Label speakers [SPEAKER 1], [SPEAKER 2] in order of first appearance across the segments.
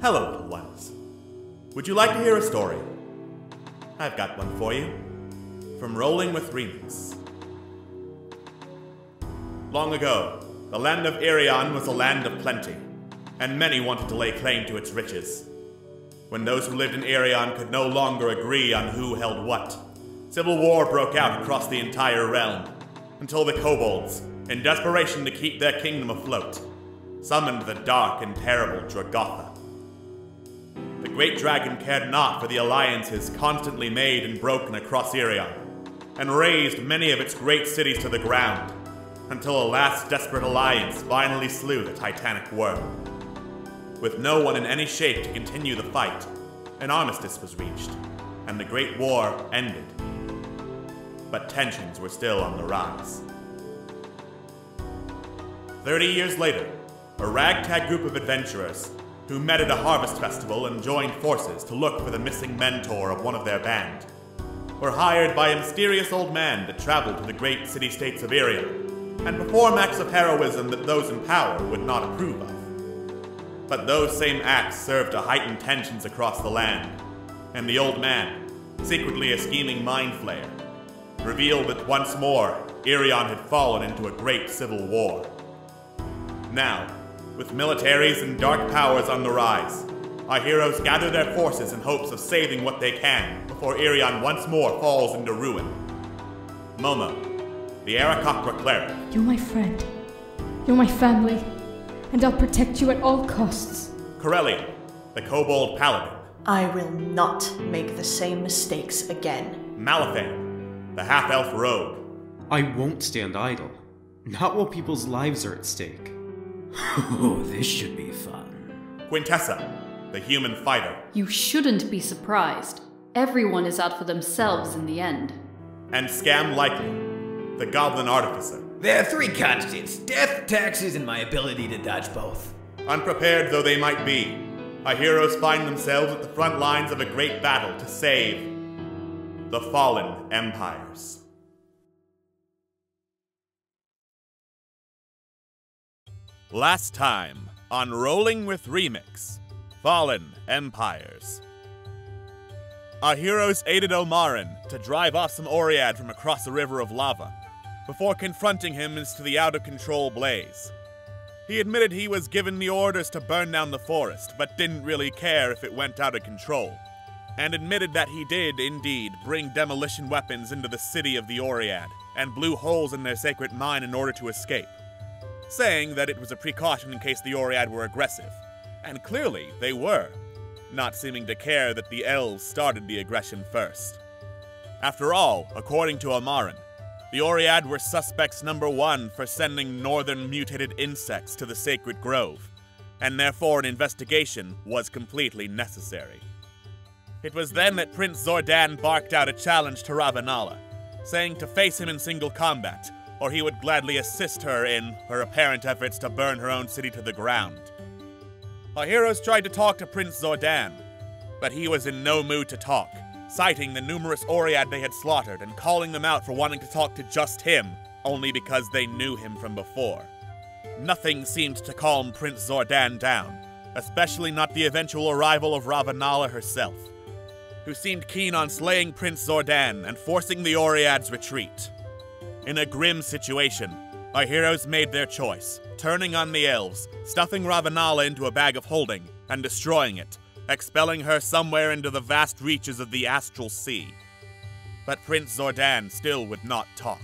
[SPEAKER 1] Hello, little ones. Would you like to hear a story? I've got one for you. From Rolling with Remix. Long ago, the land of Irion was a land of plenty, and many wanted to lay claim to its riches. When those who lived in Irion could no longer agree on who held what, civil war broke out across the entire realm, until the kobolds, in desperation to keep their kingdom afloat, summoned the dark and terrible Dragotha. The great dragon cared not for the alliances constantly made and broken across Irion, and razed many of its great cities to the ground, until a last desperate alliance finally slew the titanic worm. With no one in any shape to continue the fight, an armistice was reached, and the Great War ended. But tensions were still on the rise. 30 years later, a ragtag group of adventurers who met at a harvest festival and joined forces to look for the missing mentor of one of their band, were hired by a mysterious old man to travel to the great city-states of Irion and perform acts of heroism that those in power would not approve of. But those same acts served to heighten tensions across the land, and the old man, secretly a scheming mind flayer, revealed that once more Irion had fallen into a great civil war. Now, with militaries and dark powers on the rise, our heroes gather their forces in hopes of saving what they can before Irion once more falls into ruin. Momo, the Aarakocra cleric.
[SPEAKER 2] You're my friend. You're my family. And I'll protect you at all costs.
[SPEAKER 1] Corellia, the kobold paladin.
[SPEAKER 3] I will not make the same mistakes again.
[SPEAKER 1] Malifan, the half-elf rogue.
[SPEAKER 4] I won't stand idle. Not while people's lives are at stake.
[SPEAKER 5] Oh, this should be fun.
[SPEAKER 1] Quintessa, the human fighter.
[SPEAKER 6] You shouldn't be surprised. Everyone is out for themselves in the end.
[SPEAKER 1] And Scam Likely, the goblin artificer.
[SPEAKER 5] There are three constants: death, taxes, and my ability to dodge both.
[SPEAKER 1] Unprepared though they might be, our heroes find themselves at the front lines of a great battle to save the fallen empires. Last time on Rolling with Remix, Fallen Empires. Our heroes aided Omarin to drive off some Oread from across a river of lava, before confronting him into the out-of-control blaze. He admitted he was given the orders to burn down the forest, but didn't really care if it went out of control, and admitted that he did, indeed, bring demolition weapons into the city of the Oread, and blew holes in their sacred mine in order to escape, saying that it was a precaution in case the Oread were aggressive, and clearly they were, not seeming to care that the elves started the aggression first. After all, according to Omarin, the Oread were suspects number one for sending northern mutated insects to the sacred grove, and therefore an investigation was completely necessary. It was then that Prince Zordan barked out a challenge to Ravenala, saying to face him in single combat, or he would gladly assist her in her apparent efforts to burn her own city to the ground. Our heroes tried to talk to Prince Zordan, but he was in no mood to talk, citing the numerous Oread they had slaughtered and calling them out for wanting to talk to just him, only because they knew him from before. Nothing seemed to calm Prince Zordan down, especially not the eventual arrival of Ravenala herself, who seemed keen on slaying Prince Zordan and forcing the Oread's retreat. In a grim situation, our heroes made their choice, turning on the elves, stuffing Ravenala into a bag of holding, and destroying it, expelling her somewhere into the vast reaches of the Astral Sea. But Prince Zordan still would not talk,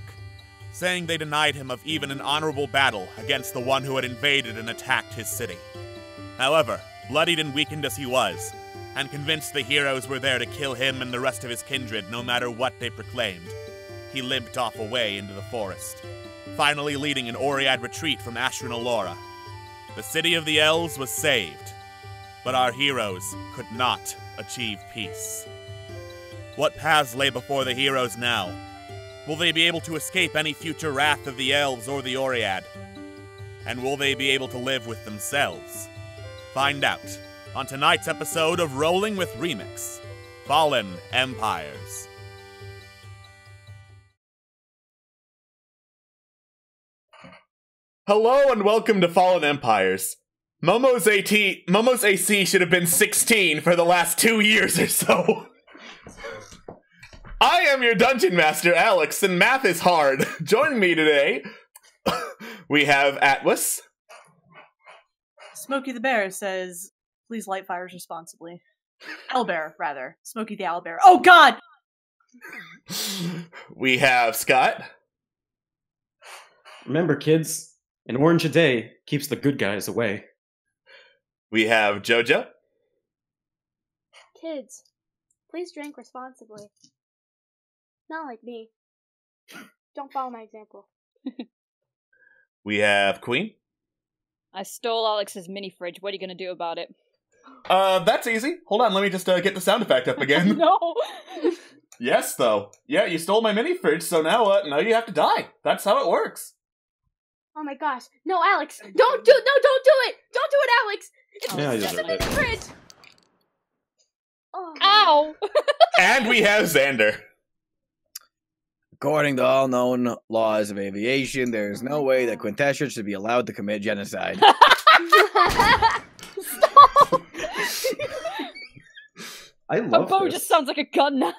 [SPEAKER 1] saying they denied him of even an honorable battle against the one who had invaded and attacked his city. However, bloodied and weakened as he was, and convinced the heroes were there to kill him and the rest of his kindred no matter what they proclaimed, he limped off away into the forest, finally leading an Oread retreat from Ashran Alora. The city of the elves was saved, but our heroes could not achieve peace. What paths lay before the heroes now? Will they be able to escape any future wrath of the elves or the Oread? And will they be able to live with themselves? Find out on tonight's episode of Rolling with Remix, Fallen Empires. Hello and welcome to Fallen Empires. Momo's AC should have been 16 for the last 2 years or so. I am your dungeon master, Alex, and math is hard. Joining me today, we have Atlas.
[SPEAKER 7] Smokey the Bear says, please light fires responsibly. Owlbear, rather. Smokey the Owlbear. Oh, God!
[SPEAKER 1] We have Scott.
[SPEAKER 4] Remember, kids, an orange a day keeps the good guys away.
[SPEAKER 1] We have Jojo.
[SPEAKER 8] Kids, please drink responsibly. Not like me. Don't follow my example.
[SPEAKER 1] We have Queen.
[SPEAKER 9] I stole Alex's mini fridge. What are you gonna do about it?
[SPEAKER 1] That's easy. Hold on, let me just get the sound effect up again.
[SPEAKER 9] No!
[SPEAKER 1] Yes, though. Yeah, you stole my mini fridge, so now you have to die. That's how it works.
[SPEAKER 8] Oh my gosh. No, Alex! Don't do it! Don't do it, Alex! It's
[SPEAKER 4] Yeah, I
[SPEAKER 8] just
[SPEAKER 4] did
[SPEAKER 8] a mini
[SPEAKER 4] it.
[SPEAKER 8] fridge! Oh.
[SPEAKER 9] Ow!
[SPEAKER 1] And we have Xander.
[SPEAKER 10] According to all known laws of aviation, there is no way that Quintessence should be allowed to commit genocide.
[SPEAKER 9] Stop!
[SPEAKER 4] I
[SPEAKER 9] A
[SPEAKER 4] love
[SPEAKER 9] bow
[SPEAKER 4] this.
[SPEAKER 9] just sounds like a gun now.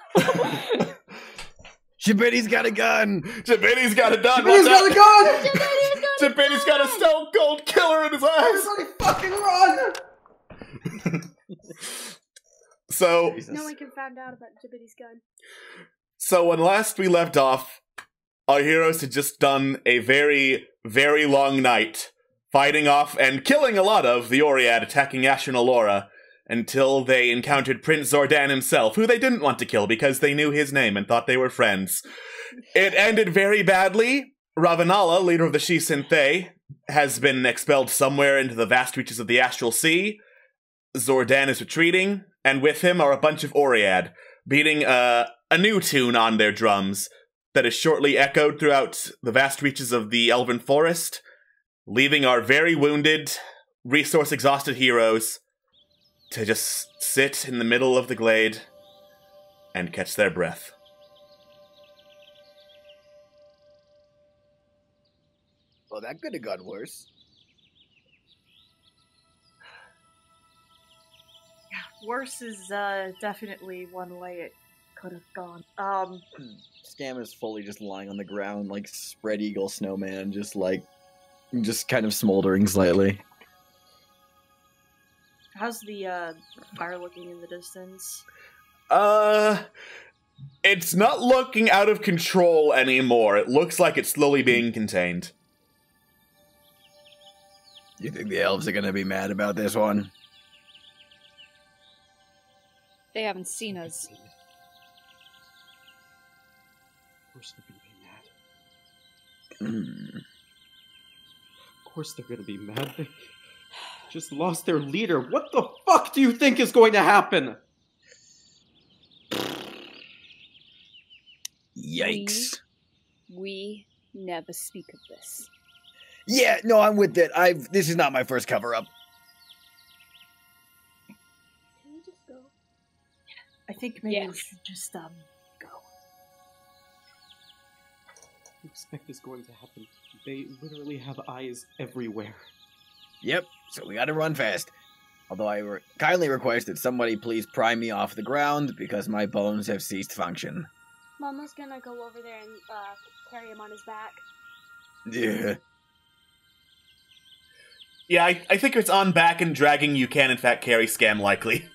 [SPEAKER 10] Shabitti's got a gun!
[SPEAKER 1] Jabini's got a gun.
[SPEAKER 4] He's got a gun!
[SPEAKER 1] Jabini's got a stone cold killer in his eyes.
[SPEAKER 4] Fucking run!
[SPEAKER 1] So,
[SPEAKER 8] No one can find out about Jabitti's gun.
[SPEAKER 1] So when last we left off, our heroes had just done a very, very long night, fighting off and killing a lot of the Oriad attacking Ash and Alora, until they encountered Prince Zordan himself, who they didn't want to kill because they knew his name and thought they were friends. It ended very badly. Ravanala, leader of the Shisinthe, has been expelled somewhere into the vast reaches of the Astral Sea. Zordan is retreating, and with him are a bunch of Oriad, beating a new tune on their drums that is shortly echoed throughout the vast reaches of the Elven Forest, leaving our very wounded, resource-exhausted heroes to just sit in the middle of the glade and catch their breath.
[SPEAKER 10] Well, that could have got worse.
[SPEAKER 7] Worse is definitely one way it could have gone.
[SPEAKER 10] Scam is fully just lying on the ground like spread eagle snowman, just kind of smoldering slightly.
[SPEAKER 7] How's the fire looking in the distance?
[SPEAKER 1] It's not looking out of control anymore. It looks like it's slowly being contained.
[SPEAKER 10] You think the elves are gonna be mad about this one?
[SPEAKER 9] They haven't seen us.
[SPEAKER 4] Of course they're gonna be mad. Of course they're gonna be mad. They just lost their leader. What the fuck do you think is going to happen?
[SPEAKER 10] Yikes.
[SPEAKER 9] We never speak of this.
[SPEAKER 10] Yeah, no, I'm with it. This is not my first cover-up.
[SPEAKER 8] Can we just go?
[SPEAKER 7] I think maybe we
[SPEAKER 9] Yes.
[SPEAKER 7] should just go.
[SPEAKER 4] What do you expect is going to happen? They literally have eyes everywhere.
[SPEAKER 10] Yep, so we gotta run fast. Although I kindly request that somebody please pry me off the ground because my bones have ceased function.
[SPEAKER 8] Mama's gonna go over there and carry him on his back.
[SPEAKER 10] Yeah.
[SPEAKER 1] Yeah, I think if it's on back and dragging, you can in fact carry Scam likely.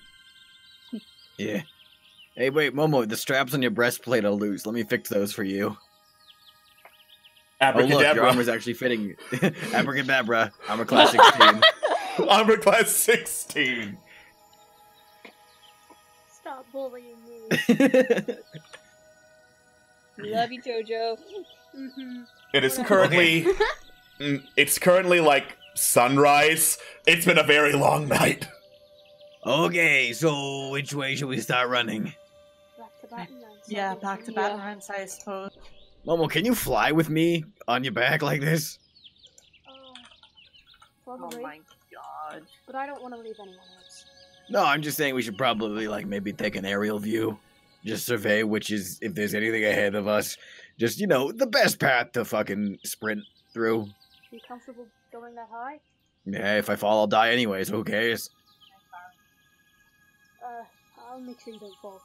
[SPEAKER 10] Yeah. Hey, wait, Momo, the straps on your breastplate are loose. Let me fix those for you. Oh, look, your
[SPEAKER 1] Abracadabra.
[SPEAKER 10] armor's actually fitting. Abracadabra. Armor class 16.
[SPEAKER 1] Armor class 16.
[SPEAKER 8] Stop bullying me.
[SPEAKER 9] Love you, Jojo.
[SPEAKER 8] Mm-hmm.
[SPEAKER 1] It is currently... It's currently, like, sunrise. It's been a very long night.
[SPEAKER 10] Okay, so which way should we start running?
[SPEAKER 8] Back to Baton Rouge.
[SPEAKER 7] Yeah, back to Baton Rouge, I suppose.
[SPEAKER 10] Momo, can you fly with me on your back like this?
[SPEAKER 8] Probably.
[SPEAKER 7] Oh my god.
[SPEAKER 8] But I don't want to leave anyone else.
[SPEAKER 10] No, I'm just saying we should probably, like, maybe take an aerial view. Just survey which is, if there's anything ahead of us. Just, you know, the best path to fucking sprint through.
[SPEAKER 8] You comfortable going that high?
[SPEAKER 10] Yeah, if I fall, I'll die anyways. Who cares?
[SPEAKER 8] I'll make sure you don't fall.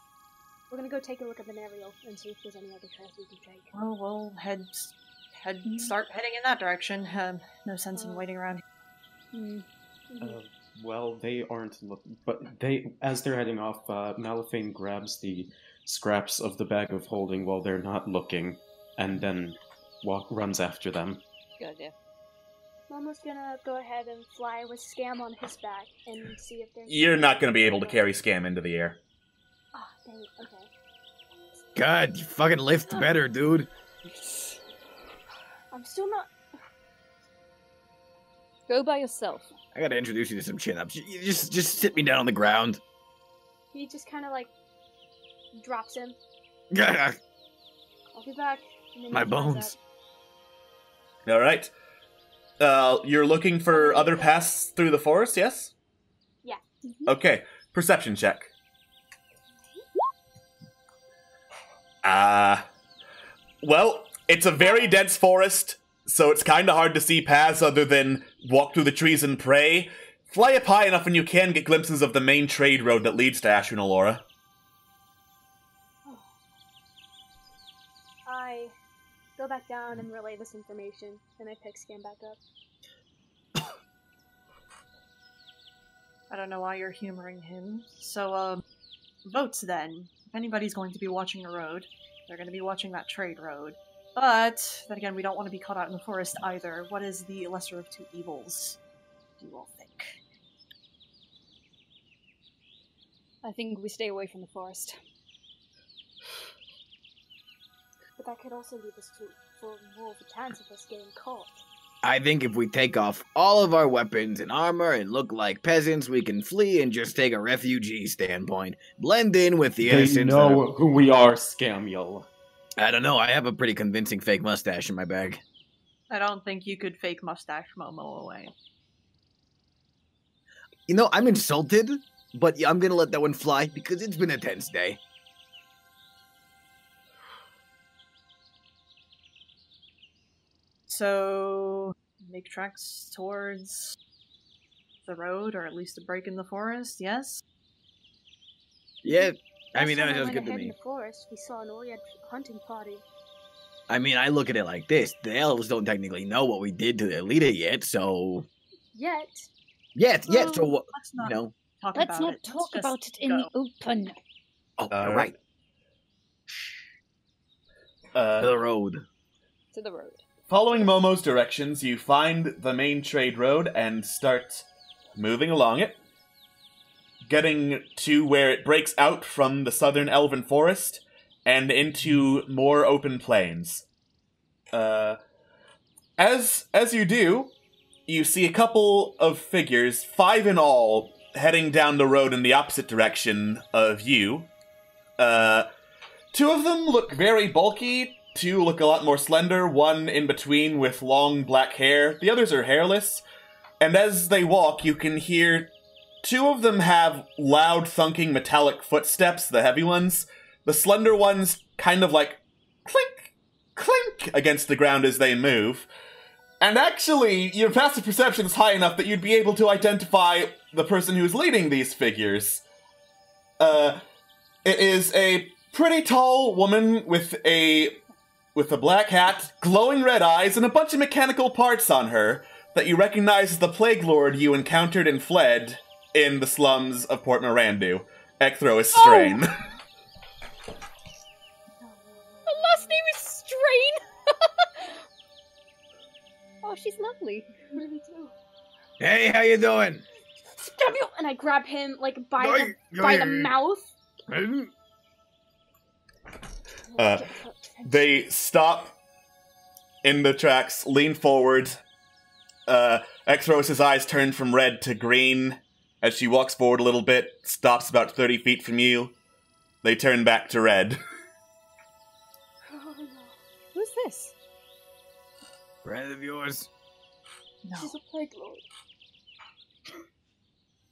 [SPEAKER 8] We're gonna go take a look at Benario and see if there's any other trails we can take.
[SPEAKER 7] Well, we'll start heading in that direction. No sense in waiting around.
[SPEAKER 4] Well, they aren't looking, but as they're heading off, Malifane grabs the scraps of the bag of holding while they're not looking, and then runs after them.
[SPEAKER 9] Good idea.
[SPEAKER 8] Momo's gonna go ahead and fly with Scam on his back and see if there's...
[SPEAKER 1] You're not going to be able to carry Scam into the air.
[SPEAKER 8] Oh, dang it, okay.
[SPEAKER 10] God, you fucking lift better, dude.
[SPEAKER 8] I'm still not...
[SPEAKER 9] Go by yourself.
[SPEAKER 10] I gotta introduce you to some chin-ups. You just sit me down on the ground.
[SPEAKER 8] He just kind of, like, drops him.
[SPEAKER 10] Yeah.
[SPEAKER 8] I'll be back. And then
[SPEAKER 10] My
[SPEAKER 8] he climbs
[SPEAKER 10] bones.
[SPEAKER 8] up.
[SPEAKER 1] All right. You're looking for other paths through the forest, yes?
[SPEAKER 8] Yeah.
[SPEAKER 1] Okay. Perception check. Well, it's a very dense forest, so it's kind of hard to see paths other than walk through the trees and pray. Fly up high enough and you can get glimpses of the main trade road that leads to Ashran Alora.
[SPEAKER 8] I go back down and relay this information, and I pick Scam back up.
[SPEAKER 7] I don't know why you're humoring him. So, votes then. If anybody's going to be watching a road, they're going to be watching that trade road. But, then again, we don't want to be caught out in the forest either. What is the lesser of two evils, do you all think?
[SPEAKER 9] I think we stay away from the forest.
[SPEAKER 8] But that could also lead us for more of a chance of us getting caught.
[SPEAKER 10] I think if we take off all of our weapons and armor and look like peasants, we can flee and just take a refugee standpoint. Blend in with the
[SPEAKER 4] They
[SPEAKER 10] innocents.
[SPEAKER 4] know who we are, Scamiel.
[SPEAKER 10] I don't know, I have a pretty convincing fake mustache in my bag.
[SPEAKER 7] I don't think you could fake mustache Momo away.
[SPEAKER 10] You know, I'm insulted, but I'm gonna let that one fly because it's been a tense day.
[SPEAKER 7] So, make tracks towards the road, or at least a break in the forest, yes?
[SPEAKER 10] Yeah, I mean,
[SPEAKER 8] Last
[SPEAKER 10] that
[SPEAKER 8] time
[SPEAKER 10] sounds
[SPEAKER 8] I
[SPEAKER 10] good
[SPEAKER 8] went
[SPEAKER 10] to
[SPEAKER 8] ahead in
[SPEAKER 10] me.
[SPEAKER 8] the forest, we saw an Oread hunting party.
[SPEAKER 10] I mean, I look at it like this. The elves don't technically know what we did to their leader yet, so...
[SPEAKER 8] Yet.
[SPEAKER 10] Yet, so what...
[SPEAKER 7] Let's not
[SPEAKER 10] You know...
[SPEAKER 7] talk
[SPEAKER 9] Let's
[SPEAKER 7] about
[SPEAKER 9] not
[SPEAKER 7] it.
[SPEAKER 9] talk
[SPEAKER 7] Let's
[SPEAKER 9] about
[SPEAKER 7] just
[SPEAKER 9] it in the
[SPEAKER 7] go.
[SPEAKER 9] open.
[SPEAKER 10] Oh, you're right.
[SPEAKER 1] Uh,
[SPEAKER 10] The road.
[SPEAKER 9] To the road.
[SPEAKER 1] Following Momo's directions, you find the main trade road and start moving along it, getting to where it breaks out from the southern elven forest and into more open plains. As you do, you see a couple of figures, 5 in all, heading down the road in the opposite direction of you. 2 of them look very bulky. 2 look a lot more slender, 1 in between with long black hair. The others are hairless. And as they walk, you can hear 2 of them have loud thunking metallic footsteps, the heavy ones. The slender ones kind of like clink, clink against the ground as they move. And actually, your passive perception is high enough that you'd be able to identify the person who's leading these figures. It is a pretty tall woman with a black hat, glowing red eyes, and a bunch of mechanical parts on her that you recognize as the Plague Lord you encountered and fled in the slums of Port Mirandu. Ekthro is Strain.
[SPEAKER 9] Her last name is Strain! Oh, she's lovely.
[SPEAKER 8] What do we do?
[SPEAKER 10] Hey, how you doing?
[SPEAKER 8] Stab you! And I grab him, like, by the mouth.
[SPEAKER 1] They stop in the tracks, lean forward. Ekthros' eyes turn from red to green as she walks forward a little bit, stops about 30 feet from you. They turn back to red.
[SPEAKER 8] Oh, no.
[SPEAKER 9] Who's this?
[SPEAKER 10] Friend of yours?
[SPEAKER 7] No.
[SPEAKER 8] She's a plague lord.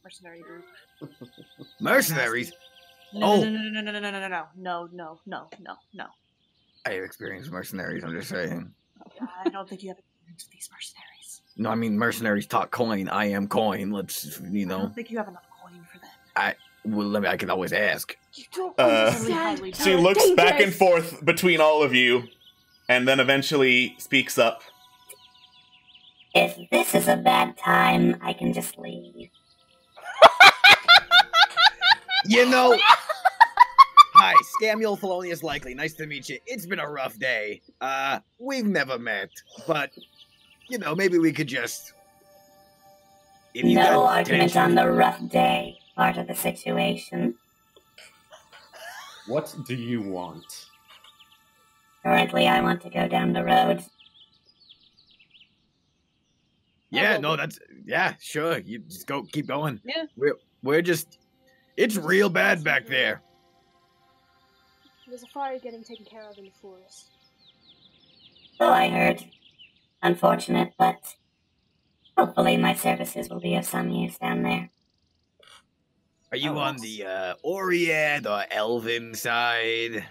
[SPEAKER 7] Mercenary group.
[SPEAKER 10] Mercenaries?
[SPEAKER 7] No,
[SPEAKER 10] Oh.
[SPEAKER 7] no.
[SPEAKER 10] I have experienced mercenaries, I'm just saying.
[SPEAKER 7] I don't think you have dealings with these mercenaries.
[SPEAKER 10] No, I mean mercenaries talk coin. I am coin. Let's,
[SPEAKER 7] I don't think you have enough coin for that.
[SPEAKER 10] I can always ask.
[SPEAKER 8] You don't
[SPEAKER 7] understand.
[SPEAKER 1] She looks back and forth between all of you, and then eventually speaks up.
[SPEAKER 11] If this is a bad time, I can just leave.
[SPEAKER 10] You know... Hi, Samuel Thelonious Likely. Nice to meet you. It's been a rough day. We've never met, but, you know, maybe we could just...
[SPEAKER 11] No argument on the rough day part of the situation.
[SPEAKER 4] What do you want?
[SPEAKER 11] Currently, I want to go down the road.
[SPEAKER 10] Yeah, no, that's... Yeah, sure. You just keep going.
[SPEAKER 9] Yeah.
[SPEAKER 10] We're just... It's real bad back there.
[SPEAKER 8] There's a fire getting taken care of in the forest.
[SPEAKER 11] So I heard. Unfortunate, but hopefully my services will be of some use down there.
[SPEAKER 10] Are you on the Oread or Elven side?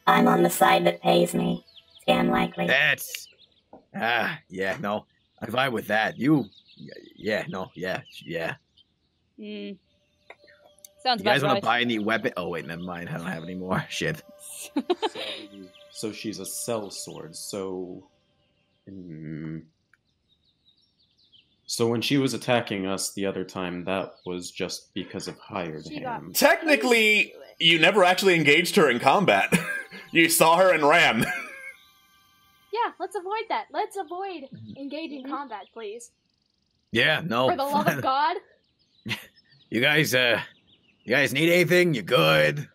[SPEAKER 11] I'm on the side that pays me. Scam likely.
[SPEAKER 10] That's... yeah, no. I vibe with that. You... Yeah.
[SPEAKER 9] Sounds
[SPEAKER 10] You guys
[SPEAKER 9] about
[SPEAKER 10] want
[SPEAKER 9] right.
[SPEAKER 10] to buy any weapon? Oh, wait, never mind. I don't have any more. Shit.
[SPEAKER 4] So she's a sellsword, so... So when she was attacking us the other time, that was just because of hired hand.
[SPEAKER 1] Technically, you never actually engaged her in combat. You saw her and ran.
[SPEAKER 8] Yeah, let's avoid that. Let's avoid engaging combat, please.
[SPEAKER 10] Yeah, no.
[SPEAKER 8] For the love of God.
[SPEAKER 10] You guys need anything? You good?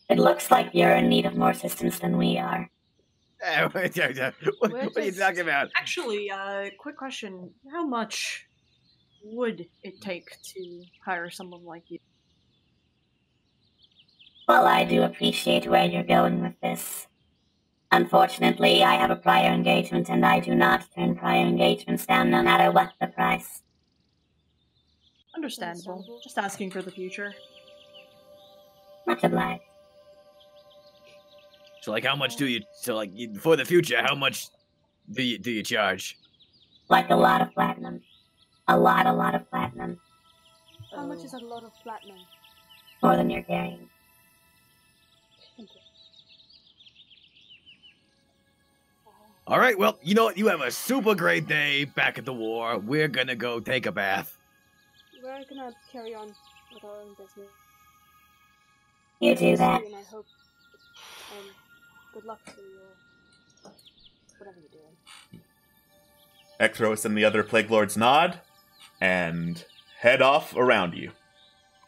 [SPEAKER 11] It looks like you're in need of more assistance than we are.
[SPEAKER 10] What are you talking about?
[SPEAKER 7] Actually, quick question. How much would it take to hire someone like you?
[SPEAKER 11] Well, I do appreciate where you're going with this. Unfortunately, I have a prior engagement, and I do not turn prior engagements down no matter what the price.
[SPEAKER 7] Understandable. Just asking for the future.
[SPEAKER 11] Much obliged.
[SPEAKER 10] So, like, how much do you... So, like, for the future, how much do you charge?
[SPEAKER 11] Like a lot of platinum. A lot of platinum.
[SPEAKER 8] How much is a lot of platinum?
[SPEAKER 11] More than you're carrying.
[SPEAKER 8] Thank you.
[SPEAKER 10] All right, well, you know what? You have a super great day back at the war. We're gonna go take a bath.
[SPEAKER 8] We're gonna carry on with our own business.
[SPEAKER 11] You do that.
[SPEAKER 8] And I hope, good luck to your whatever you're doing.
[SPEAKER 1] Ekthros and the other Plague Lords nod and head off around you.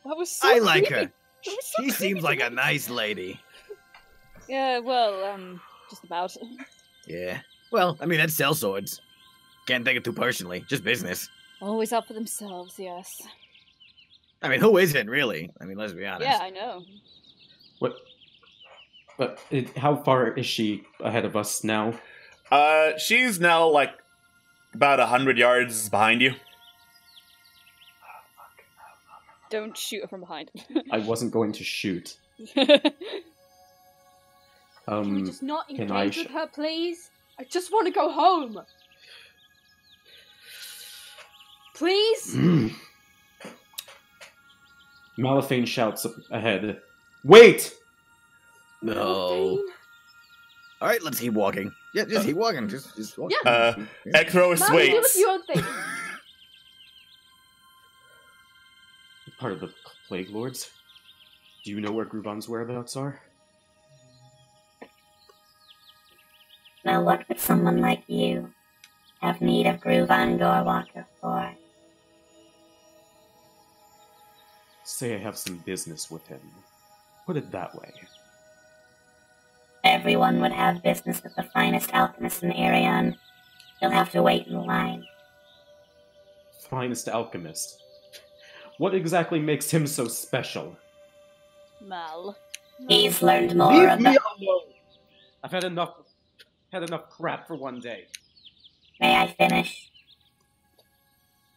[SPEAKER 9] That was so
[SPEAKER 10] I like
[SPEAKER 9] creepy.
[SPEAKER 10] her. She seems like a nice lady.
[SPEAKER 9] Yeah, well, just about.
[SPEAKER 10] Yeah. Well, I mean, that's sellswords. Can't take it too personally. Just business.
[SPEAKER 9] Always out for themselves, yes.
[SPEAKER 10] I mean, who isn't, really? I mean, let's be honest.
[SPEAKER 9] Yeah, I know.
[SPEAKER 4] What? But how far is she ahead of us now?
[SPEAKER 1] She's now, like, about 100 yards behind you.
[SPEAKER 9] Don't shoot her from behind.
[SPEAKER 4] I wasn't going to shoot.
[SPEAKER 8] Can we just not
[SPEAKER 4] can I
[SPEAKER 8] engage with her, please? I just want to go home. Please?
[SPEAKER 4] Malifane shouts up ahead. Wait!
[SPEAKER 10] No. All right, let's keep walking. Yeah, just keep walking. Just walk.
[SPEAKER 8] Yeah.
[SPEAKER 1] Ekthros
[SPEAKER 8] Mom,
[SPEAKER 1] waits.
[SPEAKER 8] do what you own thing.
[SPEAKER 4] Part of the Plague Lords. Do you know where Gruvan's whereabouts are?
[SPEAKER 11] Now what would someone like you have need of Gruvan Doorwalker for?
[SPEAKER 4] Say I have some business with him. Put it that way.
[SPEAKER 11] Everyone would have business with the finest alchemist in Arion. You'll have to wait in the line.
[SPEAKER 4] Finest alchemist. What exactly makes him so special?
[SPEAKER 9] Mal.
[SPEAKER 11] He's learned more
[SPEAKER 4] Leave
[SPEAKER 11] about...
[SPEAKER 4] me alone! I've had enough crap for one day.
[SPEAKER 11] May I finish?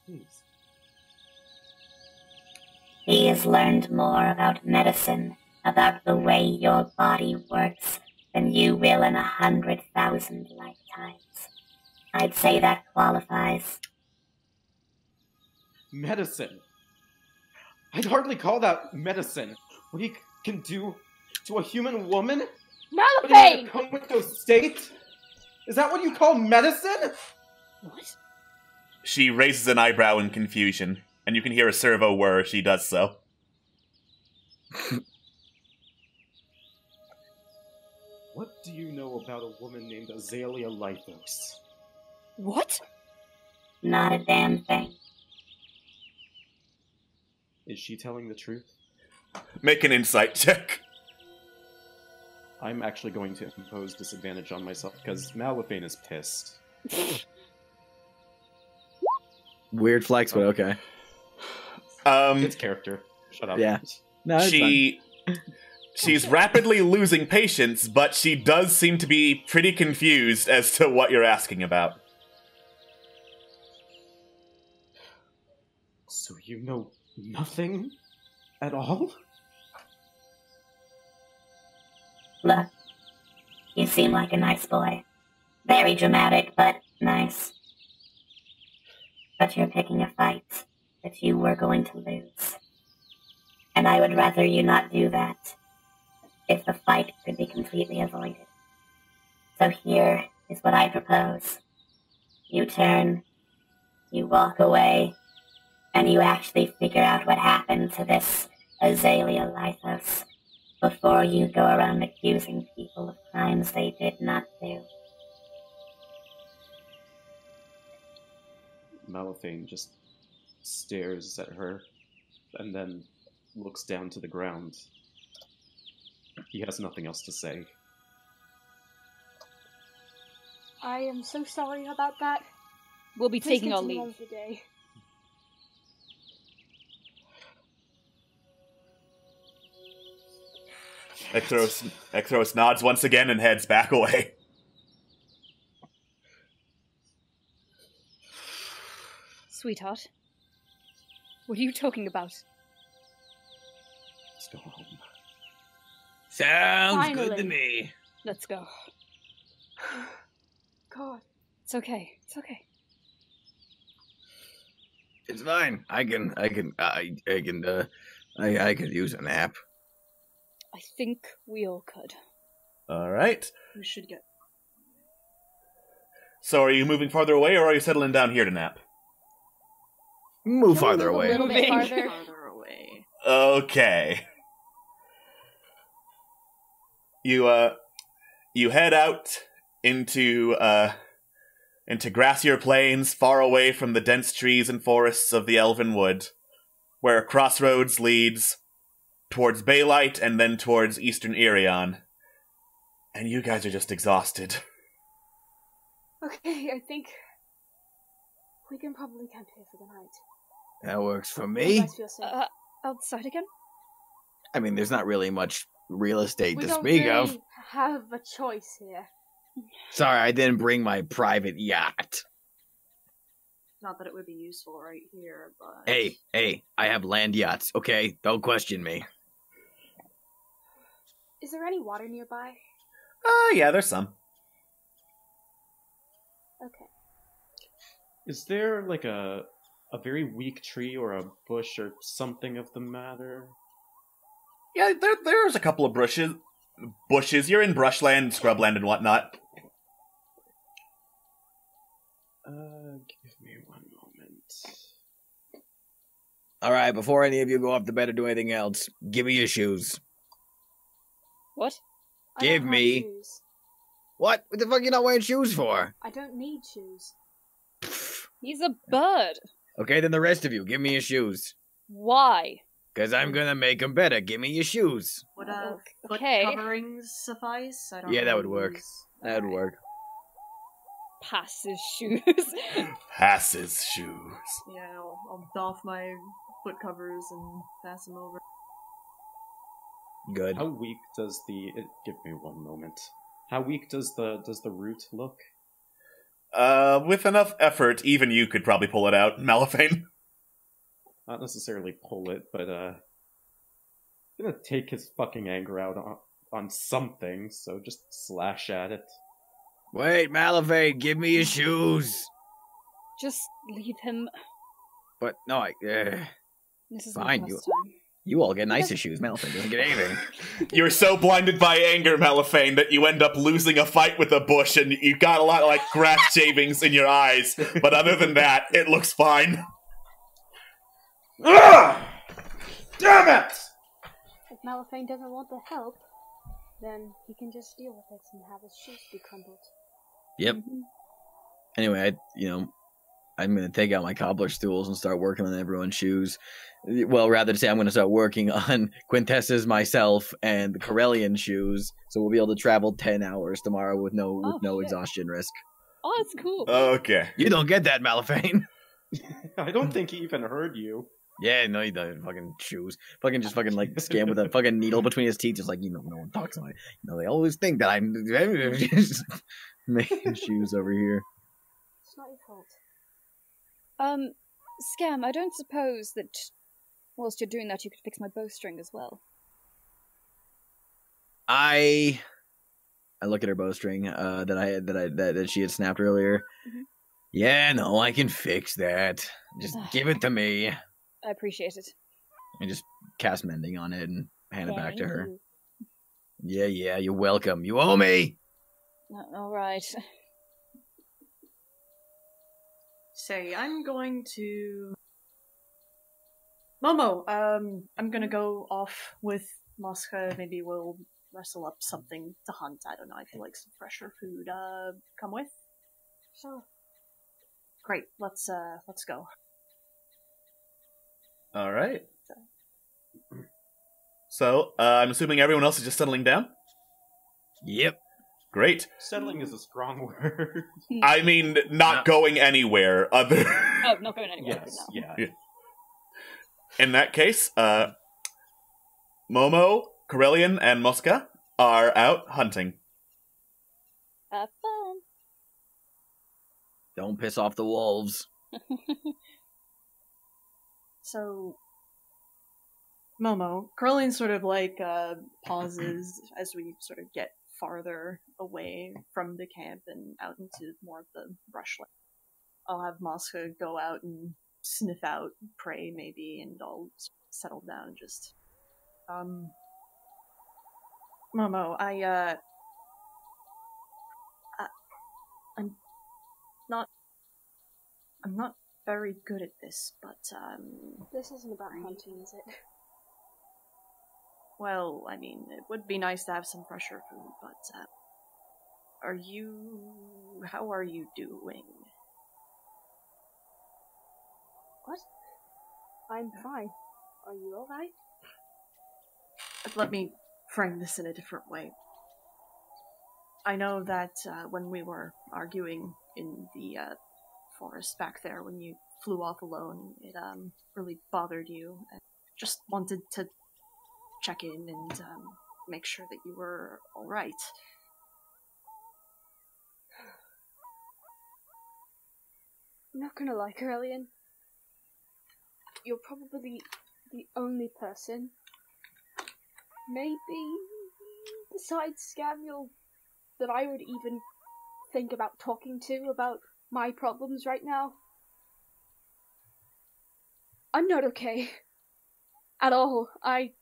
[SPEAKER 4] Please.
[SPEAKER 11] He has learned more about medicine, about the way your body works, than you will in 100,000 lifetimes. I'd say that qualifies.
[SPEAKER 4] Medicine. I'd hardly call that medicine. What he can do to a human woman?
[SPEAKER 8] Malifane!
[SPEAKER 4] In a comatose state? Is that what you call medicine?
[SPEAKER 8] What?
[SPEAKER 1] She raises an eyebrow in confusion, and you can hear a servo whir as she does so.
[SPEAKER 4] What do you know about a woman named Azalea Lythos?
[SPEAKER 9] What?
[SPEAKER 11] Not a damn thing.
[SPEAKER 4] Is she telling the truth?
[SPEAKER 1] Make an insight check.
[SPEAKER 4] I'm actually going to impose disadvantage on myself because Malifane is pissed.
[SPEAKER 10] Weird flex, but okay.
[SPEAKER 4] It's character. Shut up.
[SPEAKER 10] Yeah. No, it's
[SPEAKER 1] She's rapidly losing patience, but she does seem to be pretty confused as to what you're asking about.
[SPEAKER 4] So you know nothing at all?
[SPEAKER 11] Look, you seem like a nice boy. Very dramatic, but nice. But you're picking a fight that you were going to lose. And I would rather you not do that, if the fight could be completely avoided. So here is what I propose. You turn, you walk away, and you actually figure out what happened to this Azalea Lythos before you go around accusing people of crimes they did not do.
[SPEAKER 4] Malifane just stares at her and then looks down to the ground. He has nothing else to say.
[SPEAKER 8] I am so sorry about that.
[SPEAKER 9] We'll be
[SPEAKER 8] Please
[SPEAKER 9] taking our
[SPEAKER 8] continue
[SPEAKER 9] leave.
[SPEAKER 8] on with the day.
[SPEAKER 1] Ekthros nods once again and heads back away.
[SPEAKER 9] Sweetheart, what are you talking about?
[SPEAKER 4] Let's go home.
[SPEAKER 10] Sounds
[SPEAKER 8] Finally.
[SPEAKER 10] good to me.
[SPEAKER 9] Let's go.
[SPEAKER 8] God.
[SPEAKER 9] It's okay. It's okay.
[SPEAKER 10] It's fine. I could use a nap.
[SPEAKER 9] I think we all could.
[SPEAKER 1] Alright.
[SPEAKER 7] We should get.
[SPEAKER 1] So are you moving farther away, or are you settling down here to nap?
[SPEAKER 10] Move
[SPEAKER 8] Can we
[SPEAKER 10] farther
[SPEAKER 8] move
[SPEAKER 10] away.
[SPEAKER 8] A little bit
[SPEAKER 9] Moving.
[SPEAKER 8] farther.
[SPEAKER 7] Farther away.
[SPEAKER 1] Okay. You head out into grassier plains far away from the dense trees and forests of the Elven Wood, where a crossroads leads towards Baylight and then towards Eastern Irion. And you guys are just exhausted.
[SPEAKER 8] Okay, I think we can probably camp here for the night.
[SPEAKER 10] That works for
[SPEAKER 8] You
[SPEAKER 10] me.
[SPEAKER 8] guys feel safe?
[SPEAKER 9] Outside again?
[SPEAKER 10] I mean, there's not really much real estate
[SPEAKER 8] We
[SPEAKER 10] to
[SPEAKER 8] don't
[SPEAKER 10] speak
[SPEAKER 8] really
[SPEAKER 10] of.
[SPEAKER 8] have a choice here.
[SPEAKER 10] Sorry, I didn't bring my private yacht.
[SPEAKER 7] Not that it would be useful right here, but.
[SPEAKER 10] Hey, I have land yachts, okay? Don't question me.
[SPEAKER 8] Is there any water nearby?
[SPEAKER 1] Yeah, there's some.
[SPEAKER 8] Okay.
[SPEAKER 4] Is there like a very weak tree or a bush or something of the matter?
[SPEAKER 1] Yeah, there's a couple of bushes. You're in brushland, scrubland, and whatnot.
[SPEAKER 4] Give me one moment.
[SPEAKER 10] Alright, before any of you go off to bed or do anything else, give me your shoes.
[SPEAKER 9] What?
[SPEAKER 8] I don't
[SPEAKER 10] Give
[SPEAKER 8] have
[SPEAKER 10] me.
[SPEAKER 8] shoes.
[SPEAKER 10] What? What the fuck are you not wearing shoes for?
[SPEAKER 8] I don't need shoes.
[SPEAKER 9] He's a bird.
[SPEAKER 10] Okay, then the rest of you, give me your shoes.
[SPEAKER 9] Why?
[SPEAKER 10] Because I'm gonna make them better. Give me your shoes.
[SPEAKER 7] Would foot
[SPEAKER 9] Okay.
[SPEAKER 7] coverings suffice? I don't
[SPEAKER 10] Yeah,
[SPEAKER 7] know
[SPEAKER 10] that would work.
[SPEAKER 7] who's-
[SPEAKER 10] That would work.
[SPEAKER 9] Pass his shoes.
[SPEAKER 1] Passes shoes.
[SPEAKER 7] Yeah, I'll doff my foot covers and pass them over.
[SPEAKER 10] Good.
[SPEAKER 4] How weak does give me one moment. How weak does the root look?
[SPEAKER 1] With enough effort, even you could probably pull it out, Malifane.
[SPEAKER 4] Not necessarily pull it, but gonna take his fucking anger out on something, so just slash at it.
[SPEAKER 10] Wait, Malphite, give me your shoes.
[SPEAKER 9] Just leave him.
[SPEAKER 10] But no,
[SPEAKER 9] This is
[SPEAKER 10] fine.
[SPEAKER 9] my first time.
[SPEAKER 10] You all get nicer shoes. Malphite doesn't get anything.
[SPEAKER 1] You're so blinded by anger, Malifane, that you end up losing a fight with a bush, and you got a lot of, like, grass shavings in your eyes. But other than that, it looks fine.
[SPEAKER 4] Ugh! Damn it!
[SPEAKER 8] If Malphite doesn't want the help, then he can just deal with it and have his shoes be crumbled.
[SPEAKER 10] Yep. Anyway, I'm going to take out my cobbler stools and start working on everyone's shoes. Well, rather to say I'm going to start working on Quintessa's, myself, and the Corellian shoes, so we'll be able to travel 10 hours tomorrow with no exhaustion risk.
[SPEAKER 9] Oh, that's cool.
[SPEAKER 1] Okay.
[SPEAKER 10] You don't get that, Malphite.
[SPEAKER 4] I don't think he even heard you.
[SPEAKER 10] Yeah, no, he doesn't. Fucking shoes. Fucking like, scam with a fucking needle between his teeth, just like, no one talks about it. They always think that I'm just making shoes over here.
[SPEAKER 8] It's not your fault.
[SPEAKER 9] Scam, I don't suppose that whilst you're doing that you could fix my bowstring as well.
[SPEAKER 10] I look at her bowstring that she had snapped earlier.
[SPEAKER 9] Mm-hmm.
[SPEAKER 10] Yeah, no, I can fix that. Just give it to me.
[SPEAKER 9] I appreciate it.
[SPEAKER 10] And just cast mending on it and hand it back to her.
[SPEAKER 9] you.
[SPEAKER 10] Yeah, you're welcome. You owe me.
[SPEAKER 9] Alright.
[SPEAKER 7] Say, I'm going to... Momo, I'm gonna go off with Mosca. Maybe we'll wrestle up something to hunt. I don't know, I feel like some fresher food. Come with?
[SPEAKER 8] Sure.
[SPEAKER 7] Great, let's go.
[SPEAKER 1] Alright. So, I'm assuming everyone else is just settling down?
[SPEAKER 10] Yep.
[SPEAKER 1] Great.
[SPEAKER 4] Settling is a strong word.
[SPEAKER 1] I mean, not going anywhere other...
[SPEAKER 9] Oh, not going anywhere.
[SPEAKER 4] Yes,
[SPEAKER 9] No.
[SPEAKER 4] yeah.
[SPEAKER 1] In that case, Momo, Corellian, and Mosca are out hunting.
[SPEAKER 9] Have fun.
[SPEAKER 10] Don't piss off the wolves.
[SPEAKER 7] So, Momo, Corellian sort of like pauses as we sort of get farther away from the camp and out into more of the brushland. I'll have Mosca go out and sniff out prey maybe, and I'll settle down and just Momo, I'm not very good at this, but
[SPEAKER 8] This isn't about hunting, is it?
[SPEAKER 7] well, I mean, it would be nice to have some fresher food, but how are you doing?
[SPEAKER 8] What? I'm fine. Are you alright?
[SPEAKER 7] Let me frame this in a different way. I know that when we were arguing in the forest back there, when you flew off alone, it really bothered you. I just wanted to check in and make sure that you were alright.
[SPEAKER 8] I'm not gonna lie, Corellian. You're probably the only person, maybe besides Scamuel, that I would even think about talking to about my problems right now. I'm not okay. At all. I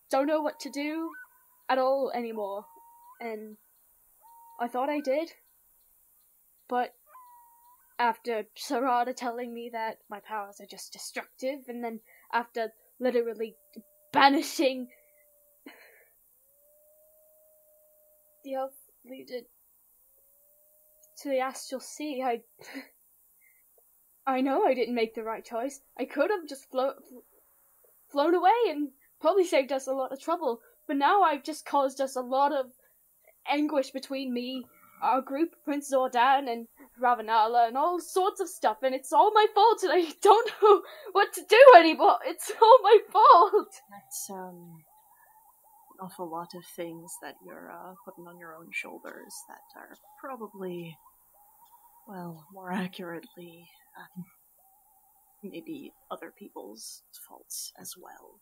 [SPEAKER 8] don't know what to do at all anymore. And I thought I did. But after Sarada telling me that my powers are just destructive, and then after literally banishing the elf leader to the Astral Sea, I know I didn't make the right choice. I could have just flown away and probably saved us a lot of trouble, but now I've just caused us a lot of anguish between me, our group, Prince Zordan, and Ravanala, and all sorts of stuff, and it's all my fault, and I don't know what to do anymore. It's all my fault.
[SPEAKER 7] That's an awful lot of things that you're putting on your own shoulders that are probably, well, more accurately, maybe other people's faults as well.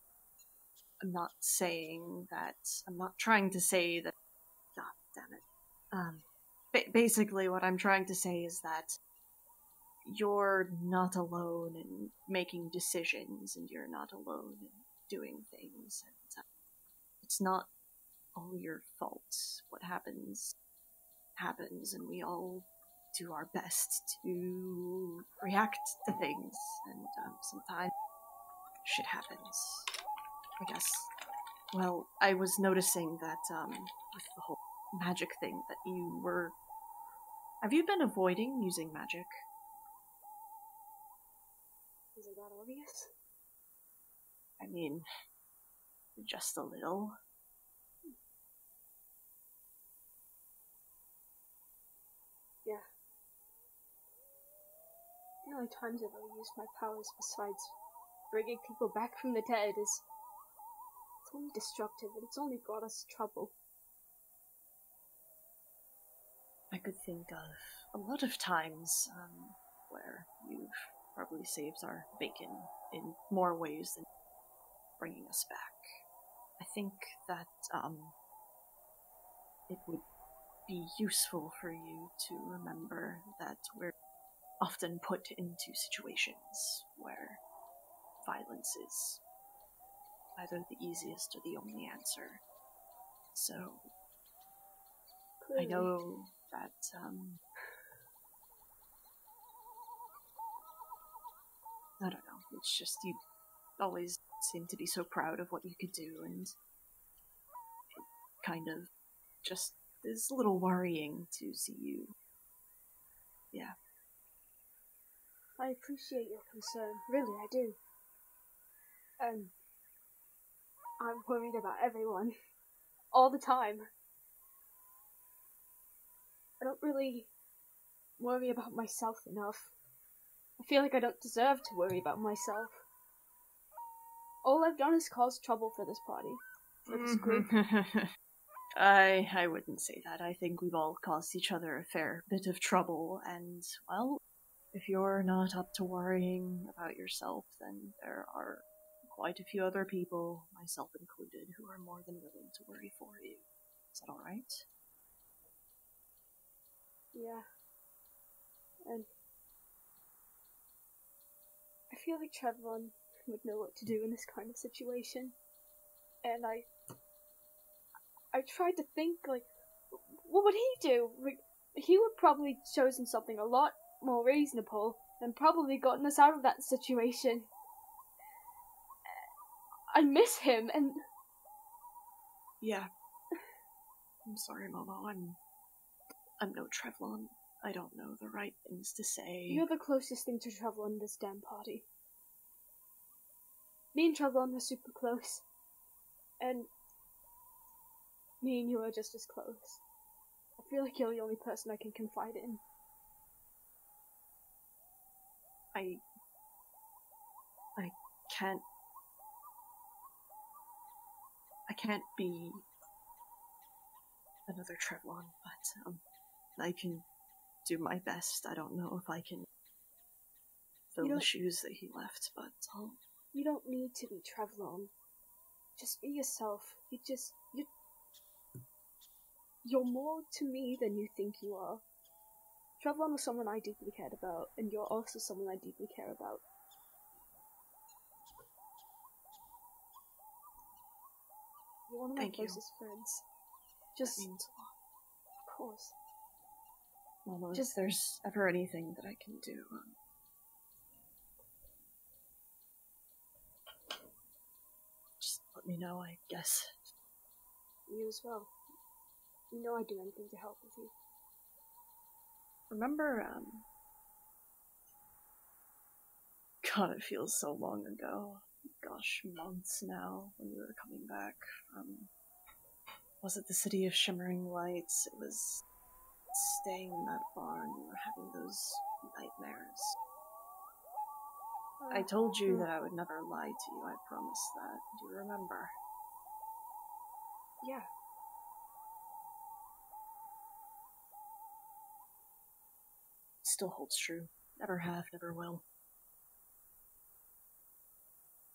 [SPEAKER 7] I'm not saying that. I'm not trying to say that. God damn it. Basically, what I'm trying to say is that you're not alone in making decisions, and you're not alone in doing things. And it's not all your fault. What happens, happens, and we all do our best to react to things, and sometimes shit happens. I guess. Well, I was noticing that, with the whole magic thing, that you were... Have you been avoiding using magic?
[SPEAKER 8] Is it that obvious?
[SPEAKER 7] I mean, just a little.
[SPEAKER 8] Yeah. The only times I've ever used my powers besides bringing people back from the dead is... It's only destructive, and it's only brought us trouble.
[SPEAKER 7] I could think of a lot of times, where you've probably saved our bacon in more ways than bringing us back. I think that, it would be useful for you to remember that we're often put into situations where violence is either the easiest or the only answer. So,
[SPEAKER 8] Clearly.
[SPEAKER 7] I know that, I don't know, it's just you always seem to be so proud of what you could do, and it kind of just is a little worrying to see you. Yeah.
[SPEAKER 8] I appreciate your concern, really, I do. I'm worried about everyone. All the time. I don't really worry about myself enough. I feel like I don't deserve to worry about myself. All I've done is cause trouble for this party. For this group.
[SPEAKER 7] I wouldn't say that. I think we've all caused each other a fair bit of trouble, and, well, if you're not up to worrying about yourself, then there are quite a few other people, myself included, who are more than willing to worry for you. Is that alright?
[SPEAKER 8] Yeah. And I feel like Trevlon would know what to do in this kind of situation. And I tried to think, like, what would he do? Like, he would probably chosen something a lot more reasonable and probably gotten us out of that situation. I miss him, and...
[SPEAKER 7] Yeah. I'm sorry, Momo. I'm no Trevlon. I don't know the right things to say.
[SPEAKER 8] You're the closest thing to Trevlon in this damn party. Me and Trevlon were super close. And me and you are just as close. I feel like you're the only person I can confide in.
[SPEAKER 7] I can't... I can't be another Trevlon, but, I can do my best. I don't know if I can fill the shoes that he left, but I'll...
[SPEAKER 8] You don't need to be Trevlon. Just be yourself. You're more to me than you think you are. Trevlon was someone I deeply cared about, and you're also someone I deeply care about. You're one of my closest friends. Just...
[SPEAKER 7] That means a lot.
[SPEAKER 8] Of course.
[SPEAKER 7] Well, if there's ever anything that I can do, just let me know, I guess.
[SPEAKER 8] You as well. You know I'd do anything to help with you.
[SPEAKER 7] Remember, God, it feels so long ago. Gosh, months now, when we were coming back from... Was it the City of Shimmering Lights? It was staying in that barn. We were having those nightmares. I told you that I would never lie to you. I promised that. Do you remember?
[SPEAKER 8] Yeah.
[SPEAKER 7] Still holds true. Never have, never will.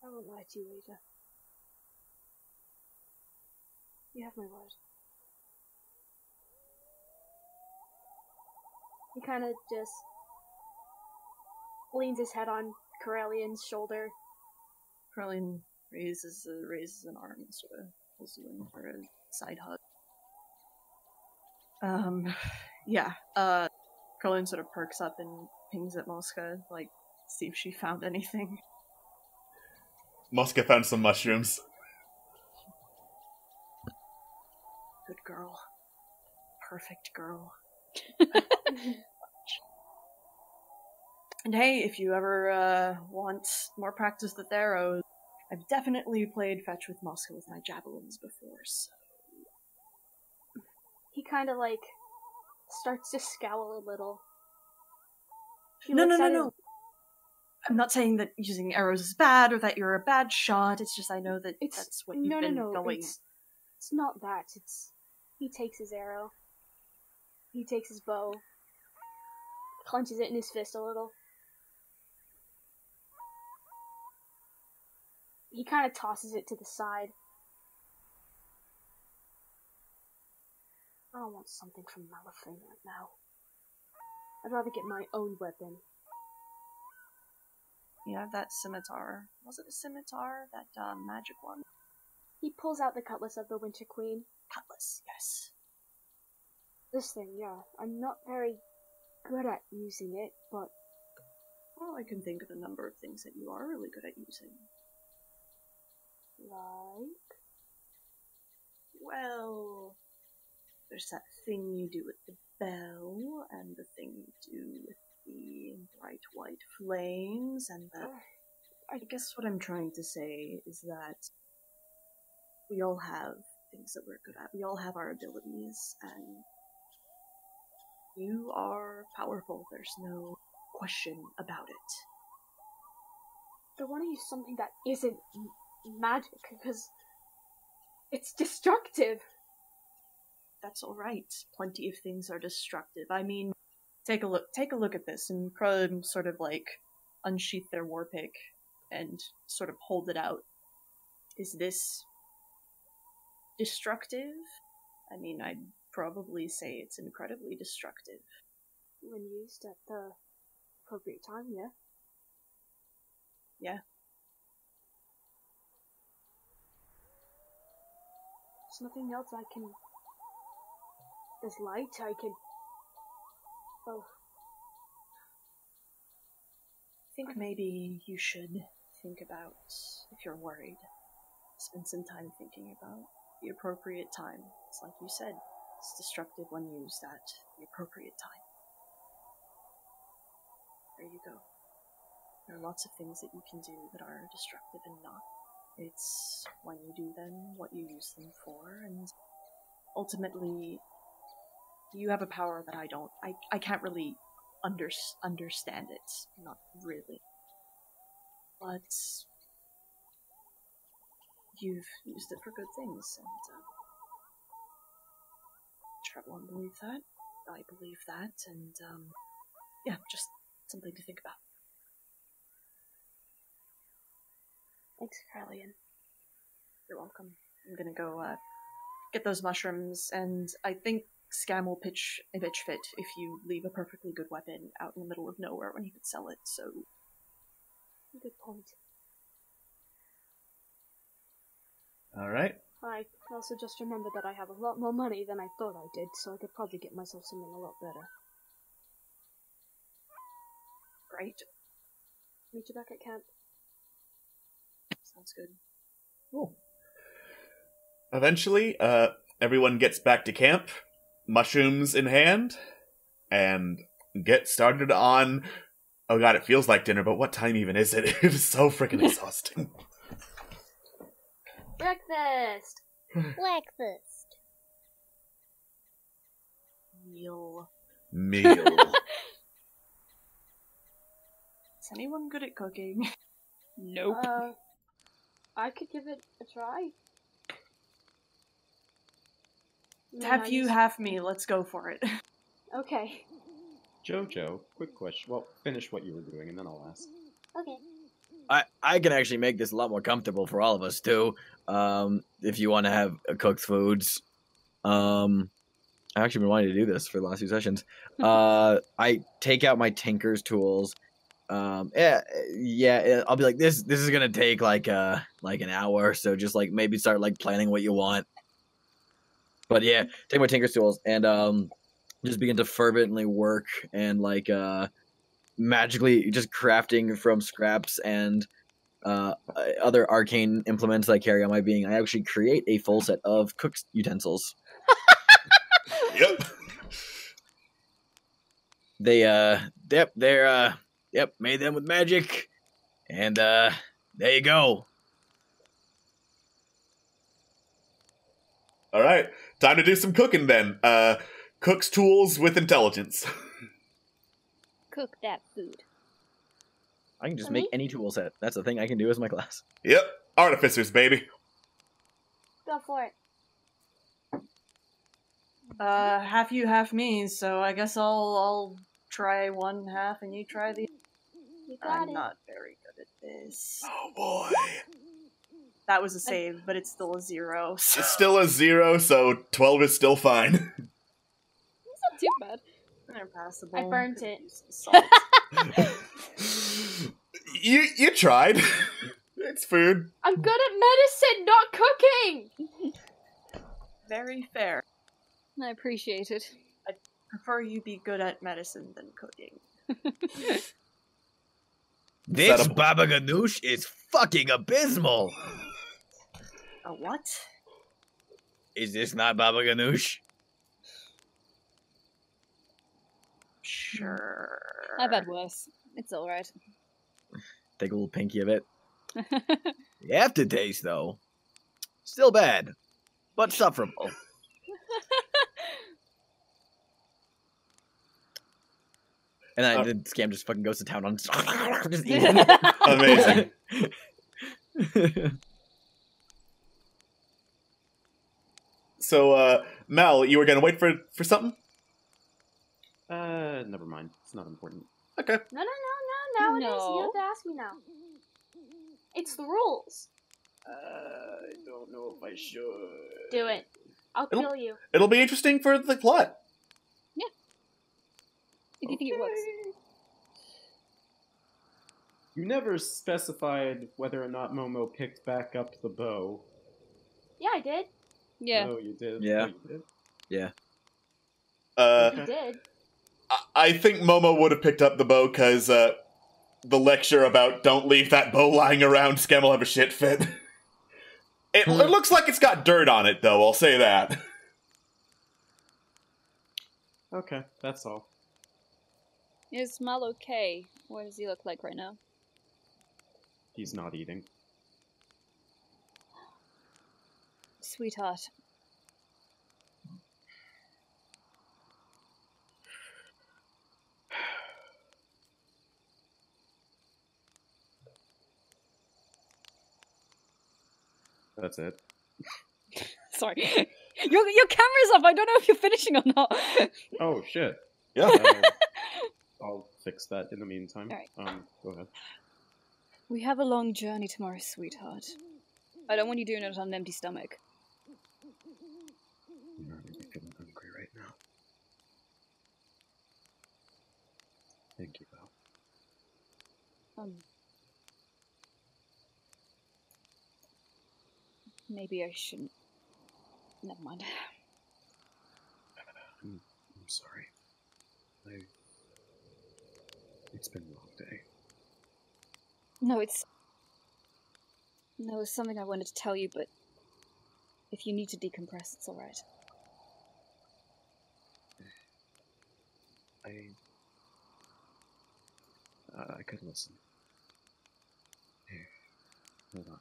[SPEAKER 8] I won't lie to you either. You have my word. He kind of just leans his head on Corellian's shoulder.
[SPEAKER 7] Corellian raises an arm and sort of pulls you in for a side hug. Corellian sort of perks up and pings at Mosca, like, see if she found anything.
[SPEAKER 1] Mosca found some mushrooms.
[SPEAKER 7] Good girl. Perfect girl. And hey, if you ever want more practice with arrows, I've definitely played fetch with Mosca with my javelins before, so...
[SPEAKER 8] He kind of, like, starts to scowl a little.
[SPEAKER 7] No. I'm not saying that using arrows is bad, or that you're a bad shot, it's just I know that that's what you've been going...
[SPEAKER 8] It's not that, he takes his arrow. He takes his bow. Clenches it in his fist a little. He kind of tosses it to the side. I don't want something from Malifaux right now. I'd rather get my own weapon.
[SPEAKER 7] You have that scimitar. Was it a scimitar? That magic one?
[SPEAKER 8] He pulls out the cutlass of the Winter Queen.
[SPEAKER 7] Cutlass, yes.
[SPEAKER 8] This thing, yeah. I'm not very good at using it, but...
[SPEAKER 7] Well, I can think of a number of things that you are really good at using.
[SPEAKER 8] Like?
[SPEAKER 7] Well... There's that thing you do with the bell, and the thing you do with the bright white flames, and the... I guess what I'm trying to say is that we all have things that we're good at. We all have our abilities, and you are powerful. There's no question about it.
[SPEAKER 8] I want to use something that isn't magic, because it's destructive.
[SPEAKER 7] That's alright. Plenty of things are destructive. I mean, take a look at this, and Krillin sort of, like, unsheath their war pick and sort of hold it out. Is this destructive? I mean, I'd probably say it's incredibly destructive.
[SPEAKER 8] When used at the appropriate time, yeah.
[SPEAKER 7] Yeah.
[SPEAKER 8] There's nothing else I can... There's light, I can... Oh.
[SPEAKER 7] I think maybe you should think about, if you're worried, spend some time thinking about the appropriate time. It's like you said, it's destructive when used at the appropriate time. There you go. There are lots of things that you can do that are destructive and not. It's when you do them, what you use them for, and ultimately, you have a power that I don't. I can't really understand it. Not really. But you've used it for good things, and everyone believes that. I believe that, and yeah, just something to think about.
[SPEAKER 8] Thanks, Corellian.
[SPEAKER 7] You're welcome. I'm gonna go get those mushrooms, and I think Scam will pitch a bitch fit if you leave a perfectly good weapon out in the middle of nowhere when he could sell it, so...
[SPEAKER 8] Good point.
[SPEAKER 1] Alright.
[SPEAKER 8] I also just remembered that I have a lot more money than I thought I did, so I could probably get myself something a lot better.
[SPEAKER 7] Great.
[SPEAKER 8] Meet you back at camp.
[SPEAKER 7] Sounds good.
[SPEAKER 1] Cool. Eventually, everyone gets back to camp, mushrooms in hand, and get started on... Oh god, it feels like dinner, but what time even is it? It is so freaking exhausting.
[SPEAKER 8] Breakfast!
[SPEAKER 9] Breakfast.
[SPEAKER 7] Meal.
[SPEAKER 1] Meal.
[SPEAKER 7] Is anyone good at cooking?
[SPEAKER 9] Nope.
[SPEAKER 8] I could give it a try.
[SPEAKER 7] Have you, have me. Let's go for it.
[SPEAKER 8] Okay.
[SPEAKER 4] Jojo, quick question. Well, finish what you were doing and then I'll ask.
[SPEAKER 8] Okay.
[SPEAKER 10] I can actually make this a lot more comfortable for all of us too. If you want to have cooked foods, I've actually been wanting to do this for the last few sessions. I take out my tinker's tools. I'll be like, this is gonna take like an hour, so just like maybe start like planning what you want. But yeah, take my tinker's tools and just begin to fervently work and like magically just crafting from scraps and other arcane implements I carry on my being. I actually create a full set of cook's utensils.
[SPEAKER 1] Yep.
[SPEAKER 10] They're made them with magic, and there you go.
[SPEAKER 1] All right, time to do some cooking then. Cook's tools with intelligence.
[SPEAKER 9] Cook that food.
[SPEAKER 10] I can just make any tool set. That's the thing I can do as my class.
[SPEAKER 1] Yep, artificers, baby.
[SPEAKER 8] Go for it.
[SPEAKER 7] Half you, half me, so I guess I'll try one half and you try the...
[SPEAKER 8] You got
[SPEAKER 7] I'm
[SPEAKER 8] it.
[SPEAKER 7] not very good at this.
[SPEAKER 1] Oh boy.
[SPEAKER 7] That was a save, but it's still a 0. So.
[SPEAKER 1] It's still a 0, so 12 is still fine.
[SPEAKER 9] It's not too bad.
[SPEAKER 7] They're passable.
[SPEAKER 8] I burnt it.
[SPEAKER 7] Salt.
[SPEAKER 1] You tried. It's food.
[SPEAKER 8] I'm good at medicine, not cooking!
[SPEAKER 7] Very fair.
[SPEAKER 9] I appreciate it.
[SPEAKER 7] I prefer you be good at medicine than cooking.
[SPEAKER 10] This Baba Ganoush is fucking abysmal.
[SPEAKER 7] A what?
[SPEAKER 10] Is this not Baba Ganoush?
[SPEAKER 7] Sure.
[SPEAKER 9] I've had worse. It's alright.
[SPEAKER 10] Take a little pinky of it. The aftertaste, though, still bad, but sufferable. And then the scam just fucking goes to town on just eating.
[SPEAKER 1] Amazing. So, Mel, you were gonna wait for something?
[SPEAKER 4] Never mind. It's not important.
[SPEAKER 1] Okay.
[SPEAKER 8] No, it is. You
[SPEAKER 9] No.
[SPEAKER 8] have to ask me now. It's the rules.
[SPEAKER 4] I don't know if I should.
[SPEAKER 8] Do it. I'll kill you.
[SPEAKER 1] It'll be interesting for the plot.
[SPEAKER 9] If you think it works.
[SPEAKER 4] You never specified whether or not Momo picked back up the bow.
[SPEAKER 8] Yeah, I did.
[SPEAKER 9] Yeah.
[SPEAKER 4] Oh, you did?
[SPEAKER 10] Yeah.
[SPEAKER 4] Oh, you did?
[SPEAKER 10] Yeah.
[SPEAKER 8] You did.
[SPEAKER 1] I think Momo would have picked up the bow because the lecture about don't leave that bow lying around, Scam will have a shit fit. It looks like it's got dirt on it, though, I'll say that.
[SPEAKER 4] Okay, that's all.
[SPEAKER 9] Is Mal okay? What does he look like right now?
[SPEAKER 4] He's not eating.
[SPEAKER 9] Sweetheart.
[SPEAKER 4] That's it.
[SPEAKER 9] Sorry. Your camera's up. I don't know if you're finishing or not.
[SPEAKER 4] Oh, shit.
[SPEAKER 1] Yeah.
[SPEAKER 4] I'll fix that in the meantime.
[SPEAKER 9] Alright.
[SPEAKER 4] Go ahead.
[SPEAKER 9] We have a long journey tomorrow, sweetheart. I don't want you doing it on an empty stomach.
[SPEAKER 4] I'm not really feeling hungry right now. Thank you, Val.
[SPEAKER 9] Maybe I shouldn't. Never mind.
[SPEAKER 4] I'm sorry. It's been a long day.
[SPEAKER 9] No, it's something I wanted to tell you, but if you need to decompress, it's alright.
[SPEAKER 4] I could listen. Here, hold on.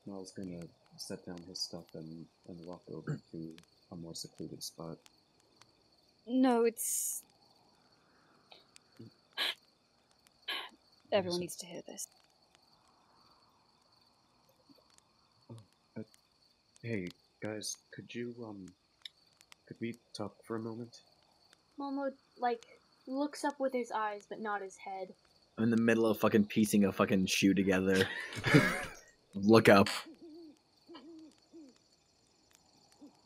[SPEAKER 4] Mel's gonna set down his stuff and walk over to a more secluded spot.
[SPEAKER 9] No, it's... Everyone needs to hear this.
[SPEAKER 4] Hey, guys, could we talk for a moment?
[SPEAKER 8] Momo, looks up with his eyes, but not his head.
[SPEAKER 10] I'm in the middle of fucking piecing a fucking shoe together. Look up.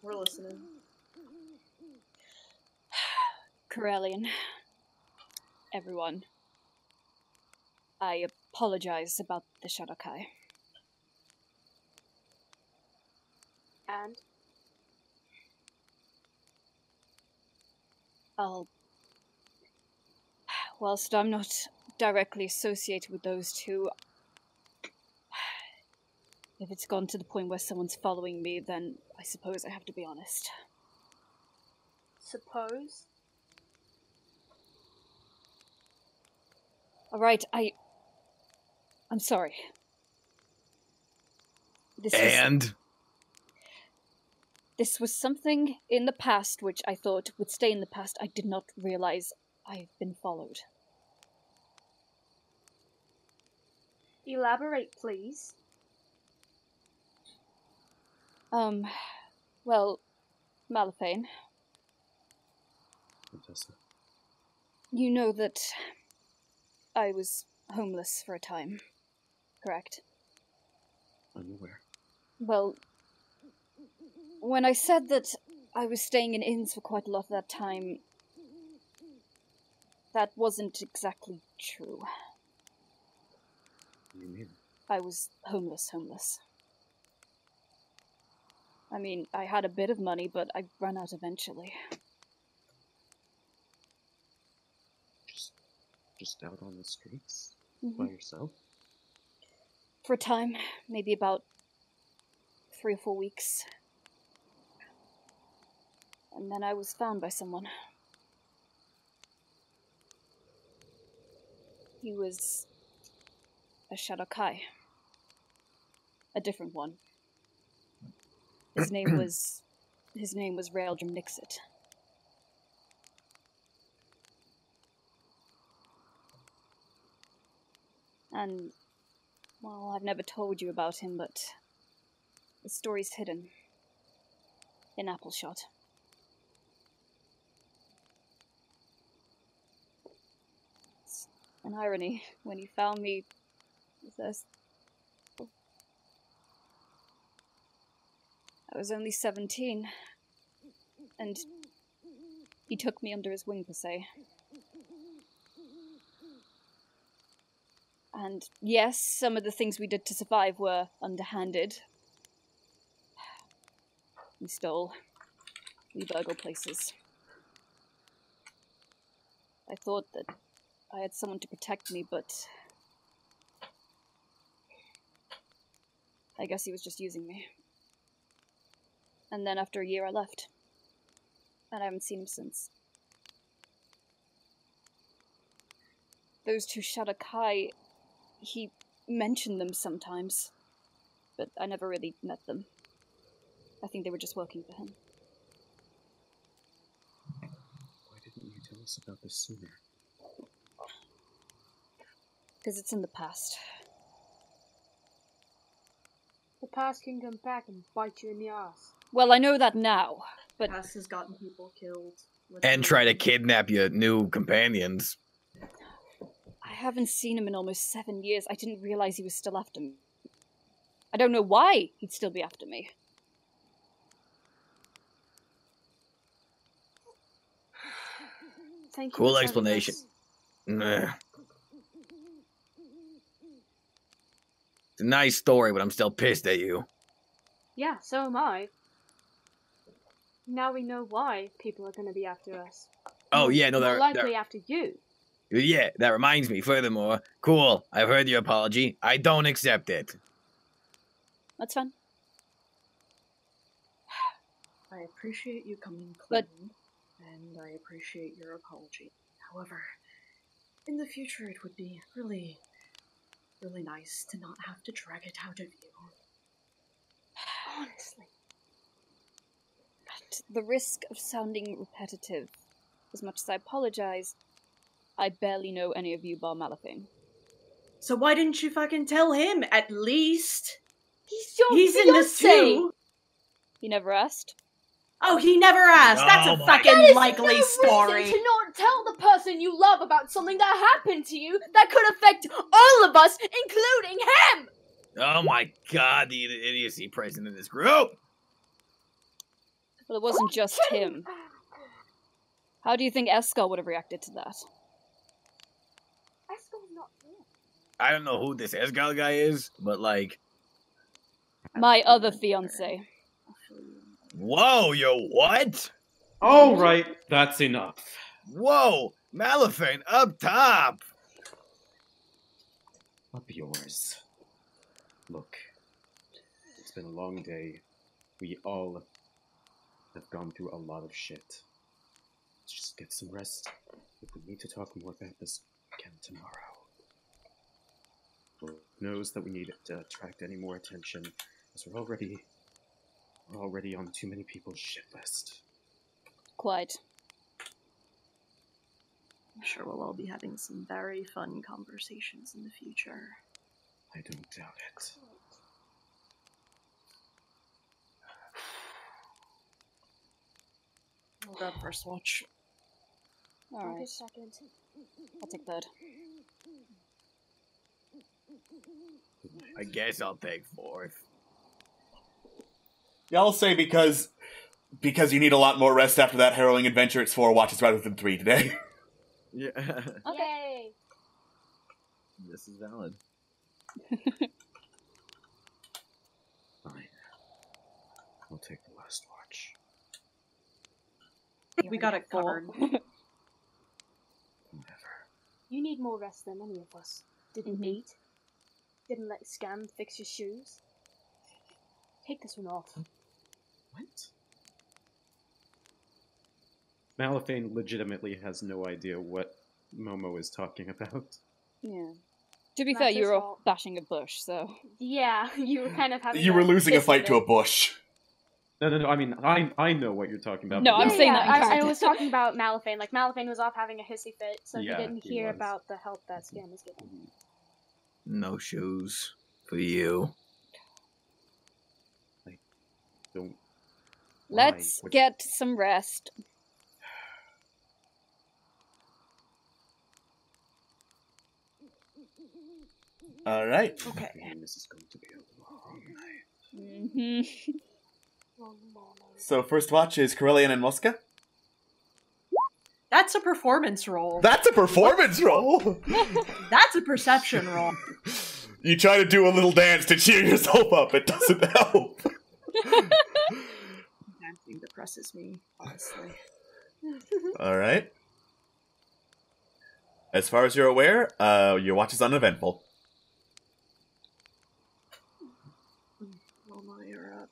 [SPEAKER 7] We're listening.
[SPEAKER 9] Corellian. Everyone. I apologize about the Shadokai.
[SPEAKER 8] And?
[SPEAKER 9] Whilst I'm not directly associated with those two, if it's gone to the point where someone's following me, then I suppose I have to be honest.
[SPEAKER 8] Suppose?
[SPEAKER 9] Alright, I'm sorry. This was something in the past which I thought would stay in the past. I did not realize I've been followed.
[SPEAKER 8] Elaborate, please.
[SPEAKER 9] Well, Malifane.
[SPEAKER 4] Quintessa.
[SPEAKER 9] You know that I was homeless for a time, correct?
[SPEAKER 4] I'm aware.
[SPEAKER 9] Well, when I said that I was staying in inns for quite a lot of that time, that wasn't exactly true.
[SPEAKER 4] What do you mean?
[SPEAKER 9] I was homeless. I mean, I had a bit of money, but I ran out eventually.
[SPEAKER 4] Just out on the streets?
[SPEAKER 9] Mm-hmm.
[SPEAKER 4] By yourself?
[SPEAKER 9] For a time, maybe about 3 or 4 weeks. And then I was found by someone. He was a Shadokai. A different one. His name was Raeldrim Nixit. And, well, I've never told you about him, but the story's hidden in Appleshot. It's an irony. When he found me, I was only 17, and he took me under his wing, per se. And yes, some of the things we did to survive were underhanded. We stole. We burgled places. I thought that I had someone to protect me, but I guess he was just using me. And then after a year I left. And I haven't seen him since. Those two Shadokai, he mentioned them sometimes, but I never really met them. I think they were just working for him.
[SPEAKER 4] Why didn't you tell us about this sooner?
[SPEAKER 9] Because it's in the past.
[SPEAKER 8] The past can come back and bite you in the ass.
[SPEAKER 9] Well, I know that now, but...
[SPEAKER 7] The past has gotten people killed.
[SPEAKER 10] And try to kidnap your new companions.
[SPEAKER 9] I haven't seen him in almost 7 years. I didn't realize he was still after me. I don't know why he'd still be after me.
[SPEAKER 8] Thank you.
[SPEAKER 10] Cool explanation. Nah. It's a nice story, but I'm still pissed at you.
[SPEAKER 8] Yeah, so am I. Now we know why people are going to be after us.
[SPEAKER 10] Oh, yeah, no,
[SPEAKER 8] More
[SPEAKER 10] they're
[SPEAKER 8] likely after you.
[SPEAKER 10] Yeah, that reminds me, furthermore, cool, I've heard your apology. I don't accept it.
[SPEAKER 9] That's fine.
[SPEAKER 7] I appreciate you coming clean, and I appreciate your apology. However, in the future it would be really, really nice to not have to drag it out of you.
[SPEAKER 8] Honestly.
[SPEAKER 9] At the risk of sounding repetitive, as much as I apologize, I barely know any of you bar Malifane.
[SPEAKER 7] So why didn't you fucking tell him, at least?
[SPEAKER 8] He's your
[SPEAKER 7] He's in this too!
[SPEAKER 9] You never asked?
[SPEAKER 7] Oh, he never asked. That's
[SPEAKER 10] Oh
[SPEAKER 7] a
[SPEAKER 10] my-
[SPEAKER 7] fucking
[SPEAKER 8] That is
[SPEAKER 7] likely
[SPEAKER 8] no
[SPEAKER 7] story.
[SPEAKER 8] reason to not tell the person you love about something that happened to you that could affect all of us, including him!
[SPEAKER 10] Oh my god, the idiocy present in this group!
[SPEAKER 9] Well, it wasn't just him. How do you think Eskel would have reacted to that?
[SPEAKER 8] Eskel's not here.
[SPEAKER 10] I don't know who this Esgal guy is, but like,
[SPEAKER 9] My other fiance.
[SPEAKER 10] whoa, yo, what?
[SPEAKER 4] All right, that's enough.
[SPEAKER 10] Whoa, Malifane up top!
[SPEAKER 4] Up yours. Look, it's been a long day. We all have gone through a lot of shit. Let's just get some rest. If we need to talk more about this, we can tomorrow. Lord knows that we need to attract any more attention, as we're already on too many people's shit list.
[SPEAKER 9] Quite.
[SPEAKER 7] I'm sure we'll all be having some very fun conversations in the future.
[SPEAKER 4] I don't doubt it.
[SPEAKER 7] I'll grab first watch.
[SPEAKER 9] Alright. I'll take third.
[SPEAKER 10] I guess I'll take fourth.
[SPEAKER 1] Yeah, I'll say because you need a lot more rest after that harrowing adventure, it's 4 watches rather than 3 today.
[SPEAKER 10] Yeah.
[SPEAKER 8] Yay!
[SPEAKER 10] This is valid.
[SPEAKER 4] Fine. I'll take the last watch.
[SPEAKER 7] We got it covered.
[SPEAKER 4] Never.
[SPEAKER 8] You need more rest than any of us. Didn't eat. Didn't let Scam fix your shoes. Take this one off.
[SPEAKER 4] What? Malifane legitimately has no idea what Momo is talking about.
[SPEAKER 9] Yeah. To be
[SPEAKER 8] Not
[SPEAKER 9] fair,
[SPEAKER 8] his
[SPEAKER 9] you were
[SPEAKER 8] fault.
[SPEAKER 9] bashing a bush, so...
[SPEAKER 8] Yeah, you were kind of having
[SPEAKER 1] You were losing a
[SPEAKER 8] fist
[SPEAKER 1] fight
[SPEAKER 8] with
[SPEAKER 1] to a
[SPEAKER 8] it.
[SPEAKER 1] bush.
[SPEAKER 4] No, I mean, I know what you're talking about.
[SPEAKER 9] No,
[SPEAKER 4] but
[SPEAKER 9] I'm
[SPEAKER 4] yeah.
[SPEAKER 9] saying that in
[SPEAKER 8] I
[SPEAKER 9] character.
[SPEAKER 8] was talking about Malifane. Like, Malifane was off having a hissy fit, so
[SPEAKER 4] Yeah,
[SPEAKER 8] he didn't
[SPEAKER 4] he
[SPEAKER 8] hear
[SPEAKER 4] was.
[SPEAKER 8] about the help that Scam was giving.
[SPEAKER 10] No shoes for you.
[SPEAKER 4] Don't.
[SPEAKER 9] Let's
[SPEAKER 4] Why?
[SPEAKER 9] get some rest.
[SPEAKER 1] All right.
[SPEAKER 7] Okay.
[SPEAKER 4] This is going to be a long night.
[SPEAKER 9] Mm-hmm.
[SPEAKER 1] So first watch is Corellian and Muska.
[SPEAKER 7] That's a performance roll.
[SPEAKER 1] That's a performance roll.
[SPEAKER 7] That's a perception roll.
[SPEAKER 1] You try to do a little dance to cheer yourself up. It doesn't help.
[SPEAKER 7] Dancing depresses me, honestly.
[SPEAKER 1] All right. As far as you're aware, your watch is uneventful.
[SPEAKER 7] Mama, you're up.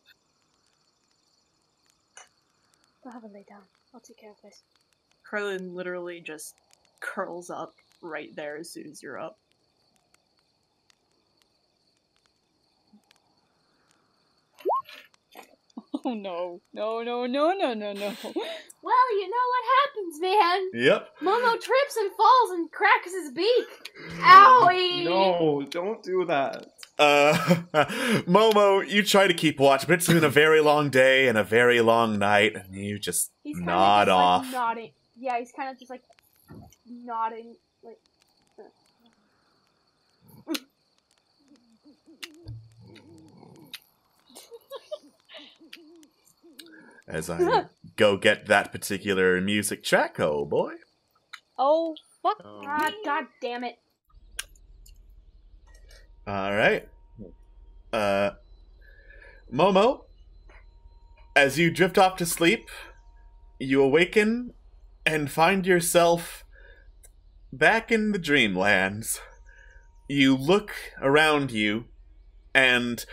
[SPEAKER 8] I'll have a lay down. I'll take care of this.
[SPEAKER 7] Krillin literally just curls up right there as soon as you're up.
[SPEAKER 9] Oh no. No.
[SPEAKER 8] Well, you know what happens, man.
[SPEAKER 1] Yep.
[SPEAKER 8] Momo trips and falls and cracks his beak. Owie!
[SPEAKER 4] No, don't do that.
[SPEAKER 1] Momo, you try to keep watch, but it's been a very long day and a very long night, and you just
[SPEAKER 8] He's kinda
[SPEAKER 1] nod
[SPEAKER 8] just,
[SPEAKER 1] off.
[SPEAKER 8] Like, nodding. Yeah, he's kind of just like nodding, like.
[SPEAKER 1] As I go get that particular music track, oh boy.
[SPEAKER 9] Oh, fuck.
[SPEAKER 8] God damn it.
[SPEAKER 1] All right. Momo, as you drift off to sleep, you awaken and find yourself back in the dreamlands. You look around you, and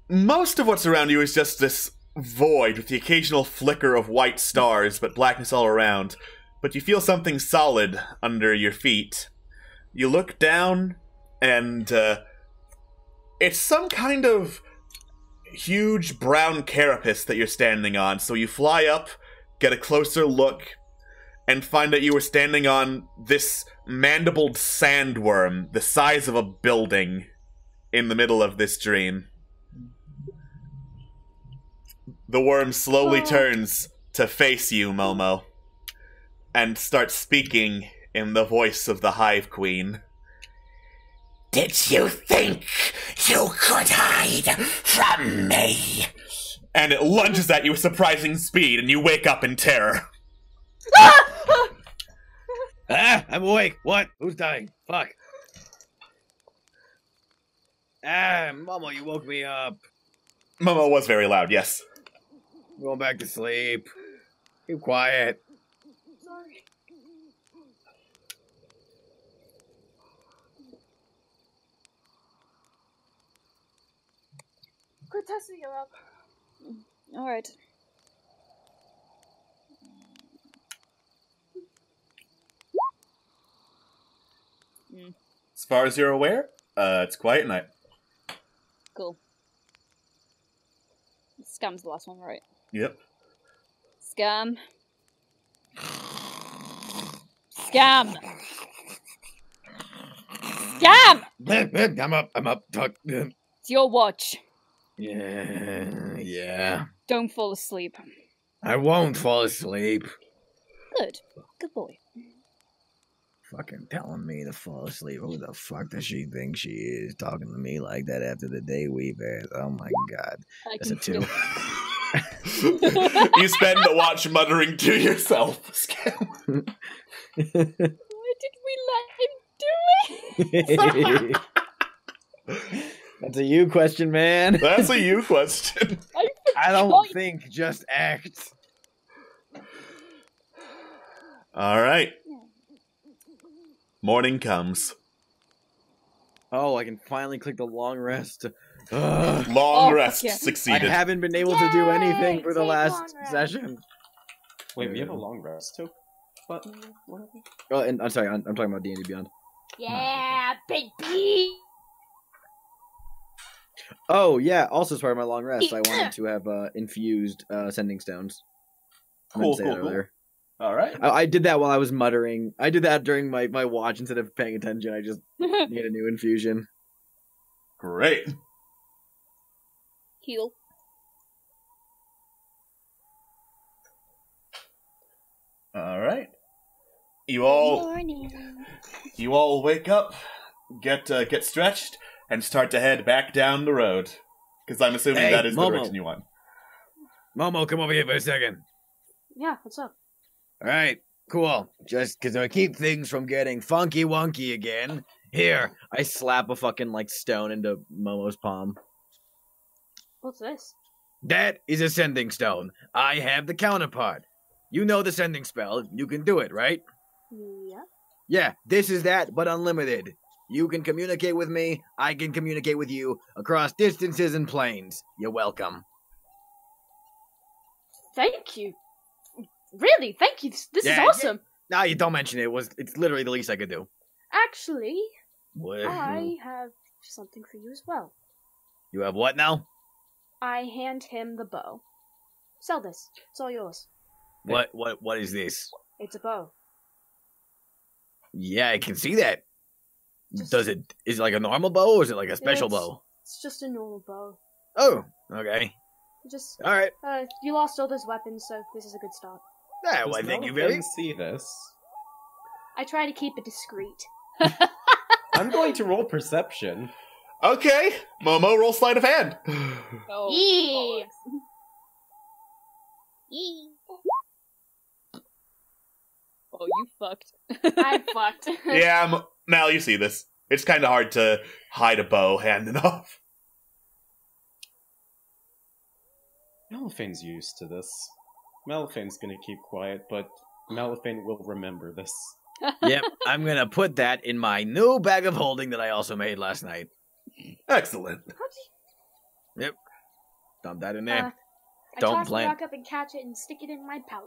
[SPEAKER 1] most of what's around you is just this void with the occasional flicker of white stars, but blackness all around. But you feel something solid under your feet. You look down, and it's some kind of huge brown carapace that you're standing on. So you fly up, get a closer look, and find that you were standing on this mandibled sandworm the size of a building in the middle of this dream. The worm slowly turns to face you, Momo, and starts speaking in the voice of the Hive Queen.
[SPEAKER 5] Did you think you could hide from me?
[SPEAKER 1] And it lunges at you with surprising speed, and you wake up in terror.
[SPEAKER 10] I'm awake. What? Who's dying? Fuck. Momo, you woke me up.
[SPEAKER 1] Momo was very loud, yes.
[SPEAKER 10] I'm going back to sleep. Keep quiet.
[SPEAKER 8] Sorry. Quintessa, you're up.
[SPEAKER 9] Alright.
[SPEAKER 1] As far as you're aware, it's quiet night.
[SPEAKER 9] Cool. Scam's the last one, right?
[SPEAKER 1] Yep.
[SPEAKER 9] Scam. Scam! Scam!
[SPEAKER 10] I'm up. Talk.
[SPEAKER 9] It's your watch.
[SPEAKER 10] Yeah.
[SPEAKER 9] Don't fall asleep.
[SPEAKER 10] I won't fall asleep.
[SPEAKER 9] Good. Good boy.
[SPEAKER 10] Fucking telling me to fall asleep. Who the fuck does she think she is talking to me like that after the day we've had? Oh my god. That's a 2.
[SPEAKER 1] You spend the watch muttering to yourself.
[SPEAKER 9] Why did we let him do it?
[SPEAKER 10] That's a you question, man.
[SPEAKER 1] That's a you question.
[SPEAKER 10] I don't think, just act.
[SPEAKER 1] Alright. Morning comes.
[SPEAKER 10] Oh, I can finally click the long rest.
[SPEAKER 1] Long rest succeeded.
[SPEAKER 10] I haven't been able to do anything for the last session.
[SPEAKER 4] Wait, we have a long rest too? What?
[SPEAKER 10] Oh, and I'm sorry, I'm talking about D&D Beyond.
[SPEAKER 8] Yeah, baby!
[SPEAKER 10] Oh, yeah, also as part of my long rest, I wanted to have infused sending stones.
[SPEAKER 1] Cool. Alright.
[SPEAKER 10] I did that while I was muttering. I did that during my watch instead of paying attention. I just need a new infusion.
[SPEAKER 1] Great.
[SPEAKER 9] Heal.
[SPEAKER 1] Alright. You all wake up, get stretched, and start to head back down the road. Because I'm assuming that is the direction you want.
[SPEAKER 10] Momo, come over here for a second.
[SPEAKER 8] Yeah, what's up?
[SPEAKER 10] Alright, cool. Just because I keep things from getting funky wonky again. Here, I slap a fucking, stone into Momo's palm.
[SPEAKER 8] What's this?
[SPEAKER 10] That is a sending stone. I have the counterpart. You know the sending spell. You can do it, right?
[SPEAKER 8] Yeah.
[SPEAKER 10] Yeah, this is that, but unlimited. You can communicate with me, I can communicate with you, across distances and planes. You're welcome.
[SPEAKER 8] Thank you. Really, thank you. This is awesome.
[SPEAKER 10] Yeah. No, you don't mention it. It's literally the least I could do.
[SPEAKER 8] Actually,
[SPEAKER 10] What?
[SPEAKER 8] I have something for you as well.
[SPEAKER 10] You have what now?
[SPEAKER 8] I hand him the bow. Sell this. It's all yours.
[SPEAKER 10] What is this?
[SPEAKER 8] It's a bow.
[SPEAKER 10] Yeah, I can see that. Is it like a normal bow or is it like a special bow?
[SPEAKER 8] It's just a normal bow.
[SPEAKER 10] Oh, okay.
[SPEAKER 8] All
[SPEAKER 10] right.
[SPEAKER 8] You lost all those weapons, so this is a good start.
[SPEAKER 10] Yeah, well, thank you very much.
[SPEAKER 4] See this.
[SPEAKER 8] I try to keep it discreet.
[SPEAKER 4] I'm going to roll perception.
[SPEAKER 1] Okay, Momo, roll sleight of hand.
[SPEAKER 9] Oh,
[SPEAKER 8] Yee!
[SPEAKER 9] Oh, you fucked.
[SPEAKER 8] I fucked.
[SPEAKER 1] Yeah, Mal, you see this. It's kind of hard to hide a bow handing off.
[SPEAKER 4] Melophane's used to this. Melophane's gonna keep quiet, but Melophane will remember this.
[SPEAKER 10] Yep, I'm gonna put that in my new bag of holding that I also made last night.
[SPEAKER 1] Excellent.
[SPEAKER 10] Yep. Dump that in there.
[SPEAKER 8] I
[SPEAKER 10] Don't
[SPEAKER 8] toss the
[SPEAKER 10] plan.
[SPEAKER 8] rock up and catch it and stick it in my pouch.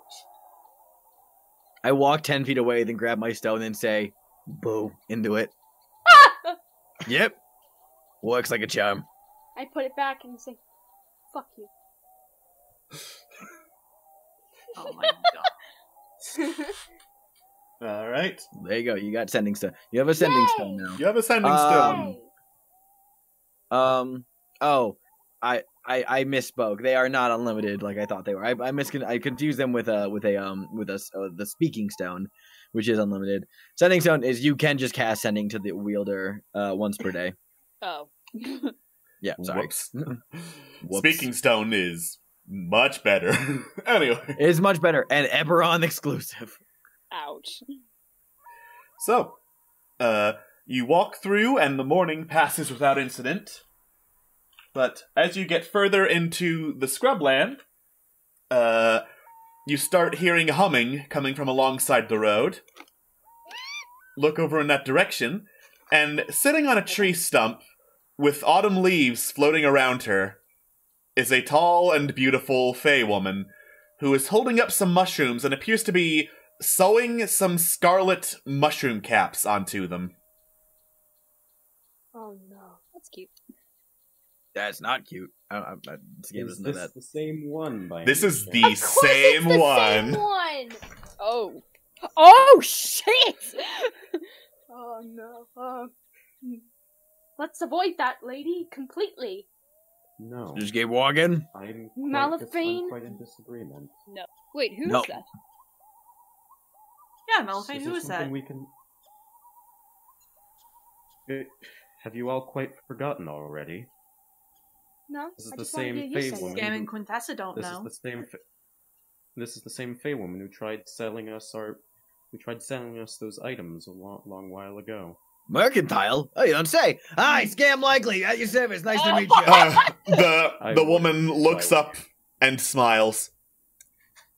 [SPEAKER 10] I walk 10 feet away, then grab my stone and say, boo, into it. Yep. Works like a charm.
[SPEAKER 8] I put it back and say, fuck you.
[SPEAKER 9] Oh my god.
[SPEAKER 1] Alright.
[SPEAKER 10] There you go. You got sending stone. You have a sending stone now.
[SPEAKER 1] You have a sending stone.
[SPEAKER 10] Oh, I misspoke. They are not unlimited like I thought they were. I confused them with the speaking stone, which is unlimited. Sending stone is you can just cast sending to the wielder once per day.
[SPEAKER 9] Oh.
[SPEAKER 10] Yeah, sorry.
[SPEAKER 1] Whoops. Speaking stone is much better. Anyway.
[SPEAKER 10] It is much better and Eberron exclusive.
[SPEAKER 9] Ouch.
[SPEAKER 1] So, you walk through and the morning passes without incident. But as you get further into the scrubland, you start hearing humming coming from alongside the road. Look over in that direction, and sitting on a tree stump with autumn leaves floating around her is a tall and beautiful fey woman who is holding up some mushrooms and appears to be sewing some scarlet mushroom caps onto them.
[SPEAKER 8] Oh no.
[SPEAKER 9] That's cute.
[SPEAKER 10] That's not cute. This game doesn't know that.
[SPEAKER 4] The same one by
[SPEAKER 1] This
[SPEAKER 4] any
[SPEAKER 1] is
[SPEAKER 4] chance?
[SPEAKER 1] the
[SPEAKER 8] Of course
[SPEAKER 1] same
[SPEAKER 8] it's the
[SPEAKER 1] one.
[SPEAKER 8] Same one.
[SPEAKER 9] Oh. Oh, shit!
[SPEAKER 8] Oh no. Let's avoid that lady completely.
[SPEAKER 4] No.
[SPEAKER 10] Just keep walking.
[SPEAKER 4] I'm
[SPEAKER 8] Malifane?
[SPEAKER 4] quite in disagreement.
[SPEAKER 9] No. Wait, who is
[SPEAKER 10] No.
[SPEAKER 9] that?
[SPEAKER 7] Yeah, Malifane, who
[SPEAKER 4] there
[SPEAKER 7] is that?
[SPEAKER 4] something we can... Have you all quite forgotten already?
[SPEAKER 8] No,
[SPEAKER 4] This is
[SPEAKER 8] I
[SPEAKER 4] the
[SPEAKER 8] just wanted
[SPEAKER 4] same
[SPEAKER 8] to hear you
[SPEAKER 4] Fey
[SPEAKER 8] say
[SPEAKER 4] woman.
[SPEAKER 8] it.
[SPEAKER 7] Scam and Quintessa don't know.
[SPEAKER 4] This is the same Fey woman who tried selling us those items a long while ago.
[SPEAKER 10] Mercantile? Oh, you don't say. Hi, Scam Likely. At your service. Nice to meet you.
[SPEAKER 1] The woman looks up and smiles.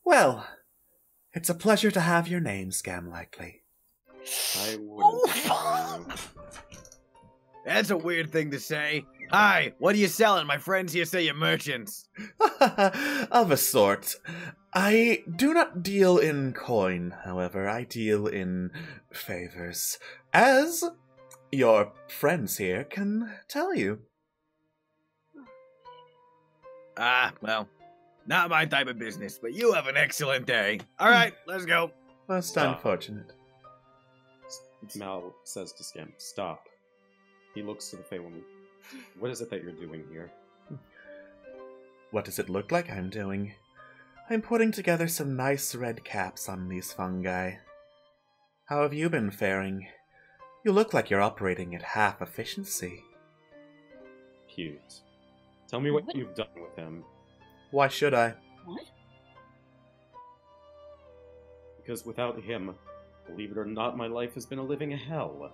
[SPEAKER 1] Well, it's a pleasure to have your name, Scam Likely.
[SPEAKER 4] I wouldn't tell you.
[SPEAKER 10] That's a weird thing to say. Hi, what are you selling? My friends here say you're merchants.
[SPEAKER 1] Of a sort. I do not deal in coin, however. I deal in favors. As your friends here can tell you.
[SPEAKER 10] Ah, well, not my type of business, but you have an excellent day. All right, let's go.
[SPEAKER 1] Most
[SPEAKER 4] Stop.
[SPEAKER 1] unfortunate.
[SPEAKER 4] Mal says to Scam, stop. He looks to the Fey woman. What is it that you're doing here?
[SPEAKER 1] What does it look like I'm doing? I'm putting together some nice red caps on these fungi. How have you been faring? You look like you're operating at half efficiency.
[SPEAKER 4] Cute. Tell me what you've done with him.
[SPEAKER 1] Why should I?
[SPEAKER 9] What?
[SPEAKER 4] Because without him, believe it or not, my life has been a living hell.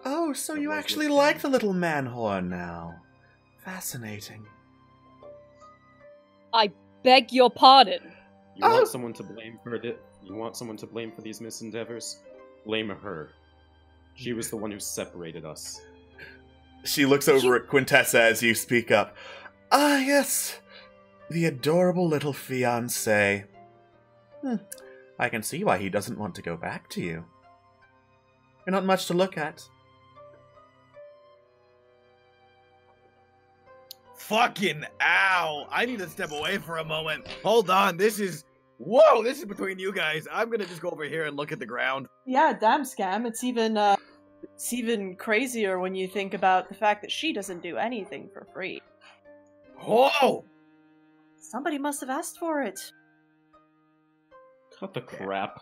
[SPEAKER 1] Oh, so
[SPEAKER 4] What
[SPEAKER 1] you
[SPEAKER 4] was
[SPEAKER 1] actually
[SPEAKER 4] it?
[SPEAKER 1] like the little man-horn now. Fascinating.
[SPEAKER 9] I beg your pardon.
[SPEAKER 4] You
[SPEAKER 1] Oh.
[SPEAKER 4] want someone to blame for it? You want someone to blame for these misendeavors? Blame her. She was the one who separated us.
[SPEAKER 1] She looks over at Quintessa as you speak up. Ah, yes. The adorable little fiancé. I can see why he doesn't want to go back to you. You're not much to look at.
[SPEAKER 10] Fucking ow! I need to step away for a moment. Hold on, this is... Whoa, this is between you guys. I'm gonna just go over here and look at the ground.
[SPEAKER 7] Yeah, damn Scam. It's even crazier when you think about the fact that she doesn't do anything for free.
[SPEAKER 10] Whoa!
[SPEAKER 7] Somebody must have asked for it.
[SPEAKER 4] Cut the crap.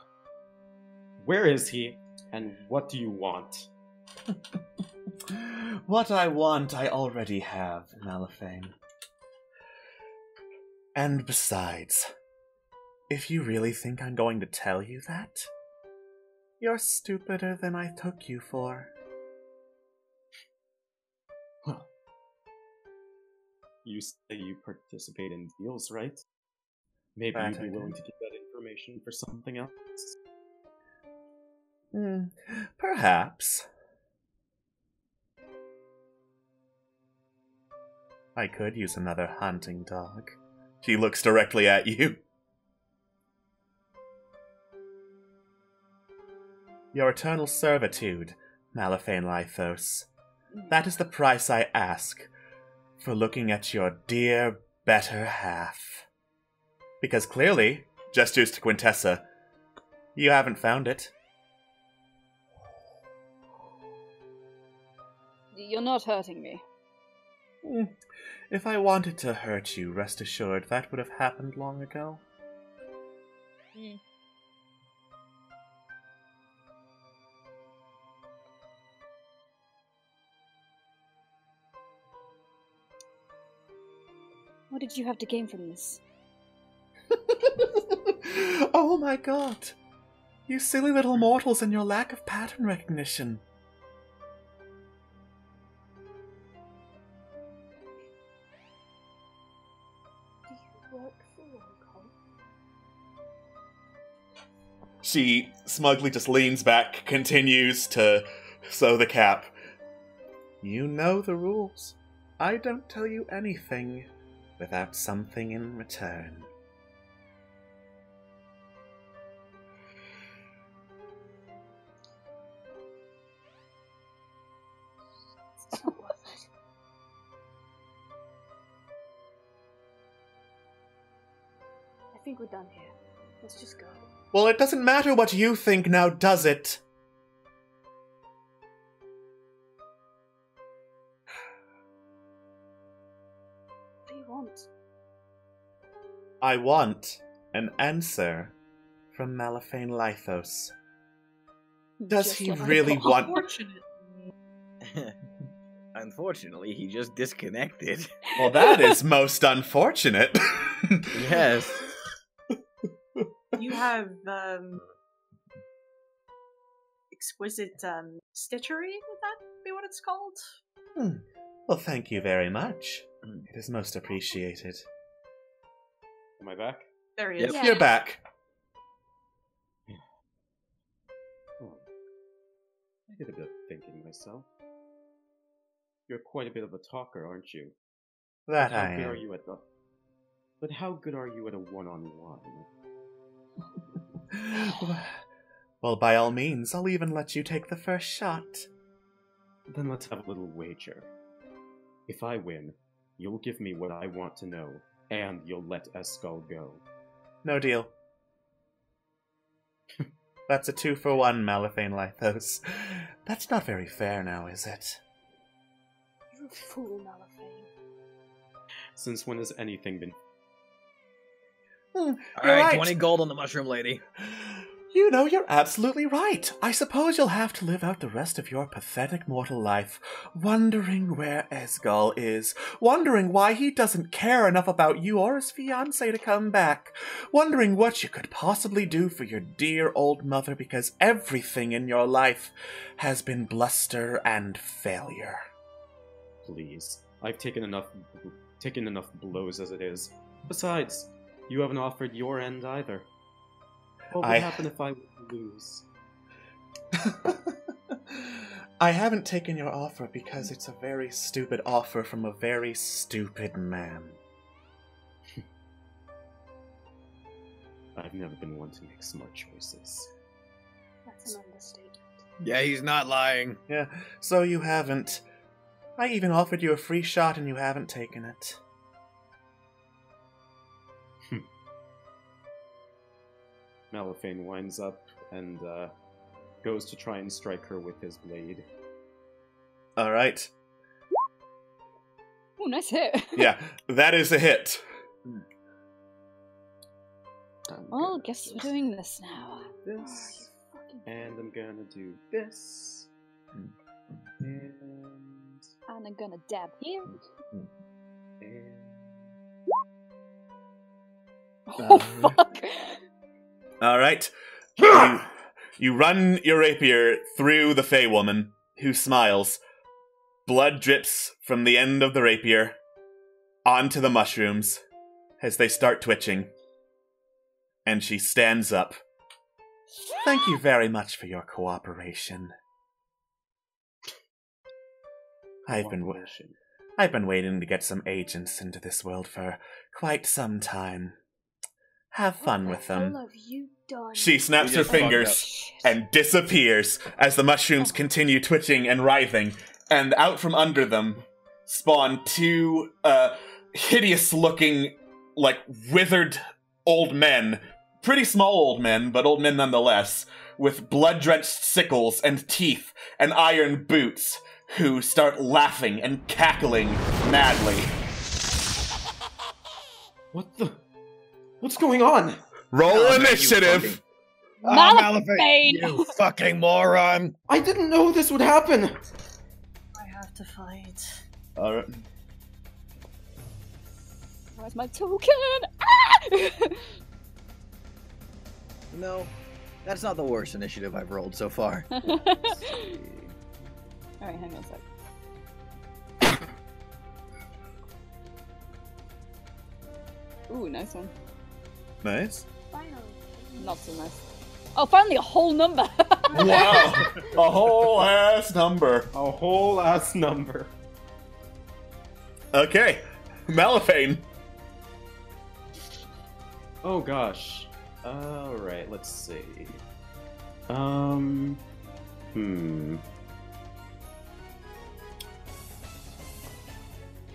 [SPEAKER 4] Where is he? And what do you want?
[SPEAKER 1] What I want, I already have, Malifane. And besides, if you really think I'm going to tell you that, you're stupider than I took you for.
[SPEAKER 4] You say you participate in deals, right? Maybe
[SPEAKER 1] That
[SPEAKER 4] you'd
[SPEAKER 1] I
[SPEAKER 4] be
[SPEAKER 1] do.
[SPEAKER 4] willing to give that information for something else?
[SPEAKER 1] Perhaps. I could use another hunting dog. She looks directly at you. Your eternal servitude, Malifane Lythos. That is the price I ask for looking at your dear, better half. Because clearly, gestures to Quintessa, you haven't found it.
[SPEAKER 9] You're not hurting me.
[SPEAKER 1] If I wanted to hurt you, rest assured that would have happened long ago.
[SPEAKER 9] What did you have to gain from this?
[SPEAKER 1] Oh my god! You silly little mortals and your lack of pattern recognition.
[SPEAKER 8] Do you work for Orcon?
[SPEAKER 1] She smugly just leans back, continues to sew the cap. You know the rules. I don't tell you anything without something in return.
[SPEAKER 8] I think we're done here. Let's just go.
[SPEAKER 1] Well, it doesn't matter what you think now, does it?
[SPEAKER 8] What do you want?
[SPEAKER 1] I want an answer from Malifane Lythos. Does
[SPEAKER 9] Just
[SPEAKER 1] he
[SPEAKER 9] like
[SPEAKER 1] really want...
[SPEAKER 10] Unfortunately, he just disconnected.
[SPEAKER 1] Well, that is most unfortunate.
[SPEAKER 10] Yes.
[SPEAKER 7] You have, exquisite, stitchery? Would that be what it's called?
[SPEAKER 1] Well, thank you very much. It is most appreciated.
[SPEAKER 4] Am I back?
[SPEAKER 7] There he
[SPEAKER 1] Yes,
[SPEAKER 7] is.
[SPEAKER 1] you're back.
[SPEAKER 4] Oh. I did a bit of thinking myself. You're quite a bit of a talker, aren't you?
[SPEAKER 1] That
[SPEAKER 4] But how
[SPEAKER 1] I
[SPEAKER 4] good
[SPEAKER 1] am.
[SPEAKER 4] are you at the... But how good are you at a one-on-one?
[SPEAKER 1] Well, by all means, I'll even let you take the first shot.
[SPEAKER 4] Then let's have a little wager. If I win, you'll give me what I want to know, and you'll let Eskull go.
[SPEAKER 1] No deal. That's a 2-for-1, Malifane Lythos. That's not very fair now, is it?
[SPEAKER 8] You're a fool, Malifane.
[SPEAKER 4] Since when has anything been...
[SPEAKER 10] All
[SPEAKER 1] You're
[SPEAKER 10] right,
[SPEAKER 1] right.
[SPEAKER 10] 20 gold on the mushroom lady.
[SPEAKER 1] You know, you're absolutely right. I suppose you'll have to live out the rest of your pathetic mortal life wondering where Eskull is, wondering why he doesn't care enough about you or his fiancée to come back, wondering what you could possibly do for your dear old mother because everything in your life has been bluster and failure.
[SPEAKER 4] Please. I've taken enough blows as it is. Besides, you haven't offered your end either. What would happen if I lose?
[SPEAKER 1] I haven't taken your offer because it's a very stupid offer from a very stupid man.
[SPEAKER 4] I've never been one to make smart choices.
[SPEAKER 8] That's an understatement.
[SPEAKER 10] Yeah, he's not lying.
[SPEAKER 1] Yeah, so you haven't. I even offered you a free shot and you haven't taken it.
[SPEAKER 4] Malifane winds up and goes to try and strike her with his blade.
[SPEAKER 1] Alright.
[SPEAKER 9] Oh, nice hit.
[SPEAKER 1] Yeah, that is a hit.
[SPEAKER 9] Well, guess we're doing this now.
[SPEAKER 4] This. And I'm gonna do this. And...
[SPEAKER 9] And I'm gonna dab here.
[SPEAKER 4] And...
[SPEAKER 9] Oh, fuck.
[SPEAKER 1] Alright. You run your rapier through the Fey woman, who smiles. Blood drips from the end of the rapier onto the mushrooms as they start twitching. And she stands up. Thank you very much for your cooperation. I've been waiting to get some agents into this world for quite some time. Have fun with them.
[SPEAKER 8] What have you done?
[SPEAKER 1] She snaps her fingers and disappears as the mushrooms continue twitching and writhing, and out from under them spawn two hideous-looking, like, withered old men. Pretty small old men, but old men nonetheless, with blood-drenched sickles and teeth and iron boots, who start laughing and cackling madly.
[SPEAKER 4] What's going on?
[SPEAKER 1] Roll initiative!
[SPEAKER 9] Malifane!
[SPEAKER 10] You fucking moron!
[SPEAKER 4] I didn't know this would happen!
[SPEAKER 7] I have to fight.
[SPEAKER 1] Alright.
[SPEAKER 9] Where's my token? Ah!
[SPEAKER 10] No, that's not the worst initiative I've rolled so far.
[SPEAKER 9] Alright, hang on a sec. Ooh, nice one.
[SPEAKER 1] Nice.
[SPEAKER 9] Not so nice. Oh, finally a whole number!
[SPEAKER 1] Wow! A whole ass number.
[SPEAKER 4] A whole ass number.
[SPEAKER 1] Okay. Malifane.
[SPEAKER 4] Oh gosh. Alright, let's see.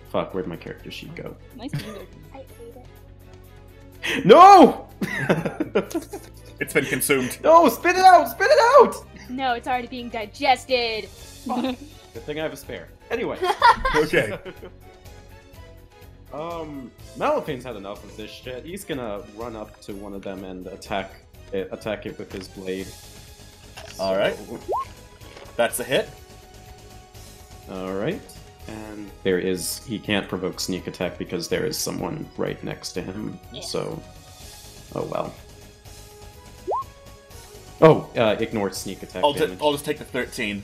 [SPEAKER 4] Fuck, where'd my character sheet go?
[SPEAKER 9] Nice to meet you.
[SPEAKER 8] I ate it.
[SPEAKER 4] No!
[SPEAKER 1] It's been consumed.
[SPEAKER 4] No, spit it out! Spit it out!
[SPEAKER 8] No, it's already being digested.
[SPEAKER 4] Good thing I have a spare. Anyway.
[SPEAKER 1] Okay.
[SPEAKER 4] Malifane's had enough of this shit. He's gonna run up to one of them and attack it with his blade.
[SPEAKER 1] Alright. That's a hit.
[SPEAKER 4] Alright. And he can't provoke sneak attack because there is someone right next to him.
[SPEAKER 8] Yeah.
[SPEAKER 4] So, oh well. Oh, ignore sneak attack damage.
[SPEAKER 1] I'll just take the 13.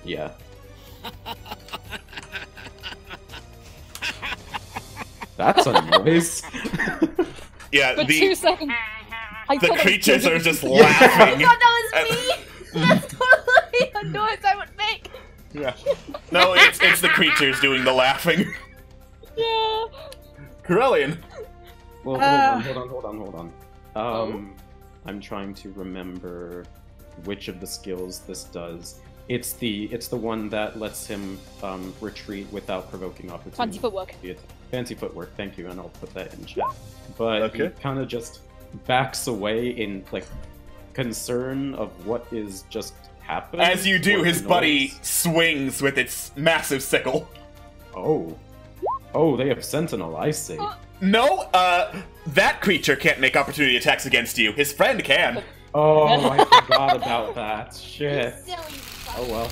[SPEAKER 4] Yeah. That's a noise.
[SPEAKER 1] Yeah,
[SPEAKER 9] For 2 seconds. I
[SPEAKER 1] the
[SPEAKER 9] thought I was
[SPEAKER 1] creatures
[SPEAKER 9] doing
[SPEAKER 1] are just
[SPEAKER 9] it.
[SPEAKER 1] laughing.
[SPEAKER 8] I thought that was me! That's totally a noise I would make!
[SPEAKER 1] Yeah. No, it's the creatures doing the laughing.
[SPEAKER 9] Yeah.
[SPEAKER 1] Corellian.
[SPEAKER 4] Well, hold on. I'm trying to remember which of the skills this does. It's the one that lets him retreat without provoking opportunity.
[SPEAKER 9] Fancy footwork.
[SPEAKER 4] Fancy footwork, thank you, and I'll put that in chat. But
[SPEAKER 1] Okay.
[SPEAKER 4] he kind of just backs away in like concern of what is just happening.
[SPEAKER 1] As you do,
[SPEAKER 4] or
[SPEAKER 1] his
[SPEAKER 4] noise.
[SPEAKER 1] buddy swings with its massive sickle.
[SPEAKER 4] Oh, they have Sentinel, I see.
[SPEAKER 1] No, that creature can't make opportunity attacks against you. His friend can.
[SPEAKER 4] Oh, I forgot about that. Shit. Oh well.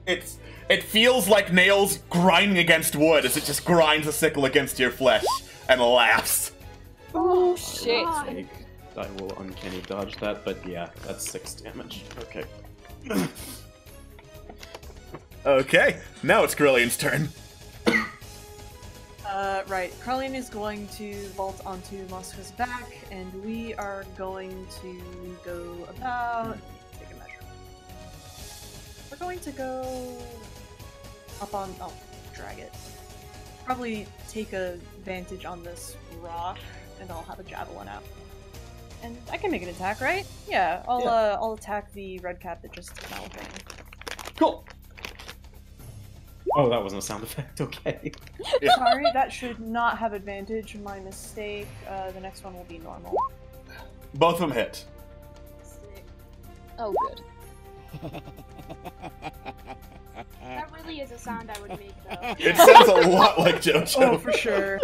[SPEAKER 1] It feels like nails grinding against wood as it just grinds a sickle against your flesh and laughs.
[SPEAKER 9] Oh shit.
[SPEAKER 4] I will uncanny dodge that, but yeah, that's 6 damage. Okay.
[SPEAKER 1] Okay, now it's Corellian's turn.
[SPEAKER 7] Right. Carlian is going to vault onto Moska's back, and we are going to go about... Take a measure. We're going to go up on... Oh, drag it. Probably take advantage on this rock, and I'll have a javelin out. And I can make an attack, right? Yeah, I'll attack the red cap that just came out.
[SPEAKER 1] Cool.
[SPEAKER 4] Oh, that wasn't a sound effect. Okay.
[SPEAKER 1] Yeah.
[SPEAKER 7] Sorry, that should not have advantage. My mistake. The next one will be normal.
[SPEAKER 1] Both of them hit.
[SPEAKER 9] Oh, good.
[SPEAKER 8] That really is a sound I would make, though.
[SPEAKER 1] It sounds a lot like JoJo.
[SPEAKER 7] Oh, for sure.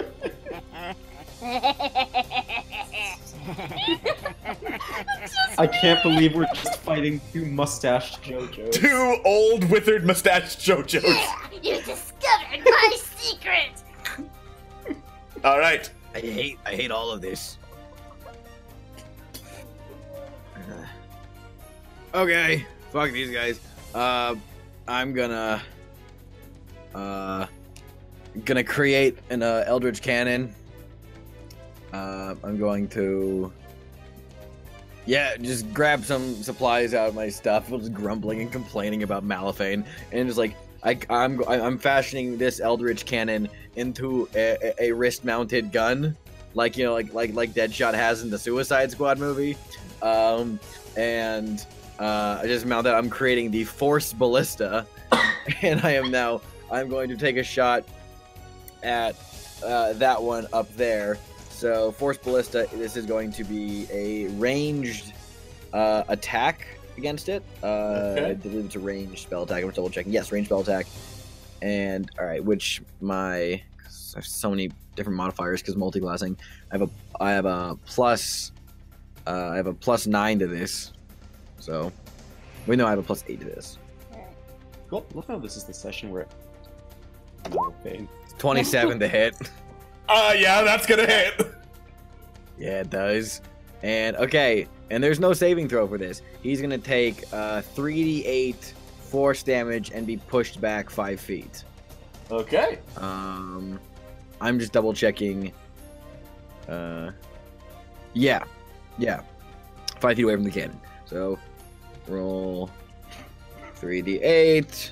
[SPEAKER 4] I can't believe we're just fighting 2 mustached JoJos.
[SPEAKER 1] 2 old, withered, mustached JoJos.
[SPEAKER 8] You discovered my secret!
[SPEAKER 1] Alright.
[SPEAKER 10] I hate all of this. Okay, fuck these guys. I'm gonna create an Eldritch Cannon. I'm going to just grab some supplies out of my stuff. I'm just grumbling and complaining about Malifane, and just like I'm fashioning this Eldritch Cannon into a wrist-mounted gun, like Deadshot has in the Suicide Squad movie, and I just mount that. I'm creating the Force Ballista, and I'm going to take a shot at that one up there. So Force Ballista, this is going to be a ranged attack against it.
[SPEAKER 1] Okay.
[SPEAKER 10] I believe it's a ranged spell attack. I'm just double checking. Yes, ranged spell attack. And alright, which my I have so many different modifiers because multi-classing. I have a plus 9 to this. So, wait, no, I have a plus 8 to this.
[SPEAKER 4] Cool. Look how this is the session where.
[SPEAKER 10] 27 to hit.
[SPEAKER 1] Yeah, that's gonna hit.
[SPEAKER 10] Yeah, it does. And okay, and there's no saving throw for this. He's gonna take 3d8 force damage and be pushed back 5 feet.
[SPEAKER 1] Okay.
[SPEAKER 10] I'm just double checking. Yeah, 5 feet away from the cannon. So, roll 3d8.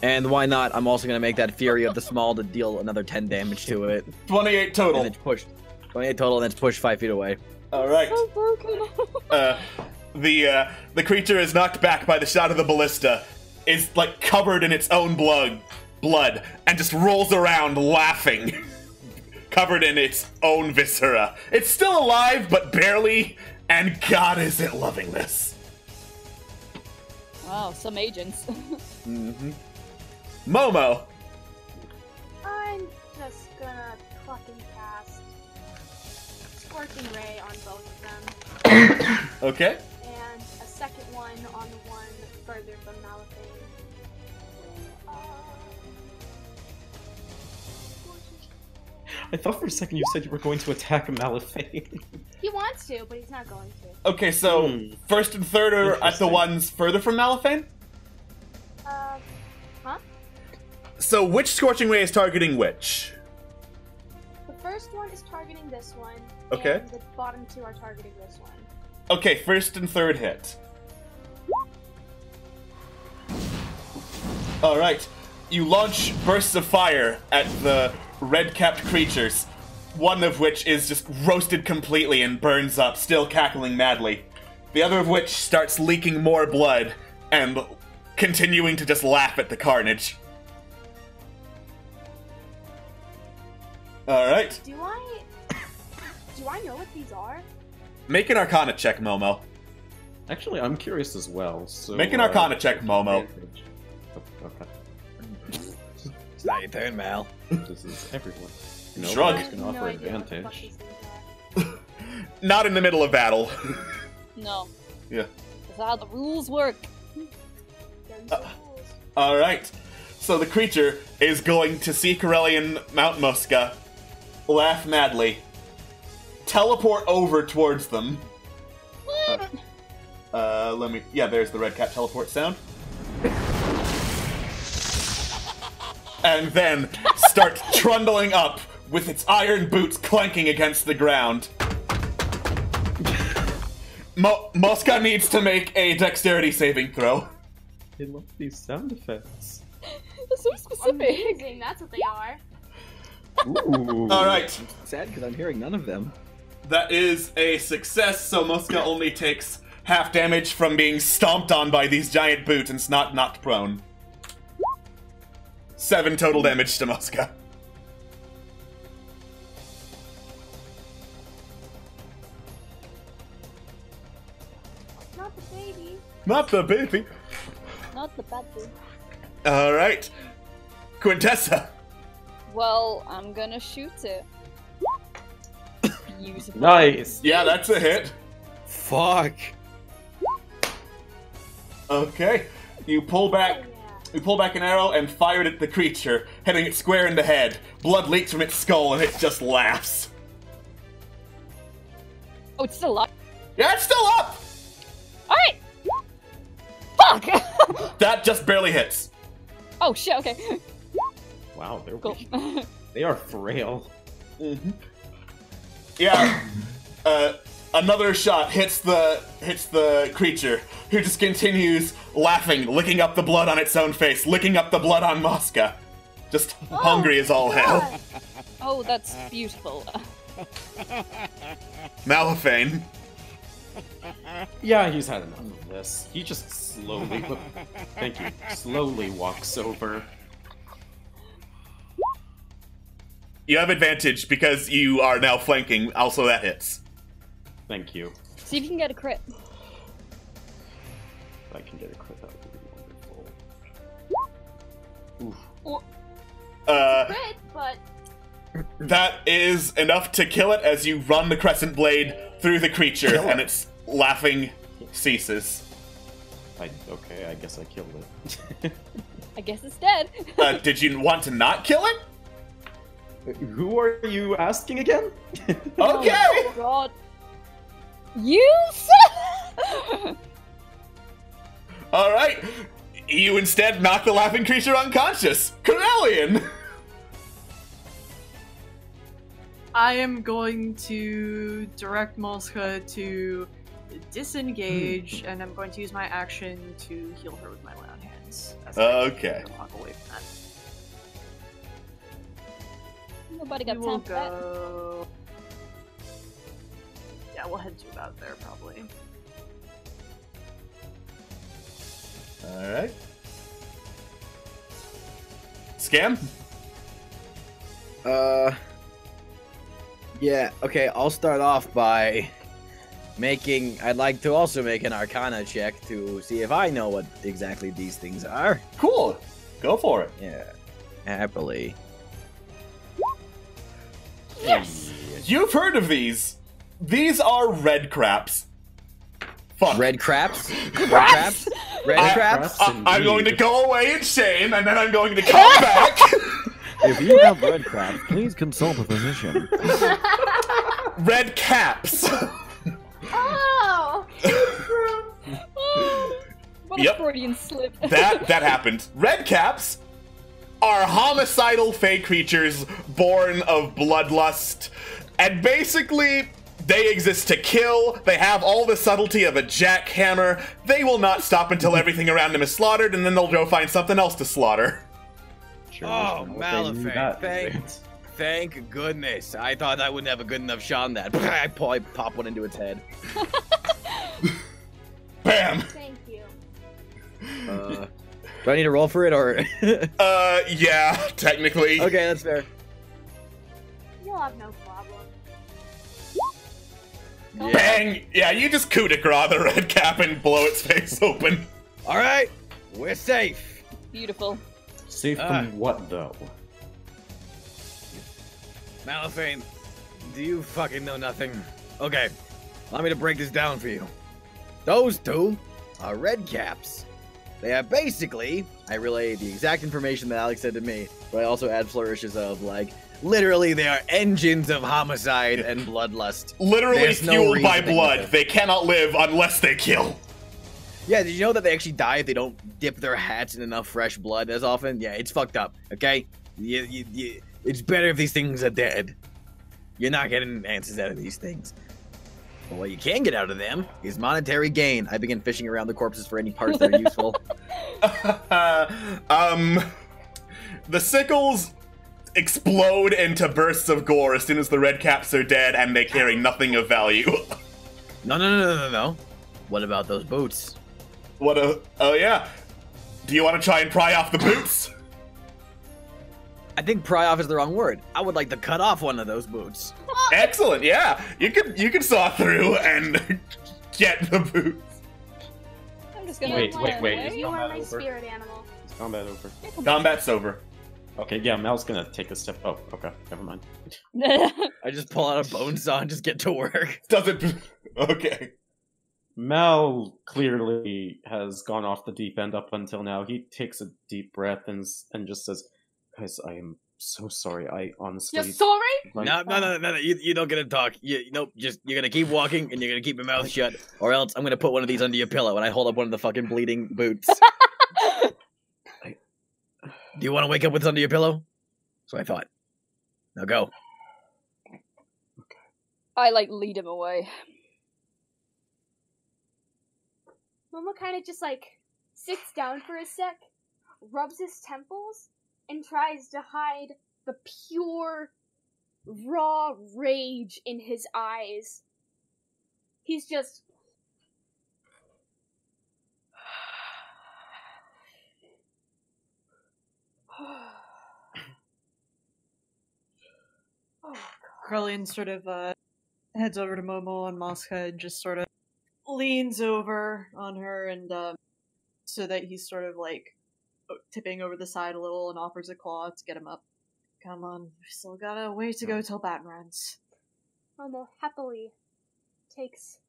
[SPEAKER 10] And why not? I'm also gonna make that Fury of the Small to deal another 10 damage to it.
[SPEAKER 1] 28 total.
[SPEAKER 10] And it's pushed. 28 total, and then it's pushed 5 feet away.
[SPEAKER 1] All right.
[SPEAKER 9] So broken.
[SPEAKER 1] The creature is knocked back by the shot of the ballista, is like covered in its own blood, and just rolls around laughing, covered in its own viscera. It's still alive, but barely, and God, is it loving this.
[SPEAKER 9] Wow, some agents.
[SPEAKER 1] Mm-hmm. Momo.
[SPEAKER 8] I'm just gonna fucking cast Scorching Ray on both of them.
[SPEAKER 1] Okay.
[SPEAKER 8] And a second one on the one further from Malafane.
[SPEAKER 4] I thought for a second you said you were going to attack Malafane.
[SPEAKER 8] He wants to, but he's not going to.
[SPEAKER 1] Okay, so first and third are at the ones further from Malafane?
[SPEAKER 8] Huh?
[SPEAKER 1] So which Scorching Ray is targeting which?
[SPEAKER 8] The first one is targeting this one.
[SPEAKER 1] Okay.
[SPEAKER 8] And the bottom two are targeting this one.
[SPEAKER 1] Okay, first and third hit. Alright. You launch bursts of fire at the red-capped creatures, one of which is just roasted completely and burns up, still cackling madly. The other of which starts leaking more blood and continuing to just laugh at the carnage. Alright.
[SPEAKER 8] Do I know what these are?
[SPEAKER 1] Make an Arcana check, Momo.
[SPEAKER 4] Actually, I'm curious as well. So
[SPEAKER 1] Make an Arcana check, Momo.
[SPEAKER 4] Okay.
[SPEAKER 10] It's not your turn, Mal.
[SPEAKER 4] This is everyone. No,
[SPEAKER 1] Shrug.
[SPEAKER 4] I can offer advantage.
[SPEAKER 1] Not in the middle of battle.
[SPEAKER 9] No.
[SPEAKER 1] Yeah.
[SPEAKER 9] That's how the rules work.
[SPEAKER 1] Alright. So the creature is going to see Corellian Mount Muska, laugh madly, teleport over towards them.
[SPEAKER 9] What?
[SPEAKER 1] Let me... Yeah, there's the red cat teleport sound. And then start trundling up with its iron boots clanking against the ground. Muska needs to make a dexterity saving throw.
[SPEAKER 4] I love these sound effects.
[SPEAKER 9] That's so specific.
[SPEAKER 8] Amazing, that's what they are.
[SPEAKER 4] Ooh.
[SPEAKER 1] Alright.
[SPEAKER 10] Sad because I'm hearing none of them.
[SPEAKER 1] That is a success, so Muska only takes half damage from being stomped on by these giant boots and not knocked prone. 7 total damage to Muska.
[SPEAKER 8] Not the baby.
[SPEAKER 1] Not the baby.
[SPEAKER 9] Not the bad thing.
[SPEAKER 1] Alright. Quintessa.
[SPEAKER 9] Well, I'm gonna shoot it. Beautiful.
[SPEAKER 4] Nice.
[SPEAKER 1] Yeah, that's a hit.
[SPEAKER 10] Fuck.
[SPEAKER 1] Okay. You pull back an arrow and fire it at the creature, hitting it square in the head. Blood leaks from its skull and it just laughs.
[SPEAKER 9] Oh, it's still alive.
[SPEAKER 1] Yeah, it's still up!
[SPEAKER 9] Alright! Fuck!
[SPEAKER 1] That just barely hits.
[SPEAKER 9] Oh shit, okay.
[SPEAKER 4] Wow, they're
[SPEAKER 9] Cool.
[SPEAKER 4] weak. They are frail.
[SPEAKER 1] Mm-hmm. Yeah. Another shot hits the creature, who just continues laughing, licking up the blood on its own face, licking up the blood on Muska. Just hungry as all hell.
[SPEAKER 9] Oh, that's beautiful.
[SPEAKER 1] Malafane.
[SPEAKER 4] Yeah, he's had enough of this. He just slowly, thank you, slowly walks over.
[SPEAKER 1] You have advantage because you are now flanking, also that hits.
[SPEAKER 4] Thank you.
[SPEAKER 9] See if you can get a crit.
[SPEAKER 4] If I can get a crit, that would be wonderful.
[SPEAKER 8] Well,
[SPEAKER 1] Uh,
[SPEAKER 8] crit, but
[SPEAKER 1] that is enough to kill it as you run the crescent blade through the creature, and its laughing ceases.
[SPEAKER 4] Okay, I guess I killed it.
[SPEAKER 9] I guess it's dead.
[SPEAKER 1] Did you want to not kill it?
[SPEAKER 4] Who are you asking again?
[SPEAKER 1] Okay!
[SPEAKER 9] Oh god. You said
[SPEAKER 1] Alright. You instead knock the laughing creature unconscious. Corellian!
[SPEAKER 7] I am going to direct Molska to disengage, and I'm going to use my action to heal her with my lay on hands.
[SPEAKER 1] Okay.
[SPEAKER 7] Walk away from that.
[SPEAKER 9] Nobody got
[SPEAKER 7] We
[SPEAKER 9] time
[SPEAKER 7] will
[SPEAKER 9] for that.
[SPEAKER 7] go. Yeah, we'll head to about there probably.
[SPEAKER 1] Alright. Scam?
[SPEAKER 10] Yeah, okay, I'll start off by I'd like to also make an Arcana check to see if I know what exactly these things are.
[SPEAKER 1] Cool. Go for it.
[SPEAKER 10] Yeah, happily.
[SPEAKER 7] Yes!
[SPEAKER 1] You've heard of these. These are red craps. Fuck.
[SPEAKER 10] Red craps? Red craps? Red craps?
[SPEAKER 1] I'm going to go away in shame, and then I'm going to come back.
[SPEAKER 12] If you have red craps, please consult a physician.
[SPEAKER 1] Red caps.
[SPEAKER 8] oh,
[SPEAKER 9] Oh, what
[SPEAKER 1] Yep.
[SPEAKER 9] a Freudian slip.
[SPEAKER 1] that happened. Red caps are homicidal fey creatures born of bloodlust, and basically they exist to kill. They have all the subtlety of a jackhammer. They will not stop until everything around them is slaughtered, and then they'll go find something else to slaughter.
[SPEAKER 10] Oh, Malefane, thank goodness. I thought I wouldn't have a good enough shot on that. I pop one into its head.
[SPEAKER 1] Bam!
[SPEAKER 8] thank you.
[SPEAKER 10] Do I need to roll for it, or?
[SPEAKER 1] Yeah, technically.
[SPEAKER 10] Okay, that's fair.
[SPEAKER 8] You'll have no problem.
[SPEAKER 10] Yeah.
[SPEAKER 1] Bang! Yeah, you just coup de grace the red cap and blow its face open.
[SPEAKER 10] Alright, we're safe.
[SPEAKER 9] Beautiful.
[SPEAKER 4] Safe from what, though?
[SPEAKER 10] Malefane, do you fucking know nothing? Okay, allow me to break this down for you. Those two are red caps. They are basically, I relay the exact information that Alex said to me, but I also add flourishes of, like, literally they are engines of homicide and bloodlust.
[SPEAKER 1] Literally
[SPEAKER 10] There's no
[SPEAKER 1] fueled by
[SPEAKER 10] reasoning
[SPEAKER 1] blood.
[SPEAKER 10] with it.
[SPEAKER 1] They cannot live unless they kill.
[SPEAKER 10] Yeah, did you know that they actually die if they don't dip their hats in enough fresh blood as often? Yeah, it's fucked up, okay? It's better if these things are dead. You're not getting answers out of these things. But what you can get out of them is monetary gain. I begin fishing around the corpses for any parts that are useful.
[SPEAKER 1] The sickles explode into bursts of gore as soon as the red caps are dead, and they carry nothing of value.
[SPEAKER 10] No. What about those boots?
[SPEAKER 1] Oh yeah. Do you want to try and pry off the boots?
[SPEAKER 10] I think pry off is the wrong word. I would like to cut off one of those boots.
[SPEAKER 1] Excellent, yeah. You can saw through and get the boots.
[SPEAKER 9] I'm just gonna
[SPEAKER 4] Wait.
[SPEAKER 8] You are my
[SPEAKER 4] over?
[SPEAKER 8] spirit animal.
[SPEAKER 4] Is combat over?
[SPEAKER 1] Combat's over.
[SPEAKER 4] Okay, yeah, Mel's gonna take a step. Oh, okay, never mind.
[SPEAKER 10] I just pull out a bone saw and just get to work.
[SPEAKER 1] Doesn't. Okay.
[SPEAKER 4] Mel clearly has gone off the deep end up until now. He takes a deep breath and just says, "Guys, I am so sorry. I honestly."
[SPEAKER 8] You're sorry?
[SPEAKER 10] No. You don't get to talk. Nope. You're gonna keep walking and you're gonna keep your mouth shut, or else I'm gonna put one of these under your pillow and I hold up one of the fucking bleeding boots. Do you want to wake up with this under your pillow? So I thought. Now go.
[SPEAKER 9] I lead him away.
[SPEAKER 8] Momo kind of just sits down for a sec, rubs his temples, and tries to hide the pure, raw rage in his eyes. He's just.
[SPEAKER 7] Krellian sort of heads over to Momo and Mosca and just sort of leans over on her and so that he's sort of tipping over the side a little and offers a claw to get him up. Come on, we still got a way to go till Baton runs.
[SPEAKER 8] Momo happily takes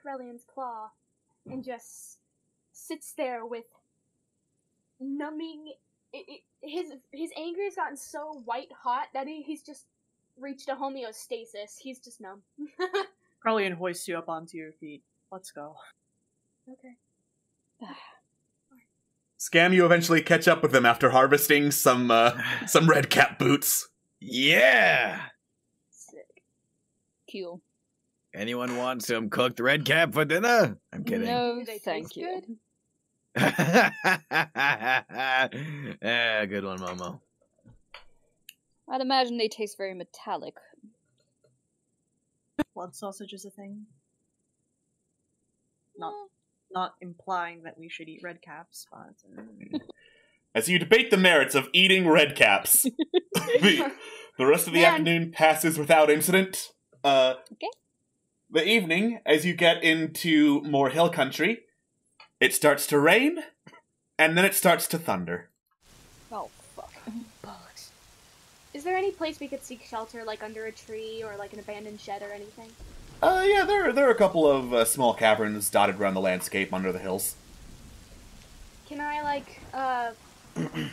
[SPEAKER 8] Corellian's claw and just sits there with numbing. His anger has gotten so white hot that he's just reached a homeostasis. He's just numb.
[SPEAKER 7] Corellian hoists you up onto your feet. Let's go.
[SPEAKER 8] Okay.
[SPEAKER 1] Scam, you eventually catch up with them after harvesting some redcap boots.
[SPEAKER 10] Yeah!
[SPEAKER 9] Sick. Cool.
[SPEAKER 10] Anyone want some cooked redcap for dinner? I'm kidding.
[SPEAKER 9] No, thank you.
[SPEAKER 10] Good one, Momo.
[SPEAKER 9] I'd imagine they taste very metallic.
[SPEAKER 7] Blood sausage is a thing. Not implying that we should eat red caps, but...
[SPEAKER 1] As you debate the merits of eating red caps, the rest of the afternoon passes without incident.
[SPEAKER 9] Okay.
[SPEAKER 1] The evening, as you get into more hill country, it starts to rain, and then it starts to thunder.
[SPEAKER 9] Oh, fuck.
[SPEAKER 8] Bollocks. Is there any place we could seek shelter, like under a tree or like an abandoned shed or anything?
[SPEAKER 1] Yeah, there are a couple of small caverns dotted around the landscape under the hills.
[SPEAKER 8] Can I, like,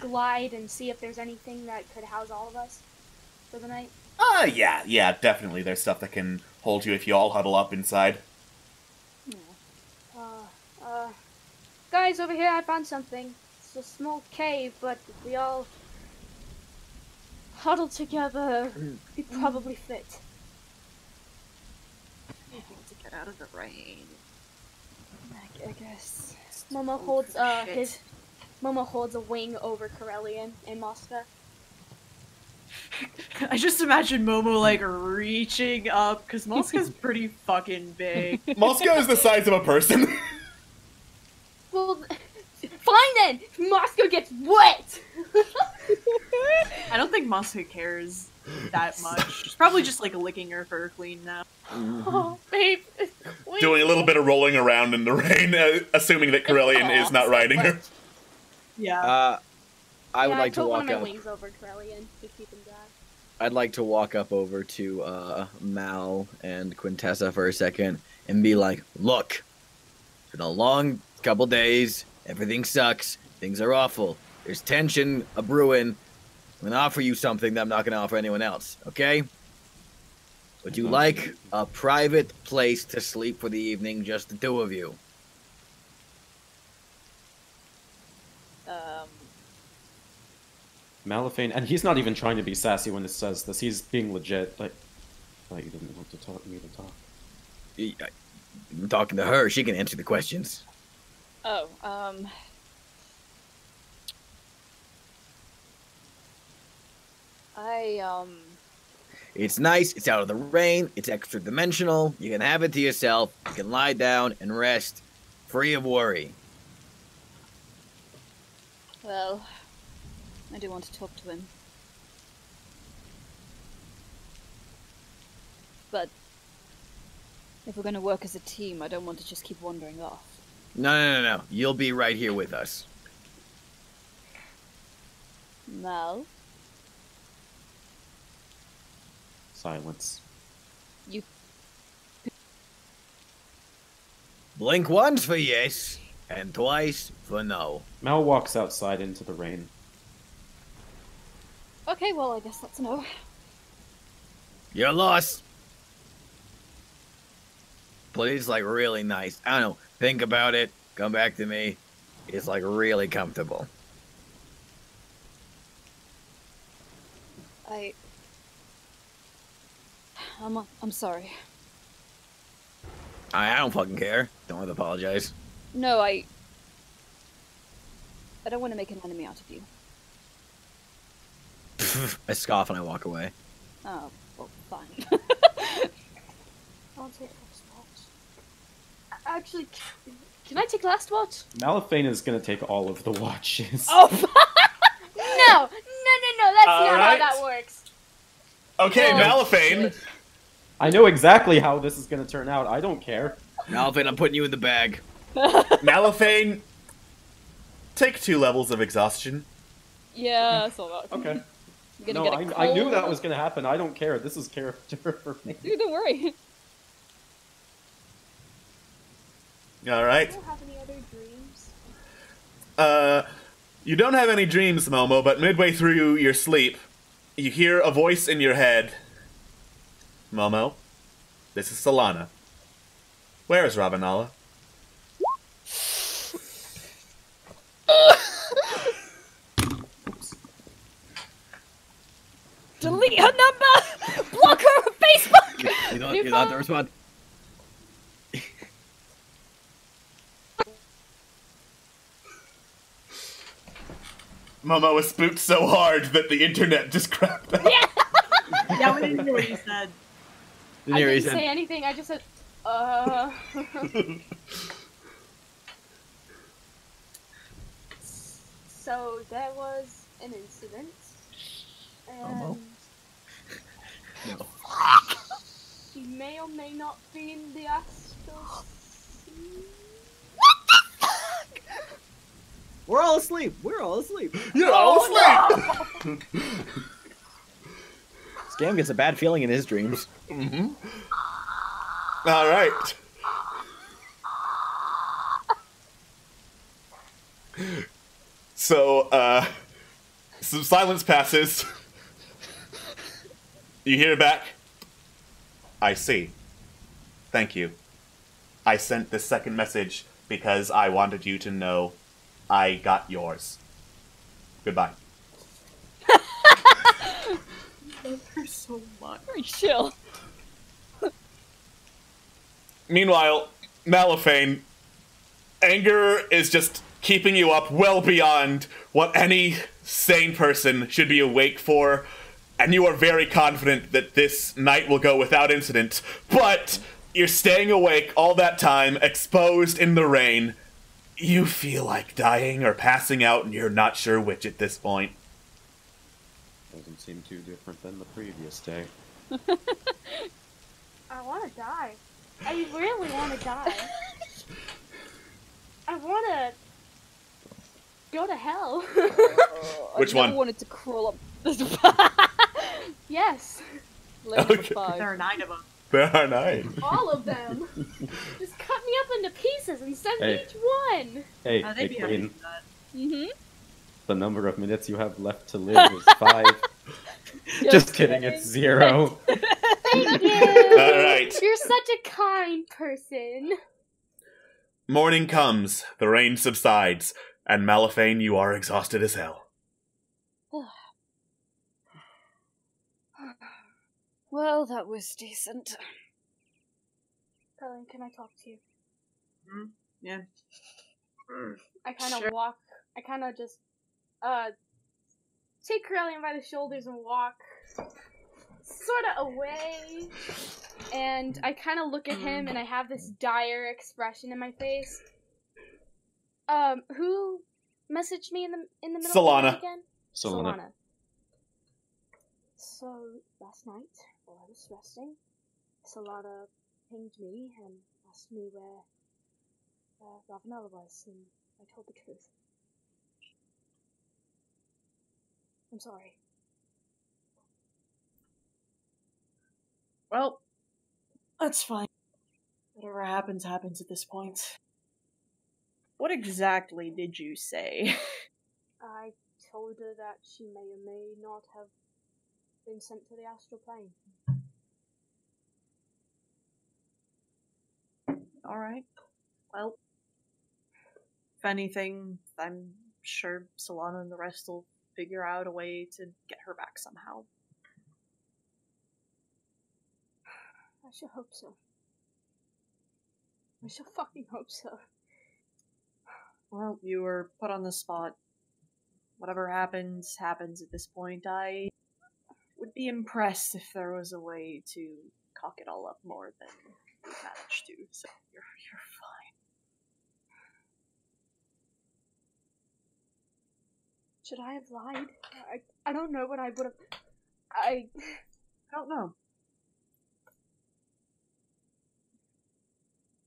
[SPEAKER 8] glide and see if there's anything that could house all of us for the night?
[SPEAKER 1] Yeah, definitely. There's stuff that can hold you if you all huddle up inside.
[SPEAKER 8] Guys, over here I found something. It's a small cave, but if we all huddle together, we'd probably fit.
[SPEAKER 7] To get out of the rain.
[SPEAKER 8] I guess. Momo holds a wing over Corellian and Mosca.
[SPEAKER 7] I just imagine Momo, like, reaching up, because Mosca's pretty fucking big.
[SPEAKER 1] Mosca is the size of a person.
[SPEAKER 8] Well, fine then! Mosca gets wet!
[SPEAKER 7] I don't think Mosca cares that much. She's probably just, like, licking her fur clean now.
[SPEAKER 8] Oh, babe.
[SPEAKER 1] Doing a little bit of rolling around in the rain, assuming that Corellian is not riding her.
[SPEAKER 7] Yeah.
[SPEAKER 10] I would like to walk
[SPEAKER 8] one of
[SPEAKER 10] up.
[SPEAKER 8] my wings over Corellian to keep him dry.
[SPEAKER 10] I'd like to walk up over to Mal and Quintessa for a second and be like, look, it's been a long couple days, everything sucks, things are awful, there's tension a-brewing, I'm gonna offer you something that I'm not gonna offer anyone else, okay? Would you like a private place to sleep for the evening, just the two of you?
[SPEAKER 4] Malifane, and he's not even trying to be sassy when he says this. He's being legit. Like, I thought you didn't want to talk me to talk.
[SPEAKER 10] I'm talking to her. She can answer the questions.
[SPEAKER 9] Oh,
[SPEAKER 10] It's nice. It's out of the rain. It's extra dimensional. You can have it to yourself. You can lie down and rest, free of worry.
[SPEAKER 9] well, I do want to talk to him. But if we're going to work as a team, I don't want to just keep wandering off.
[SPEAKER 10] No. You'll be right here with us.
[SPEAKER 9] Mal?
[SPEAKER 4] Silence.
[SPEAKER 9] You...
[SPEAKER 10] Blink once for yes, and twice for no.
[SPEAKER 4] Mal walks outside into the rain.
[SPEAKER 9] Okay, well, I guess that's a no.
[SPEAKER 10] You're lost. But it's like really nice. I don't know. Think about it. Come back to me. It's like really comfortable.
[SPEAKER 9] I'm sorry.
[SPEAKER 10] I don't fucking care. Don't have to apologize.
[SPEAKER 9] No, I don't want to make an enemy out of you.
[SPEAKER 10] I scoff and I walk away.
[SPEAKER 9] Oh, well, fine.
[SPEAKER 8] I'll take last watch. Actually, can I take last watch?
[SPEAKER 4] Malifane is gonna take all of the watches.
[SPEAKER 8] Oh! No! That's not how that works.
[SPEAKER 1] Okay,
[SPEAKER 8] Oh,
[SPEAKER 1] Malifane.
[SPEAKER 4] I know exactly how this is gonna turn out. I don't care.
[SPEAKER 10] Malifane, I'm putting you in the bag.
[SPEAKER 1] Malifane, take 2 levels of exhaustion.
[SPEAKER 9] Yeah, I saw that.
[SPEAKER 4] Okay.
[SPEAKER 9] You're gonna
[SPEAKER 4] No,
[SPEAKER 9] get a
[SPEAKER 4] I knew
[SPEAKER 9] cold.
[SPEAKER 4] that was gonna happen. I don't care. This is character for me.
[SPEAKER 9] Dude, don't worry.
[SPEAKER 1] Alright.
[SPEAKER 8] I don't have any other dreams.
[SPEAKER 1] You don't have any dreams, Momo, but midway through your sleep, you hear a voice in your head. Momo, this is Solana. Where is Ravenala?
[SPEAKER 9] Delete her number! Block her on Facebook!
[SPEAKER 10] You don't have to respond.
[SPEAKER 1] Momo was spooked so hard that the internet just crapped out.
[SPEAKER 7] Yeah, we didn't hear what you said.
[SPEAKER 8] I didn't say anything, I just said, So, there was an incident, and
[SPEAKER 10] No.
[SPEAKER 8] she may or may not be in the astral sea.
[SPEAKER 12] We're all asleep. We're all asleep.
[SPEAKER 1] You're all asleep!
[SPEAKER 10] Scam gets a bad feeling in his dreams.
[SPEAKER 1] Mm-hmm. Alright. So, some silence passes. You hear back. I see. Thank you. I sent this second message because I wanted you to know I got yours. Goodbye.
[SPEAKER 7] I love her so much.
[SPEAKER 9] Very chill.
[SPEAKER 1] Meanwhile, Malifane, anger is just keeping you up well beyond what any sane person should be awake for, and you are very confident that this night will go without incident, but you're staying awake all that time, exposed in the rain. You feel like dying or passing out, and you're not sure which at this point.
[SPEAKER 4] Doesn't seem too different than the previous day.
[SPEAKER 8] I want to die. I really want to die. I want to go to hell.
[SPEAKER 1] Which
[SPEAKER 9] I
[SPEAKER 1] one?
[SPEAKER 9] wanted to crawl up.
[SPEAKER 8] Yes.
[SPEAKER 1] Okay.
[SPEAKER 7] There are 9 of them.
[SPEAKER 1] There are 9.
[SPEAKER 8] All of them. Just cut me up into pieces and send me
[SPEAKER 4] Hey.
[SPEAKER 8] each one.
[SPEAKER 4] Hey,
[SPEAKER 7] They'd
[SPEAKER 4] hey,
[SPEAKER 7] be
[SPEAKER 4] Queen.
[SPEAKER 7] happy with that.
[SPEAKER 9] Mm-hmm.
[SPEAKER 4] The number of minutes you have left to live is 5. Just kidding, it's 0.
[SPEAKER 8] Thank you.
[SPEAKER 1] Alright.
[SPEAKER 8] You're such a kind person.
[SPEAKER 1] Morning comes, the rain subsides, and Malifane, you are exhausted as hell.
[SPEAKER 9] Well, that was decent.
[SPEAKER 8] Colin, can I talk to you?
[SPEAKER 7] Yeah.
[SPEAKER 8] I kind of
[SPEAKER 7] Sure.
[SPEAKER 8] walk. I kind of just take Corellian by the shoulders and walk sort of away. And I kind of look at him, and I have this dire expression in my face. Who messaged me in the middle of the
[SPEAKER 1] Solana.
[SPEAKER 8] night again?
[SPEAKER 4] Solana.
[SPEAKER 8] So last night, while I was resting, Solana pinged me and asked me where Ravenella was, and I told the truth. I'm sorry.
[SPEAKER 7] Well, that's fine. Whatever happens, happens at this point. What exactly did you say?
[SPEAKER 8] I told her that she may or may not have been sent to the astral plane.
[SPEAKER 7] Alright. Well, if anything, I'm sure Solana and the rest will figure out a way to get her back somehow.
[SPEAKER 8] I sure hope so. I sure fucking hope so.
[SPEAKER 7] Well, you were put on the spot. Whatever happens, happens at this point. I would be impressed if there was a way to cock it all up more than you managed to, so you're fine.
[SPEAKER 8] Should I have lied? I don't know what I would have. I
[SPEAKER 7] don't know.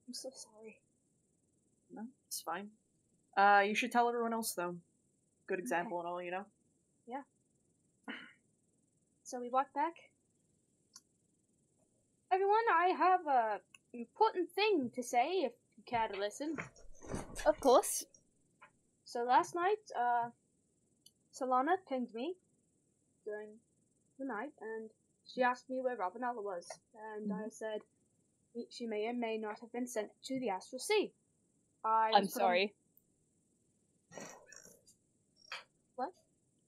[SPEAKER 8] I'm so sorry.
[SPEAKER 7] No, it's fine. You should tell everyone else, though. Good example and all, you know?
[SPEAKER 8] Yeah. So we walk back. Everyone, I have a important thing to say, if you care to listen.
[SPEAKER 9] Of course.
[SPEAKER 8] So last night, Solana pinged me during the night, and she asked me where Robinella was, and I said she may or may not have been sent to the Astral Sea.
[SPEAKER 9] I'm sorry.
[SPEAKER 8] What?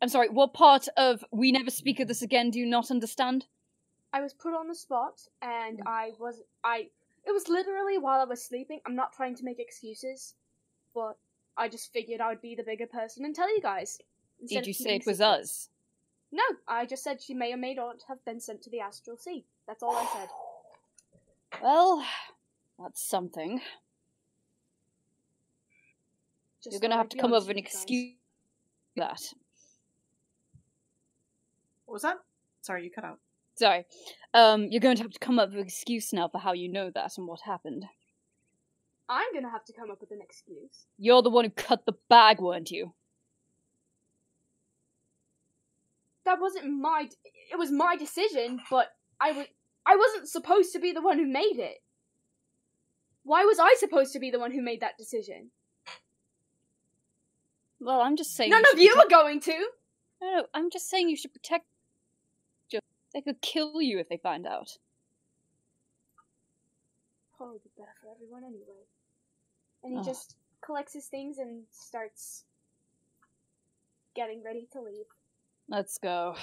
[SPEAKER 9] I'm sorry, what part of "we never speak of this again" do you not understand?
[SPEAKER 8] I was put on the spot, and it was literally while I was sleeping. I'm not trying to make excuses, but I just figured I would be the bigger person and tell you guys.
[SPEAKER 9] Did you say it was us?
[SPEAKER 8] No, I just said she may or may not have been sent to the Astral Sea. That's all I said.
[SPEAKER 9] Well, that's something. You're gonna have to come up with an excuse for that.
[SPEAKER 7] What was that? Sorry, you cut out.
[SPEAKER 9] Sorry. You're going to have to come up with an excuse now for how you know that and what happened.
[SPEAKER 8] I'm gonna have to come up with an excuse.
[SPEAKER 9] You're the one who cut the bag, weren't you?
[SPEAKER 8] That wasn't it was my decision, but I wasn't supposed to be the one who made it. Why was I supposed to be the one who made that decision?
[SPEAKER 9] Well, I'm just saying...
[SPEAKER 8] None of you were going to!
[SPEAKER 9] No, I'm just saying you should protect... They could kill you if they find out.
[SPEAKER 8] Probably be better for everyone anyway. And he just collects his things and starts getting ready to leave.
[SPEAKER 9] Let's go.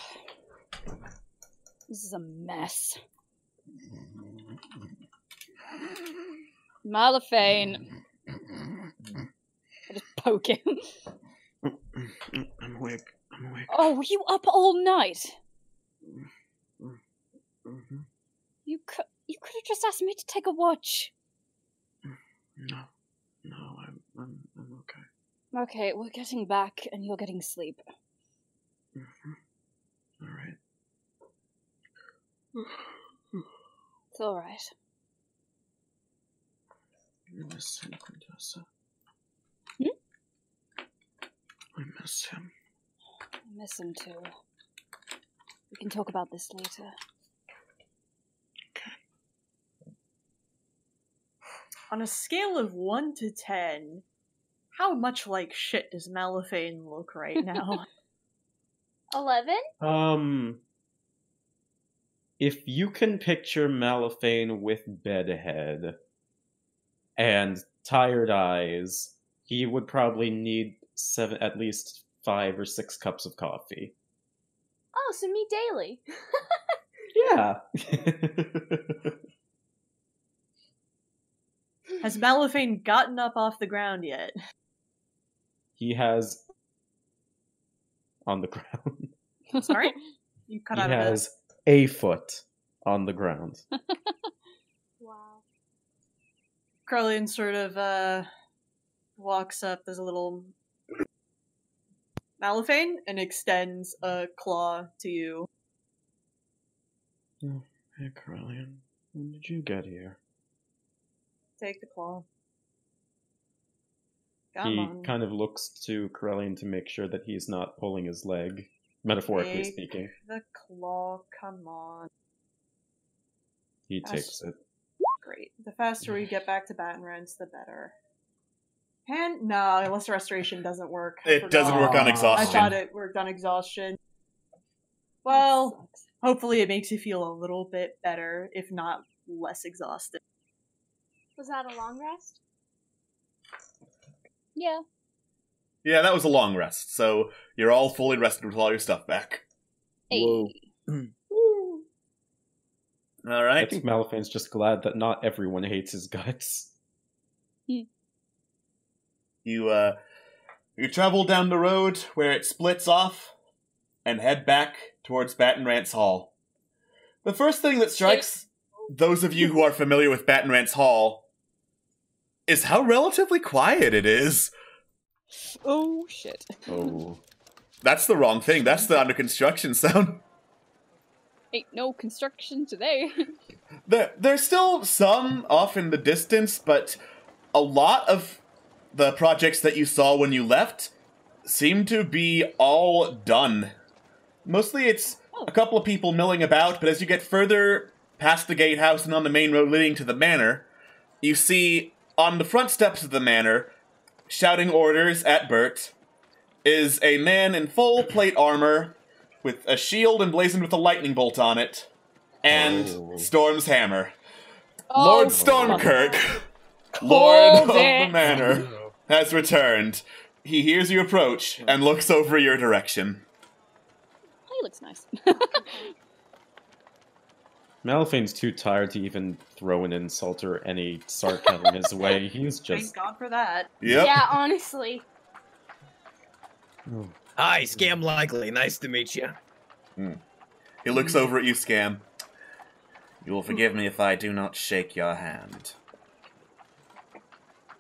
[SPEAKER 9] This is a mess. Malifane. I just poke him.
[SPEAKER 4] I'm awake.
[SPEAKER 9] Oh, were you up all night? You could have just asked me to take a watch.
[SPEAKER 4] No, I'm okay.
[SPEAKER 9] Okay, we're getting back, and you're getting sleep.
[SPEAKER 4] All right.
[SPEAKER 9] It's all right.
[SPEAKER 4] I miss him, Quintessa. I miss him.
[SPEAKER 9] I miss him too. We can talk about this later.
[SPEAKER 7] On a scale of 1 to 10, how much like shit does Malifane look right now?
[SPEAKER 8] 11?
[SPEAKER 4] If you can picture Malifane with bedhead and tired eyes, he would probably need at least 5 or 6 cups of coffee.
[SPEAKER 8] Oh, so me daily.
[SPEAKER 4] Yeah.
[SPEAKER 7] Has Malifane gotten up off the ground yet?
[SPEAKER 4] He has on the ground.
[SPEAKER 7] Sorry? You cut out
[SPEAKER 4] He
[SPEAKER 7] of
[SPEAKER 4] has a foot on the ground.
[SPEAKER 8] Wow.
[SPEAKER 7] Krillin sort of walks up. There's a little Malifane and extends a claw to you.
[SPEAKER 4] Oh, hey, Corellian. When did you get here?
[SPEAKER 7] Take the claw.
[SPEAKER 4] He kind of looks to Corellian to make sure that he's not pulling his leg, metaphorically
[SPEAKER 7] Take
[SPEAKER 4] speaking.
[SPEAKER 7] the claw, come on.
[SPEAKER 4] He takes it.
[SPEAKER 7] Great. The faster we get back to Baton Rents, the better. And no, unless restoration doesn't work.
[SPEAKER 1] It doesn't work on exhaustion.
[SPEAKER 7] I thought it worked on exhaustion. Well, hopefully it makes you feel a little bit better, if not less exhausted.
[SPEAKER 8] Was that a long rest?
[SPEAKER 9] Yeah.
[SPEAKER 1] Yeah, that was a long rest, so you're all fully rested with all your stuff back.
[SPEAKER 9] Hey.
[SPEAKER 10] Whoa.
[SPEAKER 1] Alright.
[SPEAKER 4] I think Malifane's just glad that not everyone hates his guts.
[SPEAKER 1] You travel down the road where it splits off and head back towards Baton Rance Hall. The first thing that strikes those of you who are familiar with Baton Rance Hall is how relatively quiet it is.
[SPEAKER 9] Oh, shit.
[SPEAKER 4] Oh.
[SPEAKER 1] That's the wrong thing. That's the under construction sound.
[SPEAKER 9] Ain't no construction today.
[SPEAKER 1] There's still some off in the distance, but a lot of the projects that you saw when you left seem to be all done. Mostly it's a couple of people milling about, but as you get further past the gatehouse and on the main road leading to the manor, you see on the front steps of the manor, shouting orders at Bert, is a man in full plate armor with a shield emblazoned with a lightning bolt on it, and Storm's hammer. Lord Stormkirk, Lord of the Manor, has returned. He hears you approach and looks over your direction.
[SPEAKER 9] He looks nice.
[SPEAKER 4] Malphane's too tired to even throw an insult or any sarcasm his way. He's just...
[SPEAKER 7] Thank God for that.
[SPEAKER 1] Yep.
[SPEAKER 8] Yeah, honestly.
[SPEAKER 10] Hi, Scam Likely. Nice to meet you.
[SPEAKER 1] He looks over at you, Scam. You will forgive me if I do not shake your hand.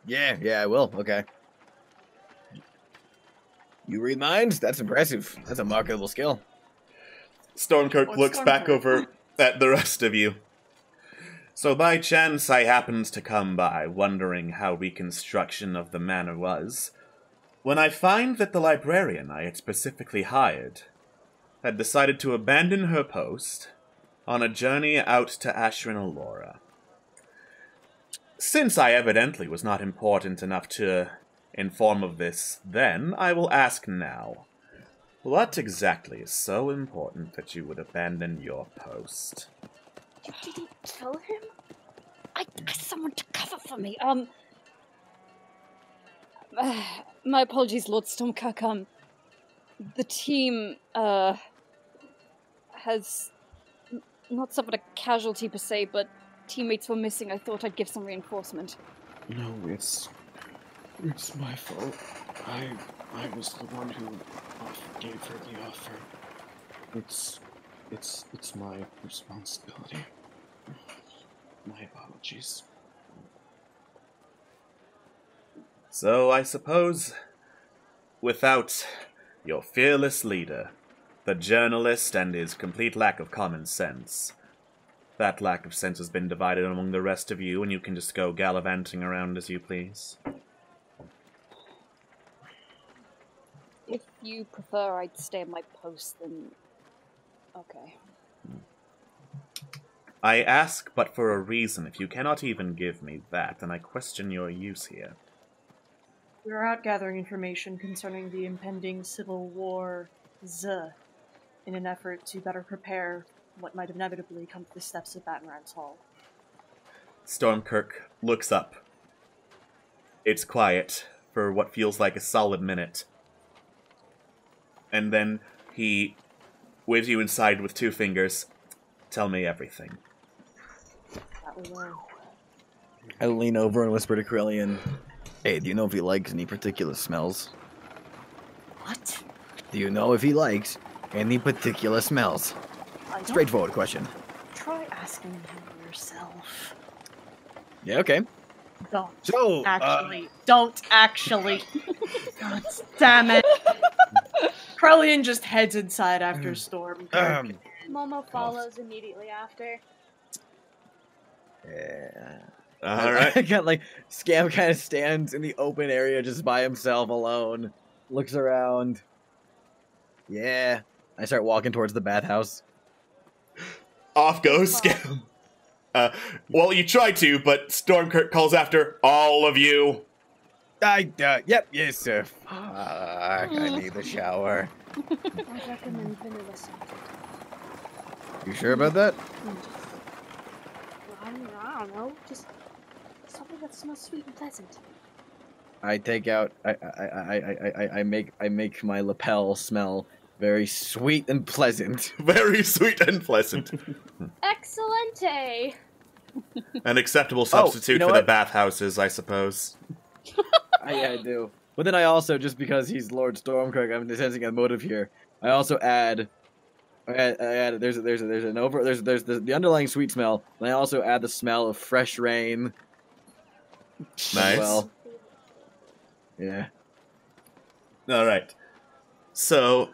[SPEAKER 10] Yeah, I will. Okay. You read minds? That's impressive. That's a marketable skill.
[SPEAKER 1] Stormkirk looks back over at the rest of you. So by chance I happened to come by, wondering how reconstruction of the manor was, when I find that the librarian I had specifically hired had decided to abandon her post on a journey out to Ashrin Allura. Since I evidently was not important enough to inform of this then, I will ask now. What exactly is so important that you would abandon your post?
[SPEAKER 8] You didn't tell him?
[SPEAKER 9] I asked someone to cover for me. My apologies, Lord Stormkirk. The team, has not suffered a casualty per se, but teammates were missing. I thought I'd give some reinforcement.
[SPEAKER 4] No, it's my fault. I was the one who gave her the offer. It's my responsibility. My apologies.
[SPEAKER 1] So I suppose, without your fearless leader, the journalist, and his complete lack of common sense, that lack of sense has been divided among the rest of you, and you can just go gallivanting around as you please.
[SPEAKER 9] If you prefer I'd stay at my post, then... okay.
[SPEAKER 1] I ask but for a reason. If you cannot even give me that, then I question your use here.
[SPEAKER 7] We are out gathering information concerning the impending civil war in an effort to better prepare what might inevitably come to the steps of Battenrand's Hall.
[SPEAKER 1] Stormkirk looks up. It's quiet for what feels like a solid minute. And then he waves you inside with 2 fingers. Tell me everything.
[SPEAKER 7] That we will.
[SPEAKER 10] I lean over and whisper to Krillian, hey, do you know if he likes any particular smells?
[SPEAKER 3] What?
[SPEAKER 10] Do you know if he likes any particular smells? Straightforward question.
[SPEAKER 3] Try asking him yourself.
[SPEAKER 10] Yeah, okay.
[SPEAKER 7] Don't.
[SPEAKER 10] So,
[SPEAKER 7] Don't actually. God damn it. Krellian just heads inside after Storm.
[SPEAKER 8] Momo follows immediately after.
[SPEAKER 10] Yeah.
[SPEAKER 1] Alright.
[SPEAKER 10] I got Scam kind of stands in the open area just by himself alone. Looks around. Yeah. I start walking towards the bathhouse.
[SPEAKER 1] Off goes Scam. Well, you try to, but Stormkirk calls after all of you.
[SPEAKER 10] Yes, sir. I need the shower.
[SPEAKER 8] I'd recommend vanilla scented.
[SPEAKER 10] You sure about that?
[SPEAKER 8] I don't know. Just something that smells sweet and pleasant.
[SPEAKER 10] I take out. I make my lapel smell very sweet and pleasant.
[SPEAKER 1] Very sweet and pleasant.
[SPEAKER 8] Excellente.
[SPEAKER 1] An acceptable substitute for
[SPEAKER 10] what?
[SPEAKER 1] the bathhouses, I suppose.
[SPEAKER 10] I do. But then I also, just because he's Lord Stormkirk, I'm sensing a motive here. I also add. There's the underlying sweet smell, and I also add the smell of fresh rain.
[SPEAKER 1] Nice.
[SPEAKER 10] Well, yeah.
[SPEAKER 1] All right. So,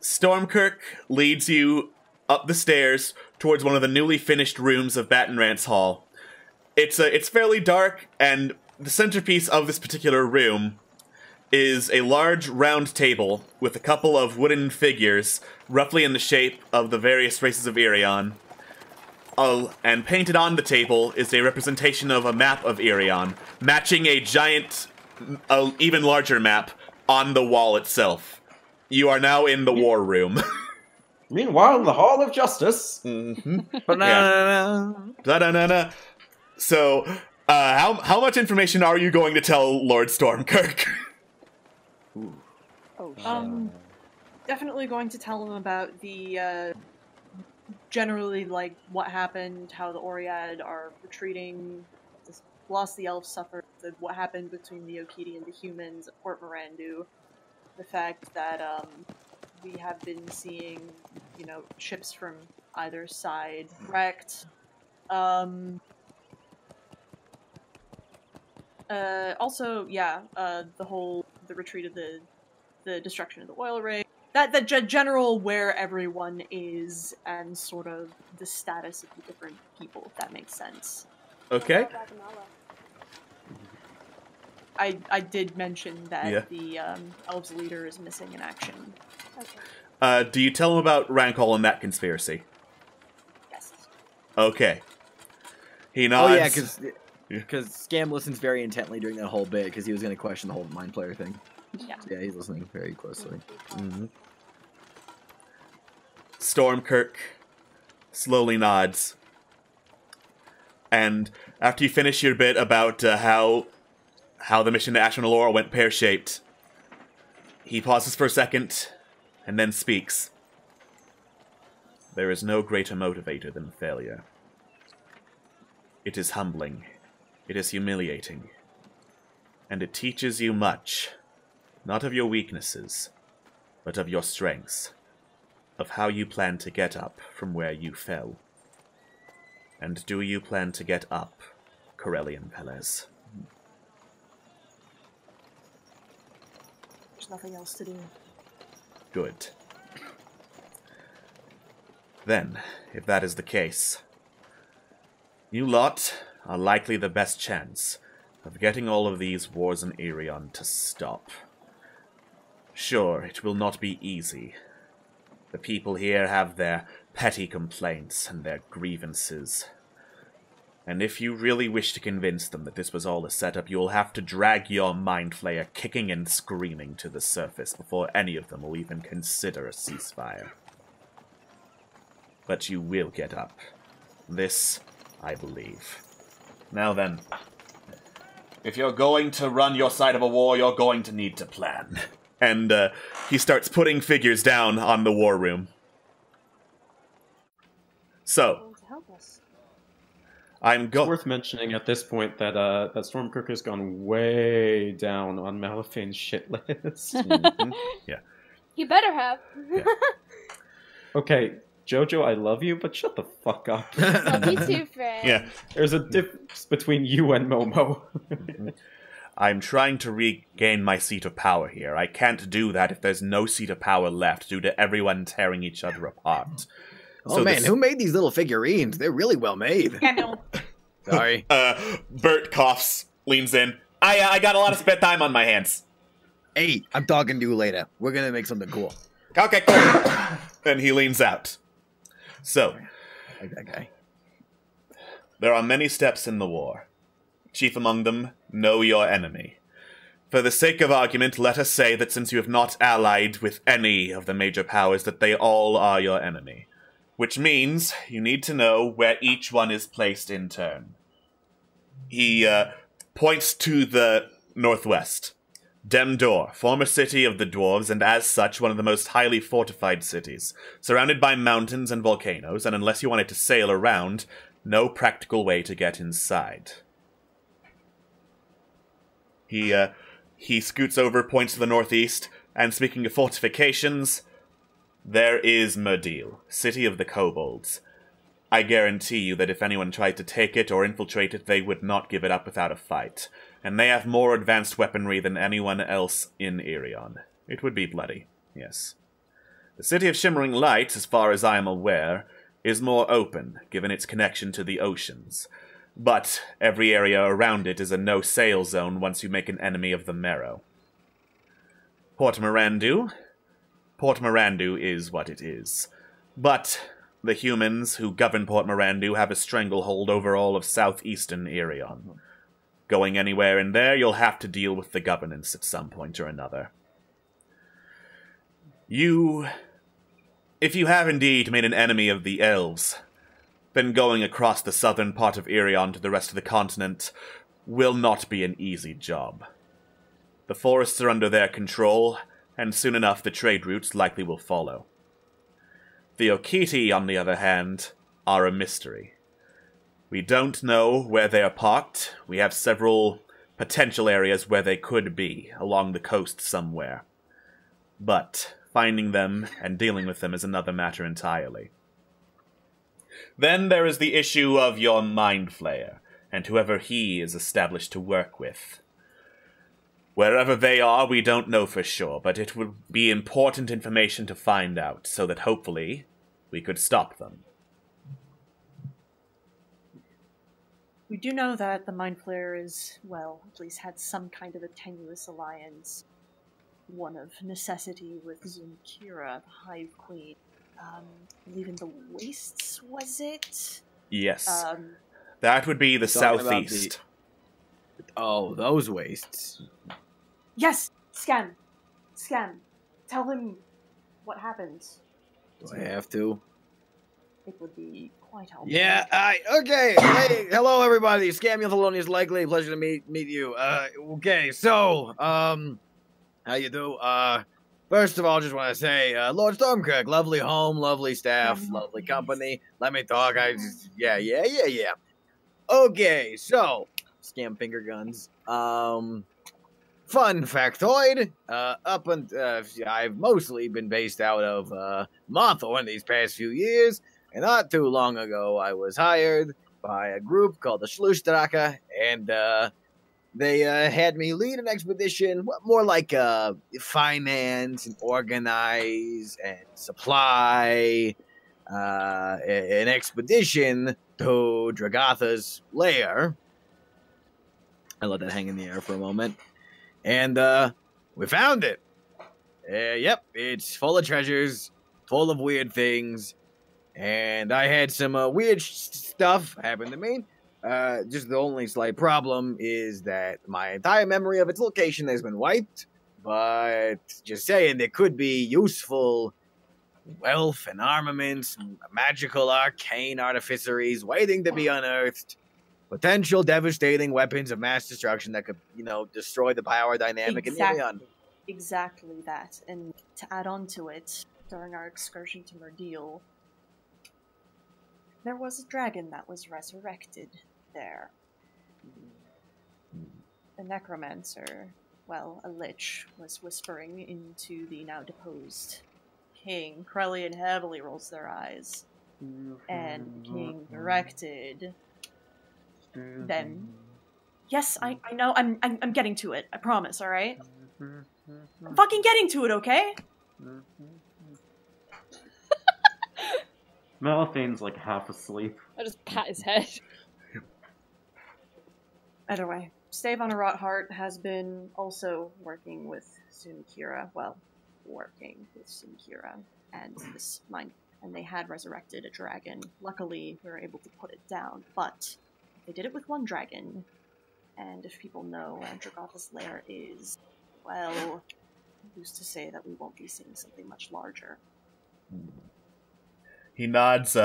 [SPEAKER 1] Stormkirk leads you up the stairs towards one of the newly finished rooms of Battenrand's Hall. It's fairly dark, and the centerpiece of this particular room is a large round table with a couple of wooden figures, roughly in the shape of the various races of Irion. And painted on the table is a representation of a map of Irion, matching a giant, even larger map on the wall itself. You are now in the war room.
[SPEAKER 4] Meanwhile, in the Hall of Justice.
[SPEAKER 1] Mm-hmm. Yeah. So, how much information are you going to tell Lord Stormkirk?
[SPEAKER 7] Definitely going to tell him about the, generally, like, what happened, how the Oread are retreating, the loss the elves suffered, what happened between the Okiti and the humans at Port Mirandu, the fact that, we have been seeing, you know, ships from either side wrecked. Also, yeah, the retreat of the destruction of the oil rig. That general where everyone is and sort of the status of the different people, if that makes sense.
[SPEAKER 1] Okay.
[SPEAKER 7] I did mention that the elves leader is missing in action.
[SPEAKER 1] Okay. Do you tell him about Rankle and that conspiracy?
[SPEAKER 7] Yes.
[SPEAKER 1] Okay. He nods.
[SPEAKER 10] Oh yeah, because Scam listens very intently during that whole bit because he was going to question the whole mind player thing.
[SPEAKER 7] Yeah.
[SPEAKER 10] So yeah, he's listening very closely.
[SPEAKER 1] Mm-hmm. Stormkirk slowly nods. And after you finish your bit about how the mission to Ashman Allura went pear-shaped, he pauses for a second and then speaks. There is no greater motivator than failure. It is humbling. It is humiliating. And it teaches you much, not of your weaknesses, but of your strengths, of how you plan to get up from where you fell. And do you plan to get up, Corellian Pelez?
[SPEAKER 7] There's nothing else to do.
[SPEAKER 1] Good. Then, if that is the case, you lot are likely the best chance of getting all of these wars in Irion to stop. Sure, it will not be easy. The people here have their petty complaints and their grievances. And if you really wish to convince them that this was all a setup, you'll have to drag your Mind Flayer kicking and screaming to the surface before any of them will even consider a ceasefire. But you will get up. This, I believe. Now then, if you're going to run your side of a war, you're going to need to plan. And he starts putting figures down on the war room. So,
[SPEAKER 4] it's worth mentioning at this point that that Stormkirk has gone way down on Malefane's shit list.
[SPEAKER 1] Mm-hmm. Yeah.
[SPEAKER 8] You better have.
[SPEAKER 1] Yeah.
[SPEAKER 4] Okay, Jojo, I love you, but shut the fuck up.
[SPEAKER 8] Love you too, friend.
[SPEAKER 1] Yeah.
[SPEAKER 4] There's a difference between you and Momo.
[SPEAKER 1] I'm trying to regain my seat of power here. I can't do that if there's no seat of power left due to everyone tearing each other apart.
[SPEAKER 10] Oh
[SPEAKER 1] So
[SPEAKER 10] man, who made these little figurines? They're really well made. Sorry.
[SPEAKER 1] Bert coughs, leans in. I got a lot of spare time on my hands.
[SPEAKER 10] Hey, I'm talking to you later. We're gonna make something cool.
[SPEAKER 1] Okay, cool. And he leans out. So,
[SPEAKER 10] I like that guy.
[SPEAKER 1] There are many steps in the war. Chief among them, know your enemy. For the sake of argument, let us say that since you have not allied with any of the major powers, that they all are your enemy. Which means you need to know where each one is placed in turn. He points to the northwest. Demdor, former city of the dwarves, and as such one of the most highly fortified cities. Surrounded by mountains and volcanoes, and unless you wanted to sail around, no practical way to get inside. He scoots over, points to the northeast, and speaking of fortifications, there is Merdil, city of the kobolds. I guarantee you that if anyone tried to take it or infiltrate it, they would not give it up without a fight. And they have more advanced weaponry than anyone else in Irion. It would be bloody, yes. The city of Shimmering Light, as far as I am aware, is more open, given its connection to the oceans. but every area around it is a no-sail zone once you make an enemy of the Marrow. Port Mirandu is what it is. But the humans who govern Port Mirandu have a stranglehold over all of southeastern Irion. Going anywhere in there, you'll have to deal with the governance at some point or another. If you have indeed made an enemy of the elves, then going across the southern part of Irion to the rest of the continent will not be an easy job. The forests are under their control, and soon enough the trade routes likely will follow. The Okiti, on the other hand, are a mystery. We don't know where they are parked. We have several potential areas where they could be, along the coast somewhere. But finding them and dealing with them is another matter entirely. Then there is the issue of your Mind Flayer, and whoever he is established to work with. Wherever they are, we don't know for sure, but it would be important information to find out, so that hopefully we could stop them.
[SPEAKER 7] We do know that the Mind Flayer is, well, at least had some kind of a tenuous alliance. One of necessity with Zunkira, the Hive Queen. I believe in the Wastes, was it?
[SPEAKER 1] Yes. That would be the southeast.
[SPEAKER 10] Oh, those wastes.
[SPEAKER 7] Yes! Scan! Tell him what happened.
[SPEAKER 10] Do I have to?
[SPEAKER 7] It would be quite helpful.
[SPEAKER 10] Yeah, okay. Hey, hello everybody. Scam Thelonious Likely. Pleasure to meet you. Okay, so, how you do? First of all, just want to say, Lord Stormkirk, lovely home, lovely staff, lovely company. Let me talk. Yeah. Okay, so, scam finger guns. Fun factoid. I've mostly been based out of Mothorn these past few years, and not too long ago, I was hired by a group called the Schlussdrache, and they had me lead an expedition, more like finance and organize and supply an expedition to Dragatha's lair. I let that hang in the air for a moment. And we found it. Yep, it's full of treasures, full of weird things, and I had some weird stuff happen to me. Just the only slight problem is that my entire memory of its location has been wiped, but just saying, there could be useful wealth and armaments, magical arcane artificeries waiting to be unearthed, potential devastating weapons of mass destruction that could, destroy the power dynamic in Irion.
[SPEAKER 7] Exactly that. And to add on to it, during our excursion to Merdil, there was a dragon that was resurrected there. The necromancer, well, a lich, was whispering into the now deposed king. Krellian heavily rolls their eyes. And the king directed them. Yes, I know, I'm getting to it, I promise, alright? I'm fucking getting to it, okay?
[SPEAKER 4] Melathane's like half asleep.
[SPEAKER 9] I just pat his head.
[SPEAKER 7] Either way, Stavon Rothart has been also working with Zunkira, and this mind, and they had resurrected a dragon. Luckily, we were able to put it down, but they did it with one dragon, and if people know where Dragatha's lair is, well, who's to say that we won't be seeing something much larger?
[SPEAKER 1] He nods,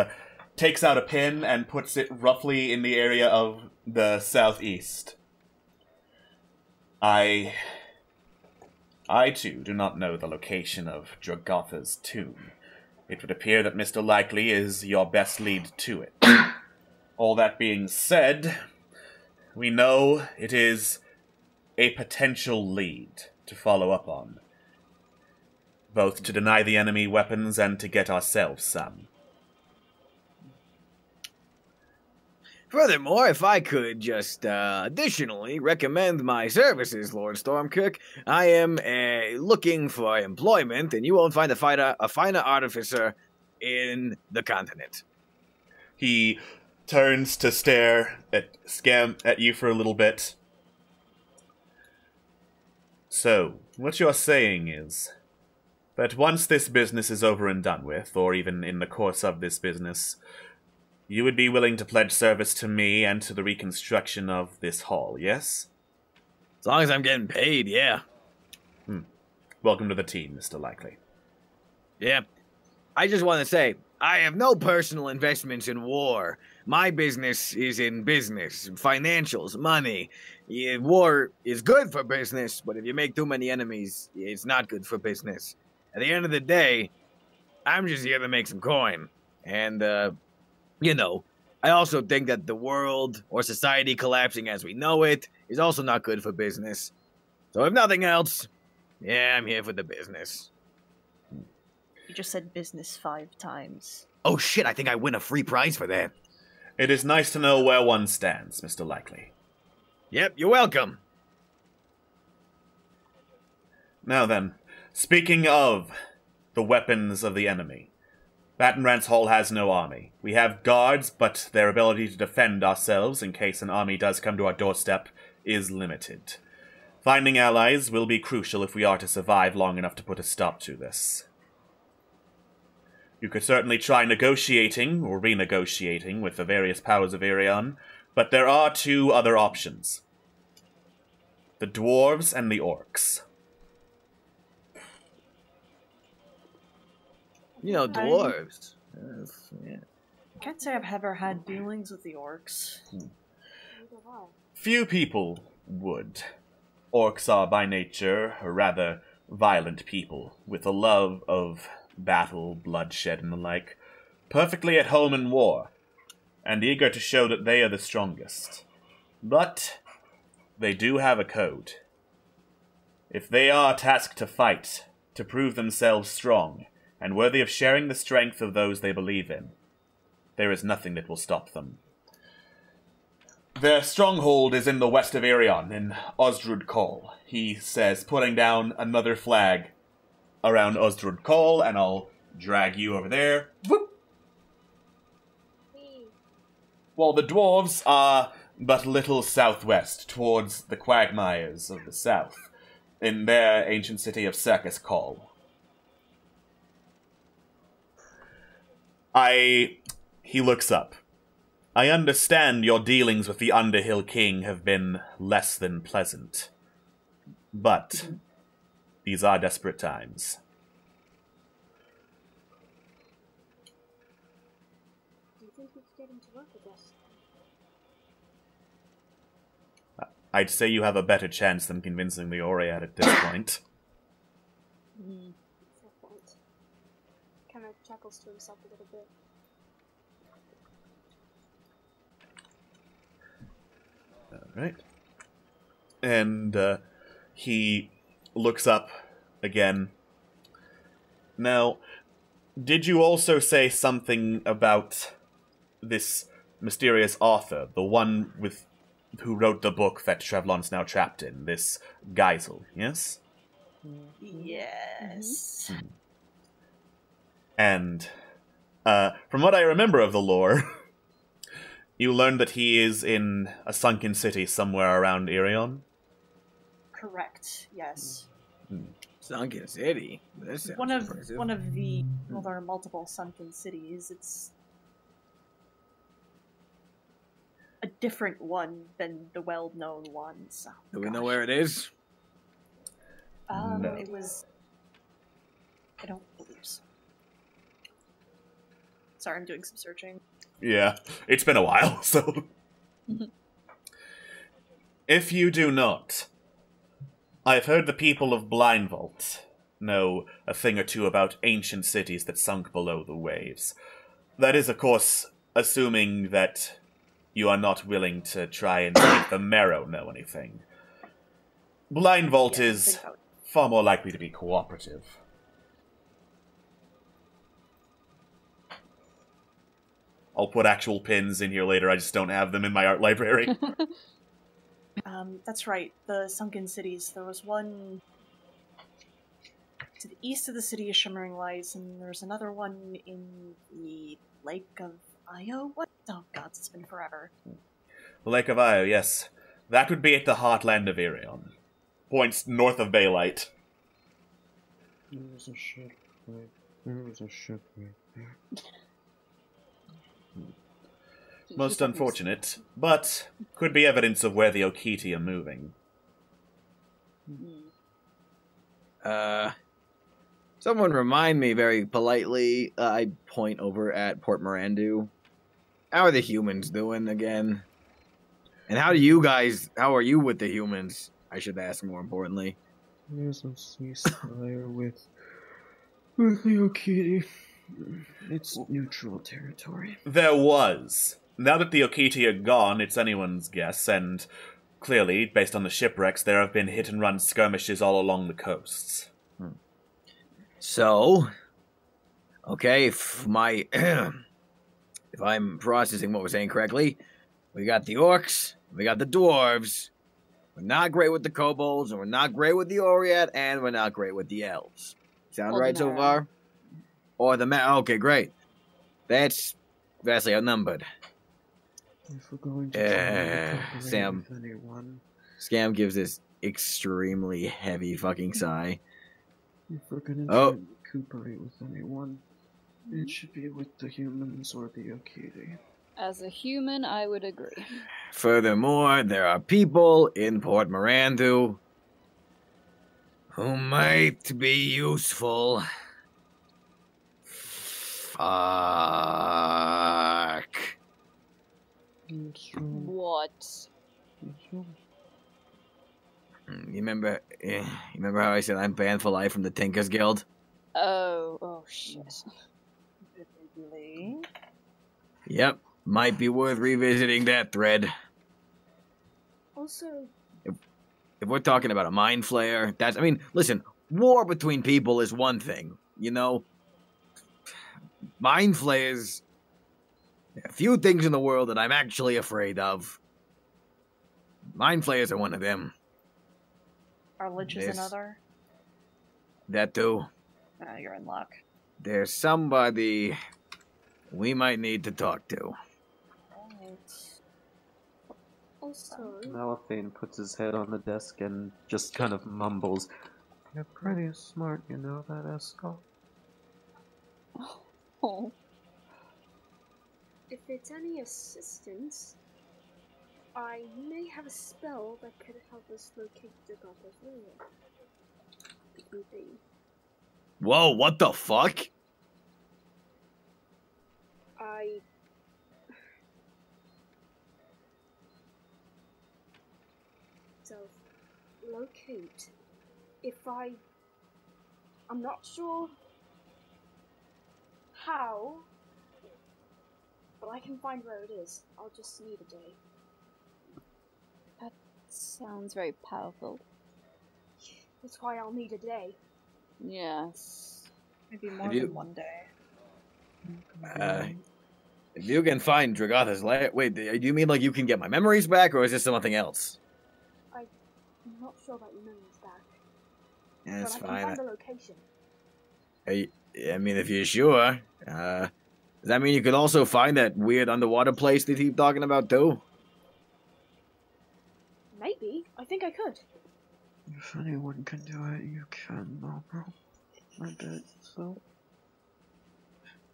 [SPEAKER 1] takes out a pin, and puts it roughly in the area of the southeast. I too do not know the location of Dragatha's tomb. It would appear that Mr. Likely is your best lead to it. All that being said, we know it is a potential lead to follow up on, both to deny the enemy weapons and to get ourselves some.
[SPEAKER 10] Furthermore, if I could just additionally recommend my services, Lord Stormkirk, I am looking for employment, and you won't find a finer artificer in the continent.
[SPEAKER 1] He turns to stare at Scam at you for a little bit. So, what you're saying is that once this business is over and done with, or even in the course of this business, you would be willing to pledge service to me and to the reconstruction of this hall, yes?
[SPEAKER 10] As long as I'm getting paid, yeah.
[SPEAKER 1] Welcome to the team, Mr. Likely.
[SPEAKER 10] Yeah. I just want to say, I have no personal investments in war. My business is in business, financials, money. Yeah, war is good for business, but if you make too many enemies, it's not good for business. At the end of the day, I'm just here to make some coin. And, you know, I also think that the world or society collapsing as we know it is also not good for business. So if nothing else, yeah, I'm here for the business.
[SPEAKER 3] You just said business 5 times.
[SPEAKER 10] Oh shit, I think I win a free prize for that.
[SPEAKER 1] It is nice to know where one stands, Mr. Likely.
[SPEAKER 10] Yep, you're welcome.
[SPEAKER 1] Now then, speaking of the weapons of the enemy, Battenrance Hall has no army. We have guards, but their ability to defend ourselves in case an army does come to our doorstep is limited. Finding allies will be crucial if we are to survive long enough to put a stop to this. You could certainly try negotiating or renegotiating with the various powers of Irion, but there are 2 other options. The dwarves and the orcs.
[SPEAKER 10] You know, dwarves. Yeah.
[SPEAKER 7] I can't say I've ever had dealings with the orcs.
[SPEAKER 1] Few people would. Orcs are by nature a rather violent people, with a love of battle, bloodshed, and the like, perfectly at home in war, and eager to show that they are the strongest. But they do have a code. If they are tasked to fight, to prove themselves strong, and worthy of sharing the strength of those they believe in, there is nothing that will stop them. Their stronghold is in the west of Irion, in Osdrud Kol, he says, putting down another flag around Osdrud Kol, and I'll drag you over there. Whoop. While the dwarves are but little southwest, towards the quagmires of the south, in their ancient city of Circus Kol. He looks up. I understand your dealings with the Underhill King have been less than pleasant. But these are desperate times.
[SPEAKER 8] Do you think we could get him to work with us?
[SPEAKER 1] I'd say you have a better chance than convincing the Oread at this point.
[SPEAKER 8] Fair point. Kind of chuckles to himself a little bit.
[SPEAKER 1] Alright. And, he looks up again. Now, did you also say something about this mysterious author, the one who wrote the book that Trevlon's now trapped in, this Geisel, yes?
[SPEAKER 3] Yes.
[SPEAKER 1] And, from what I remember of the lore, you learned that he is in a sunken city somewhere around Irion?
[SPEAKER 7] Correct, yes.
[SPEAKER 10] Sunken City?
[SPEAKER 7] One of the... Well, there are multiple sunken cities. It's a different one than the well-known ones. Oh,
[SPEAKER 10] do we know where it is?
[SPEAKER 7] No. It was... I don't believe so. Sorry, I'm doing some searching.
[SPEAKER 1] Yeah, it's been a while, so... If you do not, I've heard the people of Blindvault know a thing or two about ancient cities that sunk below the waves. That is, of course, assuming that you are not willing to try and make the Marrow know anything. Blindvault is far more likely to be cooperative. I'll put actual pins in here later, I just don't have them in my art library.
[SPEAKER 7] That's right, the sunken cities. There was one to the east of the city of Shimmering Lights, and there's another one in the Lake of Io? What? Oh gods, it's been forever.
[SPEAKER 1] The Lake of Io, yes. That would be at the heartland of Irion. Points north of Baylight.
[SPEAKER 4] There's a ship right there.
[SPEAKER 1] Most unfortunate, but could be evidence of where the Okiti are moving.
[SPEAKER 10] Someone remind me very politely. I point over at Port Mirandu. How are the humans doing again? And how are you with the humans? I should ask more importantly.
[SPEAKER 4] There's a ceasefire with the Okiti. It's neutral territory.
[SPEAKER 1] There was. Now that the Okiti are gone, it's anyone's guess, and clearly, based on the shipwrecks, there have been hit-and-run skirmishes all along the coasts.
[SPEAKER 10] So, okay, if I'm processing what we're saying correctly, we got the orcs, we got the dwarves. We're not great with the kobolds, and we're not great with the Oriat, and we're not great with the elves. Sound right so far? Or the okay, great. That's vastly outnumbered.
[SPEAKER 4] If we're going to
[SPEAKER 10] Sam.
[SPEAKER 4] with anyone,
[SPEAKER 10] Scam gives this extremely heavy fucking sigh.
[SPEAKER 4] if we're going to recuperate with anyone, it should be with the humans or the Okiti.
[SPEAKER 9] As a human, I would agree.
[SPEAKER 10] Furthermore, there are people in Port Mirandu who might be useful. Fuck.
[SPEAKER 9] What?
[SPEAKER 10] You remember how I said I'm banned for life from the Tinkers Guild?
[SPEAKER 9] Oh shit.
[SPEAKER 7] Really?
[SPEAKER 10] Yep, might be worth revisiting that thread.
[SPEAKER 8] Also,
[SPEAKER 10] If we're talking about a mind flayer, listen, war between people is one thing, you know? Mind flayers, a few things in the world that I'm actually afraid of. Mind flayers are one of them.
[SPEAKER 7] Are liches another?
[SPEAKER 10] That too.
[SPEAKER 7] You're in luck.
[SPEAKER 10] There's somebody we might need to talk to.
[SPEAKER 8] Also,
[SPEAKER 4] Malathane puts his head on the desk and just kind of mumbles, "You're pretty smart, you know that, Eskel?"
[SPEAKER 9] Oh.
[SPEAKER 8] if it's any assistance, I may have a spell that could help us locate the Gothos ruin. If need be.
[SPEAKER 10] Whoa, what the fuck?
[SPEAKER 8] Locate. I'm not sure how, but I can find where it is. I'll just need a day.
[SPEAKER 9] That sounds very powerful.
[SPEAKER 8] That's why I'll need a day.
[SPEAKER 9] Yes.
[SPEAKER 7] Maybe more than one day.
[SPEAKER 10] If you can find Dragatha's lair... Wait, do you mean like you can get my memories back, or is this something else?
[SPEAKER 8] I'm not sure about your memories back.
[SPEAKER 10] Yeah, that's
[SPEAKER 8] but I
[SPEAKER 10] fine.
[SPEAKER 8] can find the location.
[SPEAKER 10] I mean, if you're sure. Does that mean you could also find that weird underwater place they keep talking about, too?
[SPEAKER 8] Maybe. I think I could.
[SPEAKER 4] If anyone can do it, you can, Marlboro. I bet so.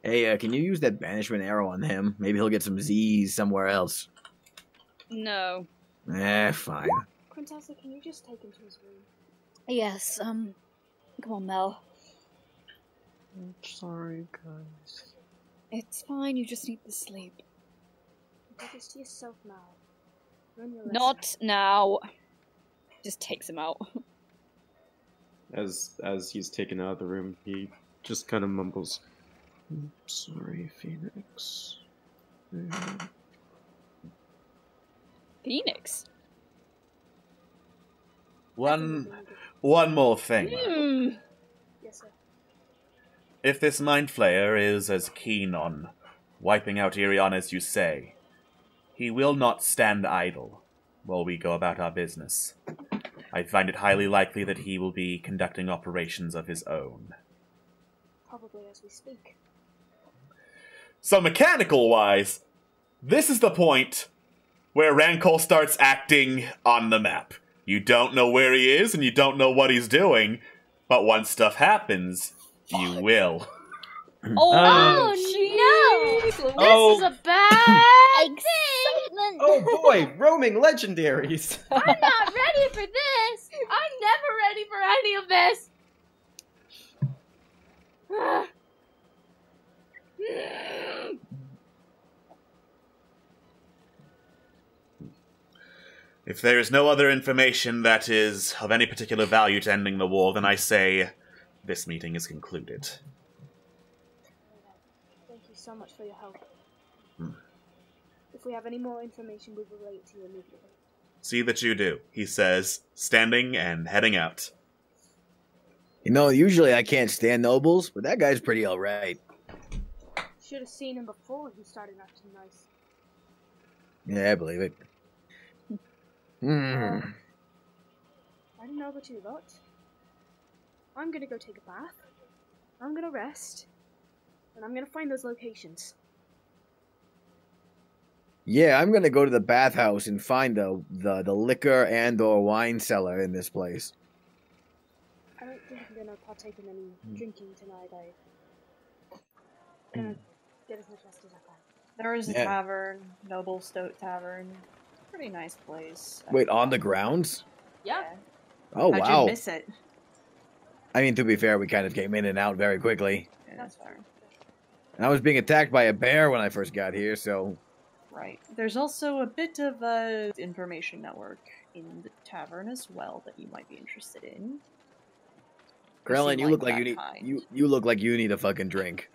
[SPEAKER 10] Hey, can you use that banishment arrow on him? Maybe he'll get some Z's somewhere else.
[SPEAKER 9] No.
[SPEAKER 10] Fine.
[SPEAKER 8] Quintessa, can you just take him to his room?
[SPEAKER 9] Yes, come on, Mel.
[SPEAKER 4] I'm sorry, guys.
[SPEAKER 9] It's fine, you just need to sleep.
[SPEAKER 8] Do this to yourself now. Learn your lesson.
[SPEAKER 9] Not now. Just takes him out.
[SPEAKER 4] As he's taken out of the room, he just kind of mumbles, "I'm sorry, Phoenix."
[SPEAKER 9] Phoenix?
[SPEAKER 1] One more thing.
[SPEAKER 8] Yes, sir.
[SPEAKER 1] If this Mind Flayer is as keen on wiping out Irion as you say, he will not stand idle while we go about our business. I find it highly likely that he will be conducting operations of his own.
[SPEAKER 8] Probably as we speak.
[SPEAKER 1] So mechanical-wise, this is the point where Rancol starts acting on the map. You don't know where he is, and you don't know what he's doing, but once stuff happens, you will.
[SPEAKER 8] Oh, no! This is a bad
[SPEAKER 9] excitement.
[SPEAKER 4] Oh boy, roaming legendaries.
[SPEAKER 8] I'm not ready for this. I'm never ready for any of this.
[SPEAKER 1] If there is no other information that is of any particular value to ending the war, then I say this meeting is concluded.
[SPEAKER 8] Thank you so much for your help. If we have any more information, we will relay it to you immediately.
[SPEAKER 1] See that you do, he says, standing and heading out.
[SPEAKER 10] You know, usually I can't stand nobles, but that guy's pretty alright.
[SPEAKER 8] Should have seen him before he started acting nice.
[SPEAKER 10] Yeah, I believe it.
[SPEAKER 8] I don't know about you lot. I'm gonna go take a bath. I'm gonna rest. And I'm gonna find those locations.
[SPEAKER 10] Yeah, I'm gonna go to the bathhouse and find the liquor and or wine cellar in this place.
[SPEAKER 8] I don't think I'm gonna partake in any drinking tonight. I'm gonna get as much rest as I can.
[SPEAKER 7] There is a tavern, Noble Stoat Tavern. Pretty nice place.
[SPEAKER 10] Wait, on the grounds?
[SPEAKER 7] Yeah.
[SPEAKER 10] Oh,
[SPEAKER 7] How'd
[SPEAKER 10] wow.
[SPEAKER 7] you miss it?
[SPEAKER 10] I mean, to be fair, we kind of came in and out very quickly.
[SPEAKER 7] Yeah, that's fair.
[SPEAKER 10] And I was being attacked by a bear when I first got here, so...
[SPEAKER 7] Right. There's also a bit of a information network in the tavern as well that you might be interested in.
[SPEAKER 10] Krellin, you look like you need
[SPEAKER 7] kind.
[SPEAKER 10] you look like you need a fucking drink.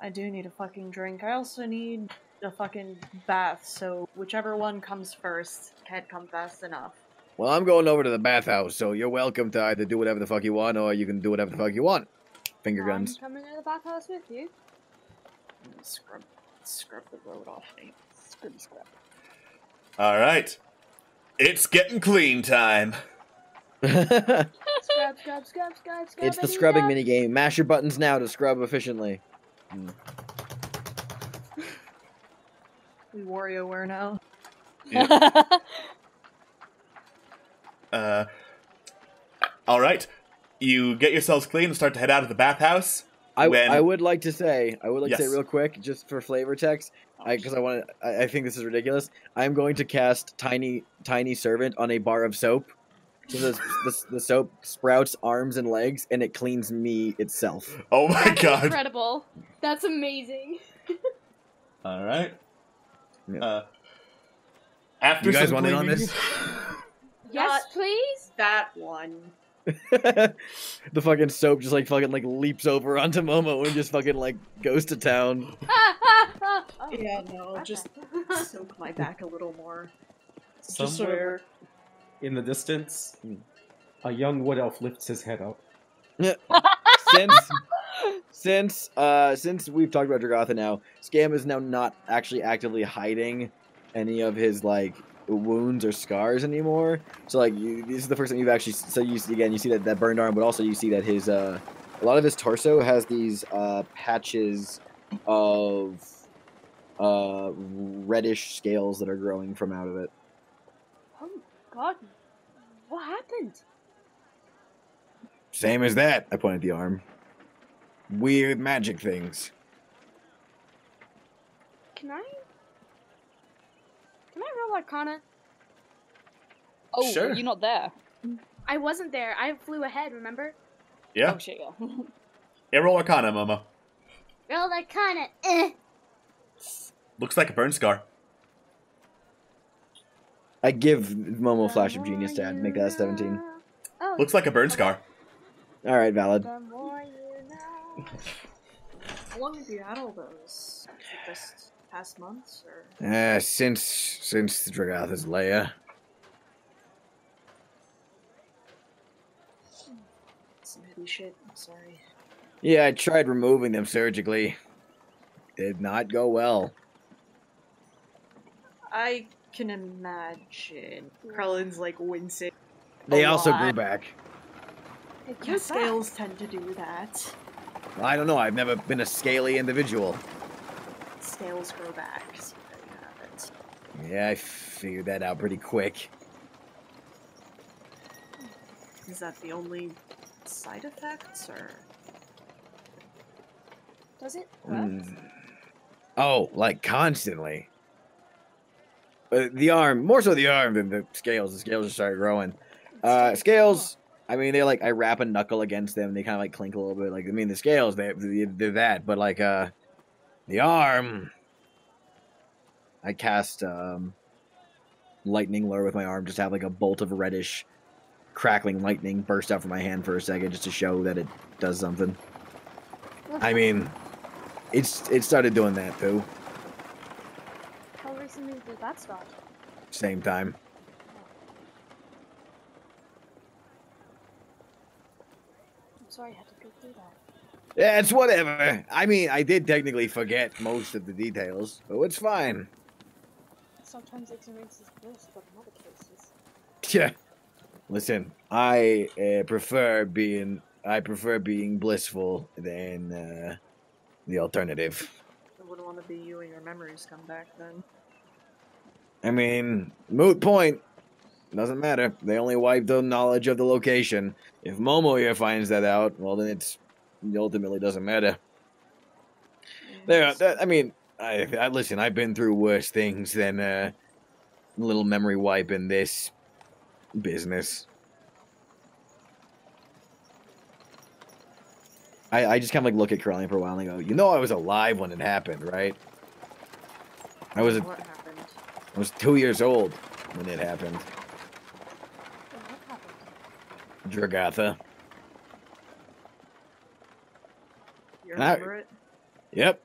[SPEAKER 7] I do need a fucking drink. I also need a fucking bath, so whichever one comes first can't come fast enough.
[SPEAKER 10] Well, I'm going over to the bathhouse, so you're welcome to either do whatever the fuck you want, or you can do whatever the fuck you want. Finger guns.
[SPEAKER 8] I'm coming to the bathhouse with you.
[SPEAKER 7] Scrub the road off me. Scrub.
[SPEAKER 1] Alright. It's getting clean time.
[SPEAKER 8] Scrub.
[SPEAKER 10] It's the scrubbing minigame. Mash your buttons now to scrub efficiently.
[SPEAKER 7] We WarioWare now.
[SPEAKER 1] Alright. You get yourselves clean and start to head out of the bathhouse.
[SPEAKER 10] I would like to say real quick, just for flavor text, because I think this is ridiculous. I'm going to cast Tiny Servant on a bar of soap. So the soap sprouts arms and legs, and it cleans me itself.
[SPEAKER 1] Oh my god.
[SPEAKER 8] Incredible. That's amazing.
[SPEAKER 1] Alright. After
[SPEAKER 10] you guys
[SPEAKER 1] some
[SPEAKER 10] want in on
[SPEAKER 1] cleaning-
[SPEAKER 10] this?
[SPEAKER 8] Yes, please.
[SPEAKER 7] That one.
[SPEAKER 10] The fucking soap just fucking leaps over onto Momo and just fucking goes to town.
[SPEAKER 7] Yeah, no, just soak my back a little more.
[SPEAKER 4] Somewhere in the distance, a young wood elf lifts his head up.
[SPEAKER 10] Since we've talked about Dragatha now, Scam is now not actually actively hiding any of his wounds or scars anymore. So this is the first time you've actually you see that burned arm, but also you see that his a lot of his torso has these patches of reddish scales that are growing from out of it.
[SPEAKER 8] Oh God, what happened?
[SPEAKER 10] Same as that. I pointed the arm. Weird magic things.
[SPEAKER 8] Can I roll Arcana?
[SPEAKER 9] Oh,
[SPEAKER 10] Sure.
[SPEAKER 9] were you not there?
[SPEAKER 8] I wasn't there. I flew ahead, remember?
[SPEAKER 1] Yeah.
[SPEAKER 9] Oh shit, yeah.
[SPEAKER 1] Yeah, roll Arcana, Momo.
[SPEAKER 8] Roll Arcana.
[SPEAKER 1] Looks like a burn scar.
[SPEAKER 10] I give Momo a flash of genius to add, make that a 17.
[SPEAKER 8] Oh,
[SPEAKER 1] Looks like a burn scar.
[SPEAKER 10] Alright, valid.
[SPEAKER 8] the more you know.
[SPEAKER 7] How long have you had all those? Is it just past months, or?
[SPEAKER 10] Since Dragatha's lair.
[SPEAKER 7] Some heavy shit, I'm sorry.
[SPEAKER 10] Yeah, I tried removing them surgically. Did not go well.
[SPEAKER 7] I can imagine. Krellin's wincing.
[SPEAKER 10] They
[SPEAKER 7] a
[SPEAKER 10] also
[SPEAKER 7] lot.
[SPEAKER 10] grew back.
[SPEAKER 7] Your scales tend to do that.
[SPEAKER 10] I don't know, I've never been a scaly individual.
[SPEAKER 7] scales grow back. So there you have it.
[SPEAKER 10] Yeah, I figured that out pretty quick.
[SPEAKER 7] Is that the only side effects, or?
[SPEAKER 8] Does it hurt?
[SPEAKER 10] Oh, like constantly. The arm, more so the arm than the scales. The scales just started growing. Scales, I mean, I wrap a knuckle against them. They kind of like clink a little bit. Like, I mean, the scales, they're that. But like, the arm, I cast lightning lure with my arm. Just have like a bolt of reddish, crackling lightning burst out from my hand for a second, just to show that it does something. I mean, it started doing that too.
[SPEAKER 8] How recently did that start?
[SPEAKER 10] Same time.
[SPEAKER 8] I'm sorry I had to go through that.
[SPEAKER 10] Yeah, it's whatever. I mean, I did technically forget most of the details, but it's fine.
[SPEAKER 8] Sometimes ignorance is bliss, but in other cases.
[SPEAKER 10] Yeah. Listen, I prefer being blissful than the alternative.
[SPEAKER 7] I wouldn't want to be you and your memories come back then.
[SPEAKER 10] I mean, moot point. Doesn't matter. They only wipe the knowledge of the location. If Momo here finds that out, well, then it ultimately doesn't matter. I mean, I listen. I've been through worse things than a little memory wipe in this business. I just kind of like look at Caroline for a while and I go, you know, I was alive when it happened, right?
[SPEAKER 7] What happened?
[SPEAKER 10] I was 2 years old when it happened.
[SPEAKER 8] What happened?
[SPEAKER 10] Dragatha.
[SPEAKER 7] You remember it?
[SPEAKER 10] Yep.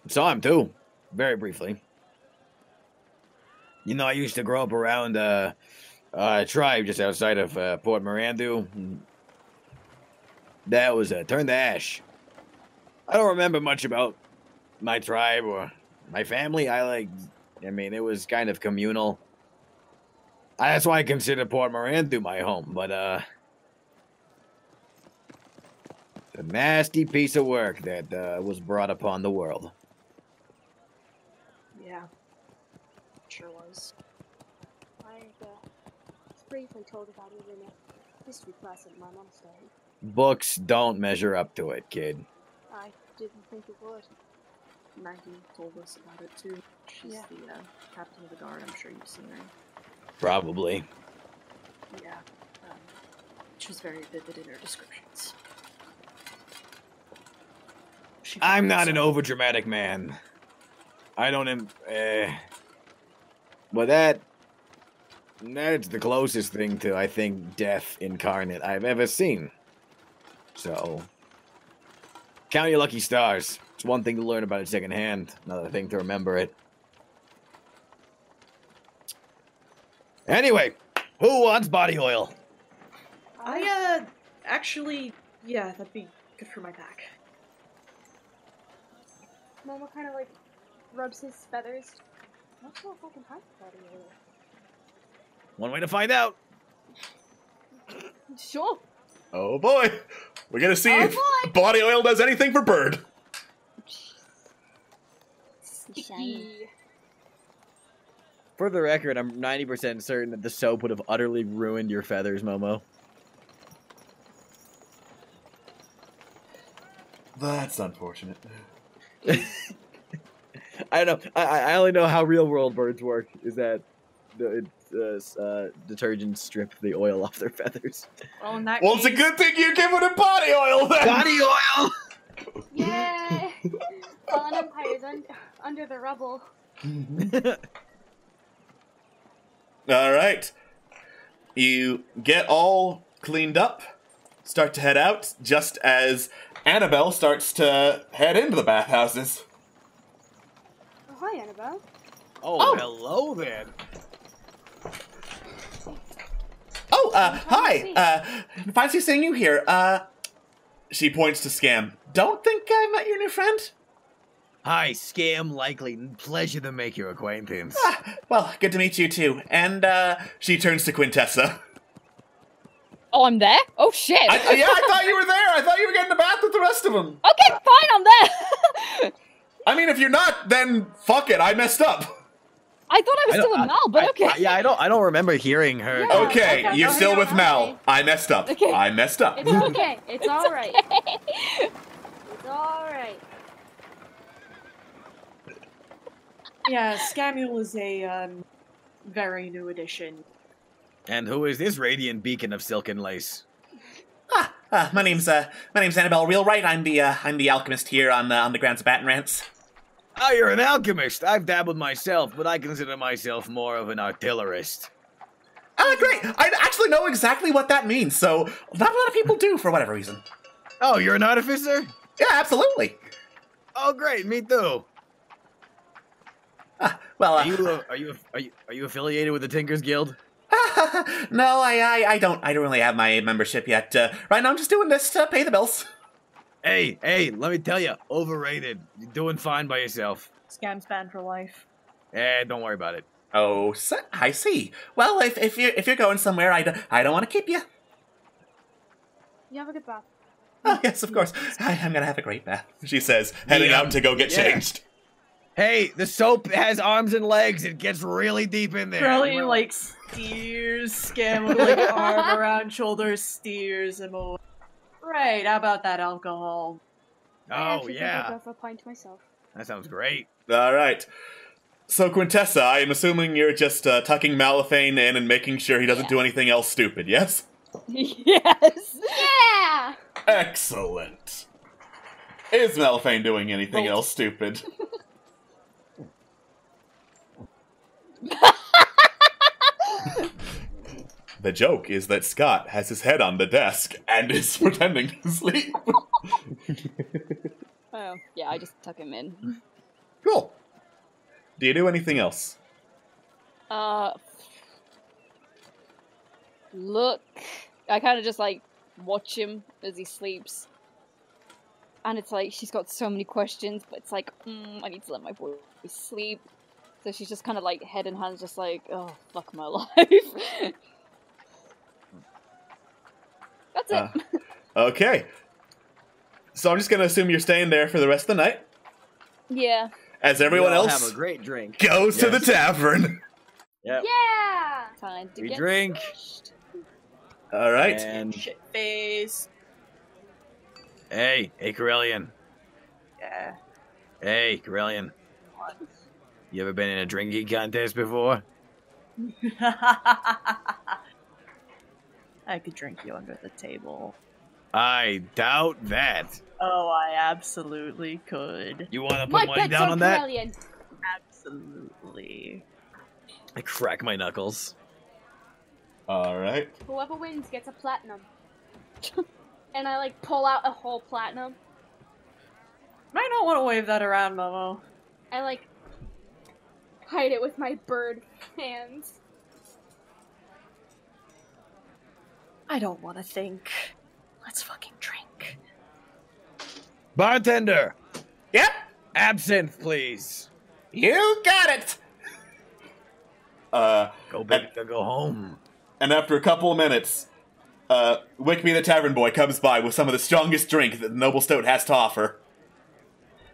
[SPEAKER 10] Saw him too, very briefly. You know, I used to grow up around a tribe just outside of Port Mirandu. That was turned to ash. I don't remember much about my tribe or my family. I mean, it was kind of communal. That's why I consider Port Mirandu my home, but a nasty piece of work that was brought upon the world.
[SPEAKER 7] Yeah. Sure was.
[SPEAKER 8] I was briefly told about it in a history class at my monastery.
[SPEAKER 10] Books don't measure up to it, kid.
[SPEAKER 8] I didn't think it would.
[SPEAKER 7] Maggie told us about it too. She's the captain of the guard. I'm sure you've seen her.
[SPEAKER 10] Probably.
[SPEAKER 7] Yeah. She's very vivid in her descriptions.
[SPEAKER 10] I'm not an overdramatic man. I don't but that's the closest thing to, I think, death incarnate I've ever seen. So, count your lucky stars. It's one thing to learn about it secondhand, another thing to remember it. Anyway, who wants body oil?
[SPEAKER 7] Actually, yeah, that'd be good for my back.
[SPEAKER 8] Momo kind of like rubs his feathers. I'm not sure if I can hide body oil.
[SPEAKER 10] One way to find out.
[SPEAKER 8] Sure.
[SPEAKER 1] Oh boy! We're gonna see if body oil does anything for Bird.
[SPEAKER 10] For the record, I'm 90% certain that the soap would have utterly ruined your feathers, Momo.
[SPEAKER 1] That's unfortunate.
[SPEAKER 10] I don't know. I only know how real world birds work. Is that detergents strip the oil off their feathers.
[SPEAKER 7] Well, in that
[SPEAKER 1] it's a good thing you give it a body oil then.
[SPEAKER 10] Body oil.
[SPEAKER 8] Yeah. Fallen empires under the rubble.
[SPEAKER 1] All right. You get all cleaned up, start to head out, just as Annabelle starts to head into the bathhouses.
[SPEAKER 8] Oh, hi, Annabelle.
[SPEAKER 10] Oh, hello then.
[SPEAKER 1] Hi. Fancy seeing you here. She points to Scam. Don't think I met your new friend?
[SPEAKER 10] Hi, Scam. Likely. Pleasure to make your acquaintance.
[SPEAKER 1] Well, good to meet you too. And she turns to Quintessa.
[SPEAKER 9] Oh, I'm there? Oh, shit.
[SPEAKER 1] I thought you were there. I thought you were getting a bath with the rest of them.
[SPEAKER 9] Okay, fine, I'm there.
[SPEAKER 1] I mean, if you're not, then fuck it. I messed up.
[SPEAKER 9] I thought I was still with Mal, but okay.
[SPEAKER 10] I don't remember hearing her.
[SPEAKER 8] Yeah.
[SPEAKER 1] Okay,
[SPEAKER 8] Okay,
[SPEAKER 1] you're
[SPEAKER 8] okay,
[SPEAKER 1] still with
[SPEAKER 8] okay.
[SPEAKER 1] Mal. I messed up.
[SPEAKER 9] Okay.
[SPEAKER 1] I messed up.
[SPEAKER 8] It's okay. It's alright. It's alright.
[SPEAKER 7] Yeah, Scamuel is a very new addition.
[SPEAKER 10] And who is this radiant beacon of silken lace?
[SPEAKER 13] My name's Annabelle Wheelwright. I'm the alchemist here on the grounds of Baton Rance.
[SPEAKER 10] Oh, you're an alchemist. I've dabbled myself, but I consider myself more of an artillerist.
[SPEAKER 13] Great. I actually know exactly what that means, so not a lot of people do for whatever reason.
[SPEAKER 10] Oh, you're an artificer?
[SPEAKER 13] Yeah, absolutely.
[SPEAKER 10] Oh, great. Me too.
[SPEAKER 13] Well,
[SPEAKER 10] are you affiliated with the Tinkers Guild?
[SPEAKER 13] no, I don't really have my membership yet. Right now I'm just doing this to pay the bills.
[SPEAKER 10] Hey, let me tell you, overrated. You're doing fine by yourself.
[SPEAKER 7] Scam's banned for life.
[SPEAKER 10] Don't worry about it.
[SPEAKER 13] Oh, I see. Well, if you're going somewhere, I don't want to keep you.
[SPEAKER 8] You have a good bath.
[SPEAKER 13] Oh, yes, of course. I'm gonna have a great bath, she says, heading out to go get changed.
[SPEAKER 10] Hey, the soap has arms and legs. It gets really deep in there.
[SPEAKER 7] Really, like, steers Scam with, like, arm around shoulders, steers him away. Right, how about that alcohol?
[SPEAKER 8] I
[SPEAKER 10] Oh,
[SPEAKER 8] actually think
[SPEAKER 10] yeah.
[SPEAKER 8] I'll go for a pint myself.
[SPEAKER 10] That sounds great.
[SPEAKER 1] All right. So, Quintessa, I am assuming you're just tucking Malifane in and making sure he doesn't do anything else stupid, yes?
[SPEAKER 9] Yes!
[SPEAKER 8] Yeah!
[SPEAKER 1] Excellent. Is Malifane doing anything else stupid? The joke is that Scott has his head on the desk and is pretending to sleep.
[SPEAKER 9] Oh, yeah, I just tuck him in.
[SPEAKER 1] Cool. Do you do anything else?
[SPEAKER 9] Look. I kind of just, like, watch him as he sleeps. And it's like, she's got so many questions, but it's like, I need to let my boy sleep. So she's just kind of, like, head in hands, just like, oh, fuck my life. That's it.
[SPEAKER 1] Okay. So I'm just gonna assume you're staying there for the rest of the night,
[SPEAKER 9] Yeah.
[SPEAKER 1] as everyone
[SPEAKER 10] We all
[SPEAKER 1] else
[SPEAKER 10] have a great drink.
[SPEAKER 1] goes to the
[SPEAKER 10] Yes.
[SPEAKER 1] tavern.
[SPEAKER 10] Yep.
[SPEAKER 8] Yeah!
[SPEAKER 9] Time to
[SPEAKER 10] We
[SPEAKER 9] get
[SPEAKER 10] drink.
[SPEAKER 9] smashed.
[SPEAKER 1] All right.
[SPEAKER 10] And
[SPEAKER 7] Shit face.
[SPEAKER 10] hey, Corellian.
[SPEAKER 7] Yeah.
[SPEAKER 10] Hey, Corellian. You ever been in a drinking contest before?
[SPEAKER 7] I could drink you under the table.
[SPEAKER 10] I doubt that.
[SPEAKER 7] Oh, I absolutely could.
[SPEAKER 10] You want to put
[SPEAKER 8] My
[SPEAKER 10] money
[SPEAKER 8] pet's
[SPEAKER 10] down
[SPEAKER 8] so
[SPEAKER 10] on that?
[SPEAKER 8] brilliant.
[SPEAKER 7] Absolutely.
[SPEAKER 10] I crack my knuckles.
[SPEAKER 1] All right.
[SPEAKER 8] Whoever wins gets a platinum. And I, like, pull out a whole platinum.
[SPEAKER 7] Might not want to wave that around, Momo.
[SPEAKER 8] I, like, hide it with my bird hands.
[SPEAKER 7] I don't want to think. Let's fucking drink.
[SPEAKER 10] Bartender,
[SPEAKER 13] Yep,
[SPEAKER 10] absinthe, please.
[SPEAKER 13] you got it.
[SPEAKER 10] Go back to go home.
[SPEAKER 1] And after a couple of minutes, Wickby the Tavern Boy comes by with some of the strongest drink that the Noble Stout has to offer.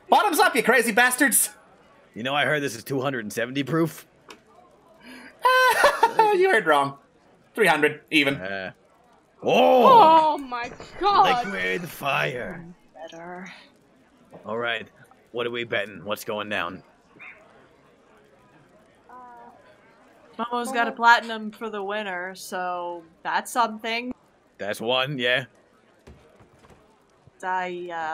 [SPEAKER 13] Bottoms up, you crazy bastards.
[SPEAKER 10] You know, I heard this is 270 proof.
[SPEAKER 13] You heard wrong. 300, even.
[SPEAKER 10] Oh!
[SPEAKER 8] Oh my god!
[SPEAKER 10] Liquid fire.
[SPEAKER 7] Better.
[SPEAKER 10] All right. What are we betting? What's going down?
[SPEAKER 7] Momo's got a platinum for the winner, so that's something.
[SPEAKER 10] That's one, yeah.
[SPEAKER 7] I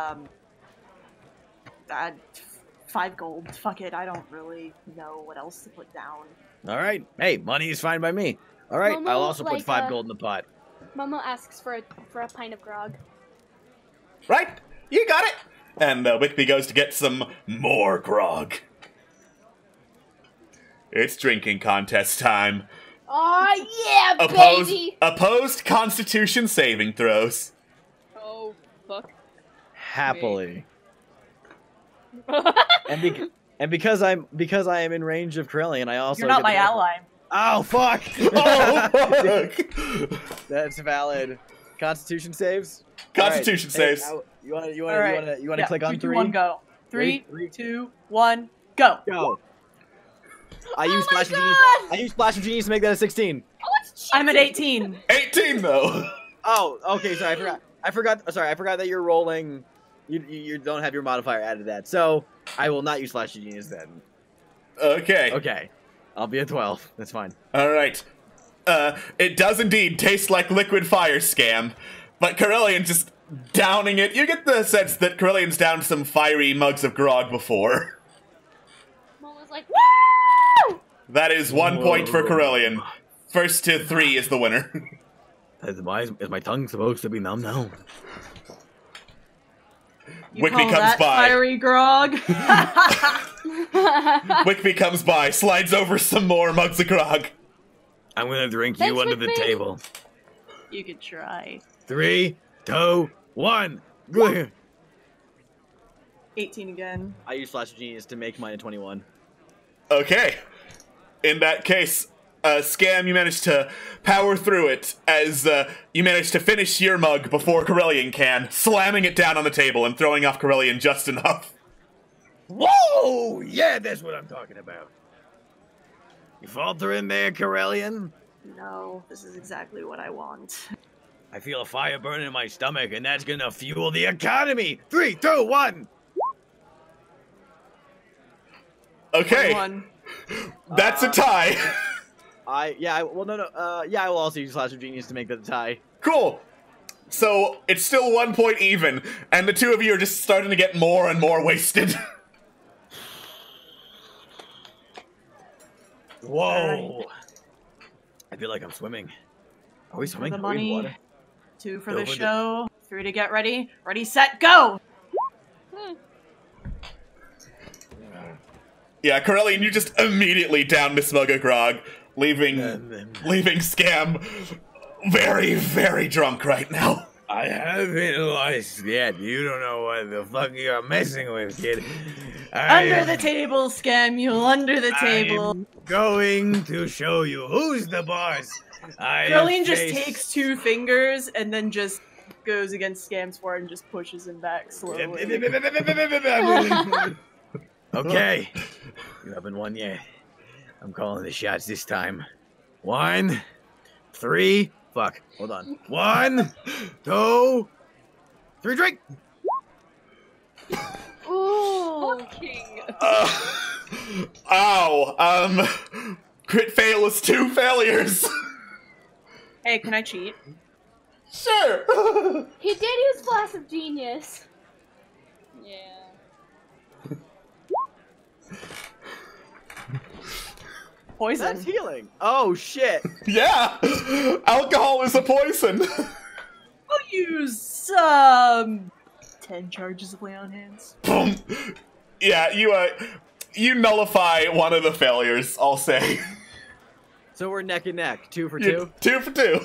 [SPEAKER 7] 5 gold. Fuck it, I don't really know what else to put down.
[SPEAKER 10] All right. Hey, money is fine by me. All right.
[SPEAKER 8] Momo,
[SPEAKER 10] I'll also put
[SPEAKER 8] like,
[SPEAKER 10] 5 gold in the pot.
[SPEAKER 8] Momo asks for a pint of grog.
[SPEAKER 1] Right? You got it. And Wickby goes to get some more grog. It's drinking contest time.
[SPEAKER 8] Oh yeah, baby!
[SPEAKER 1] Opposed Constitution saving throws.
[SPEAKER 9] Oh, fuck.
[SPEAKER 10] Happily. and because I am in range of Corellian, I also
[SPEAKER 7] You're not
[SPEAKER 10] get
[SPEAKER 7] my
[SPEAKER 10] the-
[SPEAKER 7] ally.
[SPEAKER 10] Oh fuck!
[SPEAKER 1] Oh, fuck.
[SPEAKER 10] That's valid. Constitution saves.
[SPEAKER 1] Constitution
[SPEAKER 10] All right.
[SPEAKER 1] saves.
[SPEAKER 10] Hey, you want
[SPEAKER 7] Alright.
[SPEAKER 10] to
[SPEAKER 7] Yeah,
[SPEAKER 10] click on
[SPEAKER 7] 3, 2,
[SPEAKER 10] 3?
[SPEAKER 7] 1, go. 3, 2, 1, go.
[SPEAKER 10] Go. I use Splash of Genius. I use Splash of Genius to make that a 16.
[SPEAKER 7] I'm at 18.
[SPEAKER 1] 18 though.
[SPEAKER 10] Oh, okay. Sorry, I forgot. Sorry, I forgot that you're rolling. You don't have your modifier added to that, so I will not use Splash of Genius then.
[SPEAKER 1] Okay.
[SPEAKER 10] Okay. I'll be at 12. That's fine.
[SPEAKER 1] All right. It does indeed taste like liquid fire, Scam, but Corellian just downing it. You get the sense that Corellian's downed some fiery mugs of grog before.
[SPEAKER 8] Mom was like, woo!
[SPEAKER 1] That is 1 point for Corellian. First to 3 is the winner.
[SPEAKER 10] Is my tongue supposed to be numb now?
[SPEAKER 1] Wickby comes by.
[SPEAKER 7] Fiery grog.
[SPEAKER 1] Wickby comes by, slides over some more mugs of grog.
[SPEAKER 10] I'm gonna drink you under the table.
[SPEAKER 7] You could try.
[SPEAKER 10] 3, 2, 1.
[SPEAKER 7] 18 again.
[SPEAKER 10] I use Flash of Genius to make mine a 21.
[SPEAKER 1] Okay. In that case, Scam, you managed to power through it as you managed to finish your mug before Corellian can, slamming it down on the table and throwing off Corellian just enough.
[SPEAKER 10] Whoa! Yeah, that's what I'm talking about. You falter in there, Corellian?
[SPEAKER 7] No, this is exactly what I want.
[SPEAKER 10] I feel a fire burning in my stomach, and that's gonna fuel the economy! 3, 2, 1!
[SPEAKER 1] Okay.
[SPEAKER 7] 21.
[SPEAKER 1] That's a tie.
[SPEAKER 10] I will also use Flash of Genius to make that a tie.
[SPEAKER 1] Cool. So, it's still 1 point even, and the two of you are just starting to get more and more wasted.
[SPEAKER 10] Whoa! I feel like I'm swimming. Are we swimming?
[SPEAKER 7] For the
[SPEAKER 10] Are we in
[SPEAKER 7] money,
[SPEAKER 10] water?
[SPEAKER 7] 2 for
[SPEAKER 10] Go
[SPEAKER 7] the
[SPEAKER 10] for
[SPEAKER 7] show, 3 to get ready. Ready, set, go!
[SPEAKER 1] Yeah, Corellian, you just immediately down Miss Mug of Grog, leaving Scam very, very drunk right now.
[SPEAKER 10] I haven't lost yet. You don't know what the fuck you're messing with, kid.
[SPEAKER 7] Under the table, Scamuel, under the table.
[SPEAKER 10] I'm going to show you who's the boss.
[SPEAKER 7] Corellian just takes 2 fingers and then just goes against Scam's forehead and just pushes him back slowly.
[SPEAKER 10] Okay. You haven't won yet. I'm calling the shots this time. 1, 3. Fuck. Hold on. 1, 2, 3, drink!
[SPEAKER 8] Ooh.
[SPEAKER 1] Ow. Crit fail is 2 failures.
[SPEAKER 7] Hey, can I cheat?
[SPEAKER 1] Sure.
[SPEAKER 8] He did use Flash of Genius.
[SPEAKER 9] Yeah.
[SPEAKER 7] Poison.
[SPEAKER 10] That's healing. Oh, shit.
[SPEAKER 1] Yeah. Alcohol is a poison.
[SPEAKER 7] I'll use, 10 charges of lay on hands.
[SPEAKER 1] Boom. Yeah, you nullify one of the failures, I'll say.
[SPEAKER 10] So we're neck and neck. 2 for 2?
[SPEAKER 1] 2 for 2.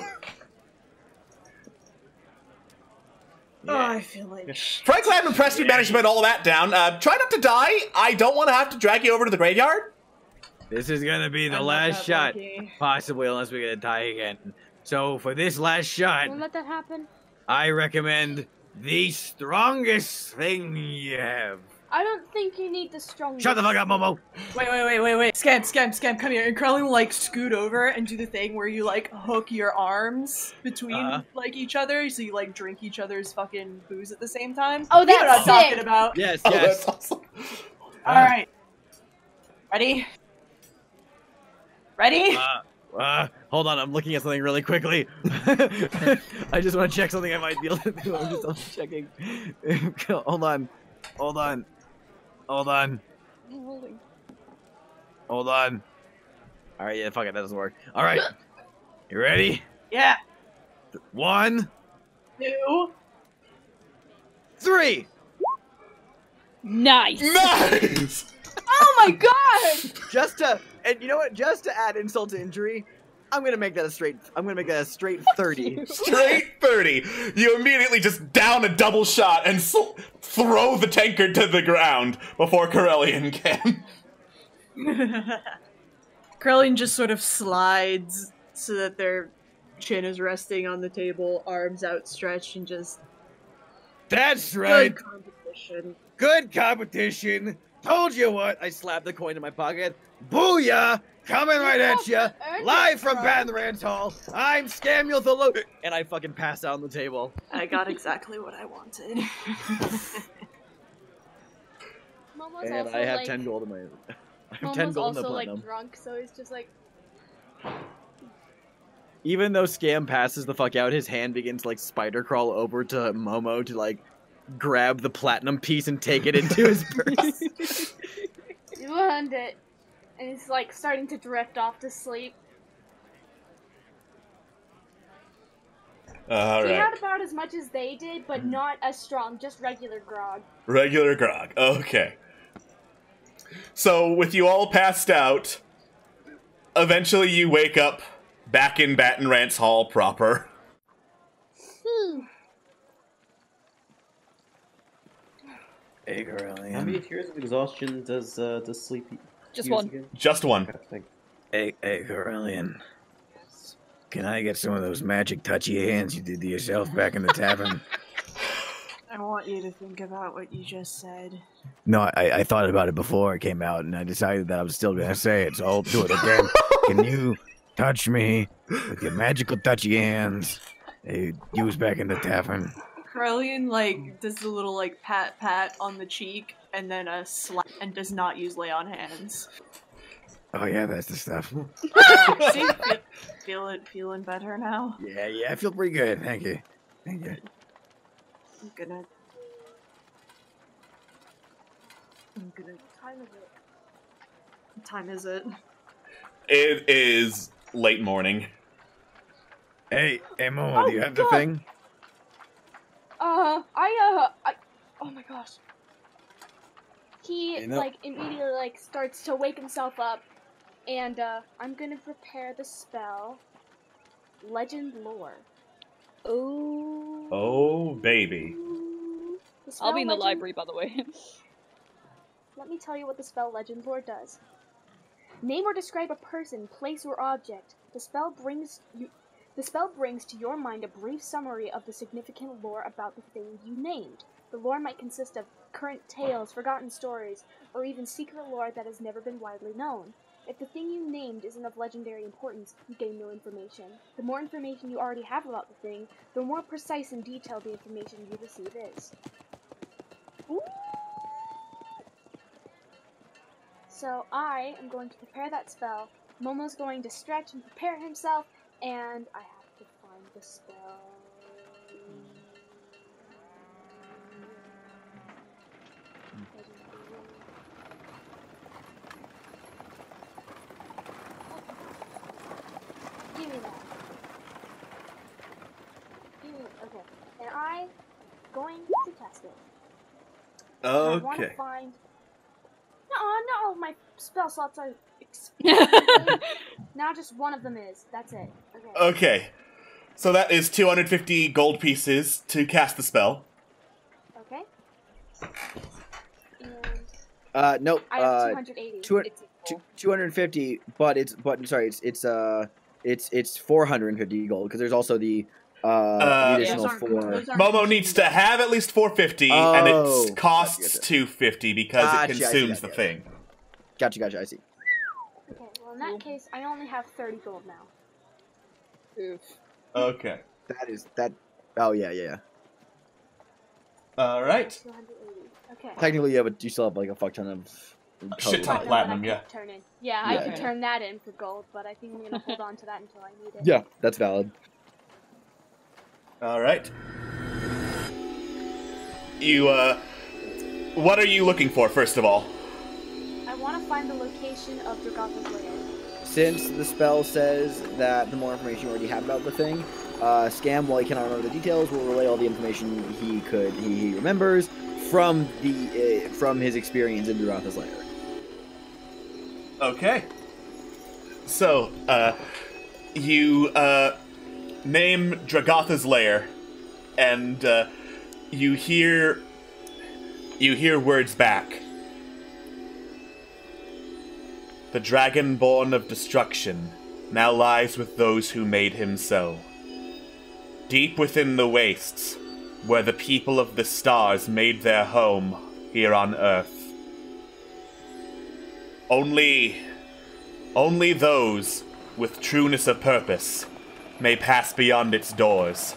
[SPEAKER 7] Oh, I feel like...
[SPEAKER 1] Frankly, I'm impressed you managed to put all of that down. Try not to die. I don't want to have to drag you over to the graveyard.
[SPEAKER 10] This is gonna be the
[SPEAKER 7] I'm
[SPEAKER 10] last shot,
[SPEAKER 7] lucky.
[SPEAKER 10] possibly, unless we get a tie again. So for this last shot,
[SPEAKER 8] Don't let that happen.
[SPEAKER 10] I recommend the strongest thing you have.
[SPEAKER 8] I don't think you need the strongest.
[SPEAKER 10] Shut the fuck up, Momo!
[SPEAKER 7] Wait. Scam, come here. And Crowley will, like, scoot over and do the thing where you, like, hook your arms between, like, each other, so you, like, drink each other's fucking booze at the same time.
[SPEAKER 8] Oh,
[SPEAKER 7] You know what I'm
[SPEAKER 8] that's
[SPEAKER 7] talking
[SPEAKER 8] sick.
[SPEAKER 7] about.
[SPEAKER 10] Yes,
[SPEAKER 1] Oh,
[SPEAKER 10] yes.
[SPEAKER 1] that's awesome.
[SPEAKER 7] Alright. Ready? Ready?
[SPEAKER 10] Hold on, I'm looking at something really quickly. I just want to check something I might be able to do. I'm just checking. Hold on. Alright, yeah, fuck it, that doesn't work. Alright. You ready?
[SPEAKER 7] Yeah.
[SPEAKER 10] 1,
[SPEAKER 7] 2.
[SPEAKER 10] 3!
[SPEAKER 9] Nice!
[SPEAKER 1] Nice!
[SPEAKER 8] Oh my god!
[SPEAKER 10] And you know what? Just to add insult to injury, I'm gonna make that a straight 30.
[SPEAKER 1] Straight 30. You immediately just down a double shot and throw the tankard to the ground before Corellian can.
[SPEAKER 7] Corellian just sort of slides so that their chin is resting on the table, arms outstretched, and just...
[SPEAKER 10] That's right!
[SPEAKER 7] Good competition.
[SPEAKER 10] Good competition. Told you what. I slapped the coin in my pocket. Booyah! Coming right at you. Live from Baton Rance Hall. I'm Scamuel the Lo. And I fucking pass out on the table.
[SPEAKER 7] I got exactly what I wanted.
[SPEAKER 8] Momo's
[SPEAKER 10] And
[SPEAKER 8] also,
[SPEAKER 10] I have
[SPEAKER 8] like,
[SPEAKER 10] 10 gold in my. I have 10
[SPEAKER 8] Momo's
[SPEAKER 10] gold in the
[SPEAKER 8] also
[SPEAKER 10] platinum.
[SPEAKER 8] like drunk, so he's just like.
[SPEAKER 10] Even though Scam passes the fuck out, his hand begins to like spider crawl over to Momo to like grab the platinum piece and take it into his purse.
[SPEAKER 8] You earned it. And he's like starting to drift off to sleep.
[SPEAKER 1] All
[SPEAKER 8] He
[SPEAKER 1] right.
[SPEAKER 8] had about as much as they did, but not as strong, just regular grog.
[SPEAKER 1] Regular grog. Okay. So, with you all passed out, eventually you wake up back in Baton Rance Hall proper.
[SPEAKER 10] Hey, Corellian.
[SPEAKER 4] How many tears of exhaustion does sleep
[SPEAKER 9] Just
[SPEAKER 4] use
[SPEAKER 9] one.
[SPEAKER 4] again?
[SPEAKER 1] Just one.
[SPEAKER 10] Hey, Corellian. Can I get some of those magic touchy hands you did to yourself back in the tavern?
[SPEAKER 7] I want you to think about what you just said.
[SPEAKER 10] No, I thought about it before it came out, and I decided that I was still gonna say it, so I'll do it again. Can you touch me with your magical touchy hands you used back in the tavern?
[SPEAKER 7] Corellian, like, does the little, like, pat on the cheek, and then a slap, and does not use lay on hands.
[SPEAKER 10] Oh yeah, that's the stuff.
[SPEAKER 7] See? Feeling better now?
[SPEAKER 10] Yeah, I feel pretty good. Thank you.
[SPEAKER 7] I'm gonna... What time is it? What time is it?
[SPEAKER 1] It is late morning.
[SPEAKER 10] Hey, Momo, do you have the thing?
[SPEAKER 8] Oh my gosh. He, like, immediately, like, starts to wake himself up, and, I'm gonna prepare the spell, Legend Lore.
[SPEAKER 1] Oh, baby.
[SPEAKER 8] The spell
[SPEAKER 9] I'll be in the
[SPEAKER 8] Legend-
[SPEAKER 9] library, by the way.
[SPEAKER 8] Let me tell you what the spell Legend Lore does. Name or describe a person, place, or object. The spell brings to your mind a brief summary of the significant lore about the thing you named. The lore might consist of current tales, forgotten stories, or even secret lore that has never been widely known. If the thing you named isn't of legendary importance, you gain no information. The more information you already have about the thing, the more precise and detailed the information you receive is. Ooh. So I am going to prepare that spell. Momo's going to stretch and prepare himself, and I have to find the spell. Give me that. Okay. And I'm going to test it. I want to
[SPEAKER 1] Okay.
[SPEAKER 8] find... No, my spell slots are expired. Now just one of them is. That's it. Okay.
[SPEAKER 1] Okay. So that is 250 gold pieces to cast the spell.
[SPEAKER 8] Okay.
[SPEAKER 10] Nope.
[SPEAKER 8] I have 280.
[SPEAKER 10] 250, but it's 450 gold because there's also the additional four.
[SPEAKER 1] Momo needs to have at least 450, and it costs 250 because it consumes the thing.
[SPEAKER 10] Gotcha. I see.
[SPEAKER 8] Okay, well in that case, I only have 30 gold now.
[SPEAKER 9] Oof.
[SPEAKER 1] Okay.
[SPEAKER 10] That. Oh yeah.
[SPEAKER 1] All right.
[SPEAKER 8] 280. Okay.
[SPEAKER 10] Technically, yeah, but you still have like a fuck ton of.
[SPEAKER 1] Shit ton of platinum, yeah.
[SPEAKER 8] Yeah, I could turn that in for gold, but I think I'm gonna hold on to that until I need it.
[SPEAKER 10] Yeah, that's valid.
[SPEAKER 1] All right. You, what are you looking for, first of all?
[SPEAKER 8] I want to find the location of Dragotha's lair.
[SPEAKER 10] Since the spell says that the more information you already have about the thing, Scam, while he cannot remember the details, will relay all the information he remembers from his experience in Dragotha's lair.
[SPEAKER 1] Okay. So, you, name Dragotha's lair, and, you hear words back. The Dragonborn of Destruction now lies with those who made him so. Deep within the wastes, where the people of the stars made their home, here on Earth. Only those with trueness of purpose may pass beyond its doors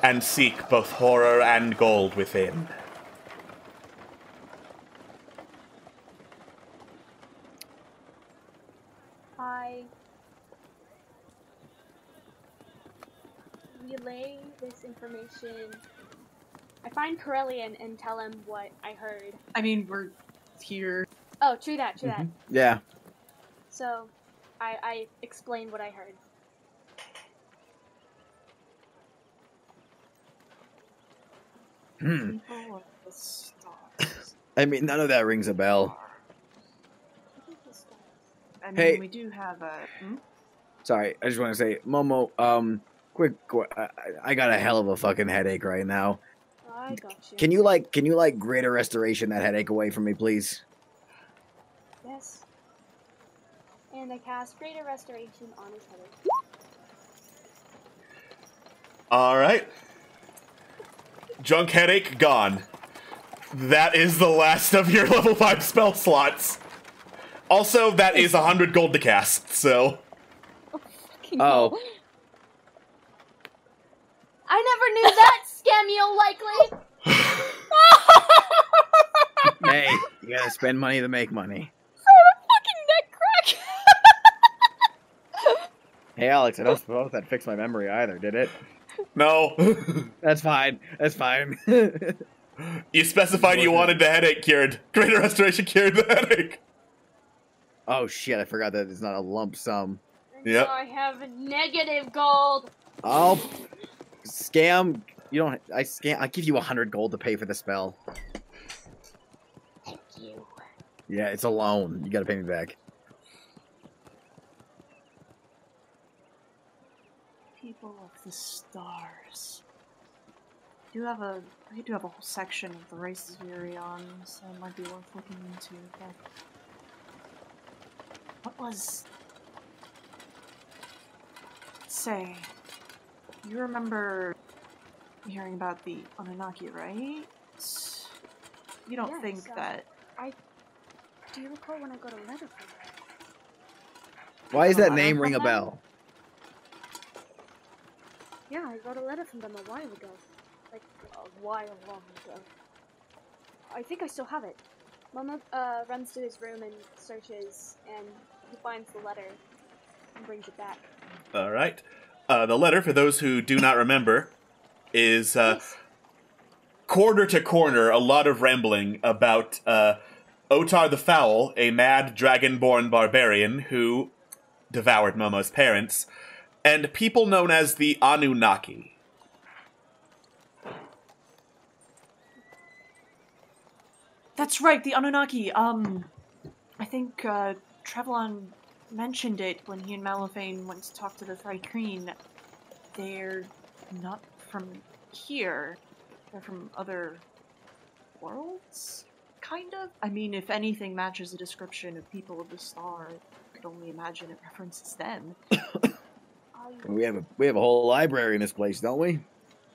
[SPEAKER 1] and seek both horror and gold within.
[SPEAKER 8] I relay this information. I find Corellian and tell him what I heard.
[SPEAKER 7] I mean, we're here.
[SPEAKER 8] Oh, true that, true that.
[SPEAKER 10] Yeah.
[SPEAKER 8] So, I explained what I heard.
[SPEAKER 7] People of the stars.
[SPEAKER 10] I mean, none of that rings a bell.
[SPEAKER 7] I mean,
[SPEAKER 10] Hey.
[SPEAKER 7] we do have a...
[SPEAKER 10] Sorry, I just want to say, Momo, quick, I got a hell of a fucking headache right now.
[SPEAKER 8] I got you.
[SPEAKER 10] Can you greater restoration that headache away from me, please?
[SPEAKER 8] Yes. And I cast Greater Restoration on his headache.
[SPEAKER 1] Alright. Junk headache gone. That is the last of your level 5 spell slots. Also, that is 100 gold to cast, so...
[SPEAKER 10] Oh.
[SPEAKER 8] I never knew that, Scamio likely!
[SPEAKER 10] Hey, you gotta spend money to make money.
[SPEAKER 9] Fucking neck crack!
[SPEAKER 10] Hey, Alex, I don't suppose that fixed my memory either, did it?
[SPEAKER 1] No.
[SPEAKER 10] That's fine. That's fine.
[SPEAKER 1] You specified you wanted the headache cured. Greater restoration cured the headache.
[SPEAKER 10] Oh shit, I forgot that it's not a lump sum.
[SPEAKER 1] Yep.
[SPEAKER 8] So I have negative gold!
[SPEAKER 10] Oh, scam. You don't. I give you 100 gold to pay for the spell.
[SPEAKER 8] Thank you.
[SPEAKER 10] Yeah, it's a loan. You gotta pay me back.
[SPEAKER 7] People of the stars. I do have a whole section of the races we're on, so it might be worth looking into. But what was? Say, you remember hearing about the Anunnaki, right? You don't
[SPEAKER 8] Yes,
[SPEAKER 7] think that?
[SPEAKER 8] Do you recall when I got a letter from her?
[SPEAKER 10] Why does that
[SPEAKER 8] letter
[SPEAKER 10] name
[SPEAKER 8] from
[SPEAKER 10] ring a
[SPEAKER 8] them?
[SPEAKER 10] bell?
[SPEAKER 8] Yeah, I got a letter from them a while ago. Like, a while long ago. I think I still have it. Mama runs to his room and searches, and he finds the letter and brings it back.
[SPEAKER 1] Alright. The letter, for those who do not remember, is corner to corner a lot of rambling about Otar the Foul, a mad dragon-born barbarian who devoured Momo's parents, and people known as the Anunnaki.
[SPEAKER 7] That's right, the Anunnaki. I think Trevelyan mentioned it when he and Malifane went to talk to the Thri-Kreen. They're not from here. They're from other worlds, kind of? I mean, if anything matches the description of people of the star, I could only imagine it references them.
[SPEAKER 10] We have a whole library in this place, don't we?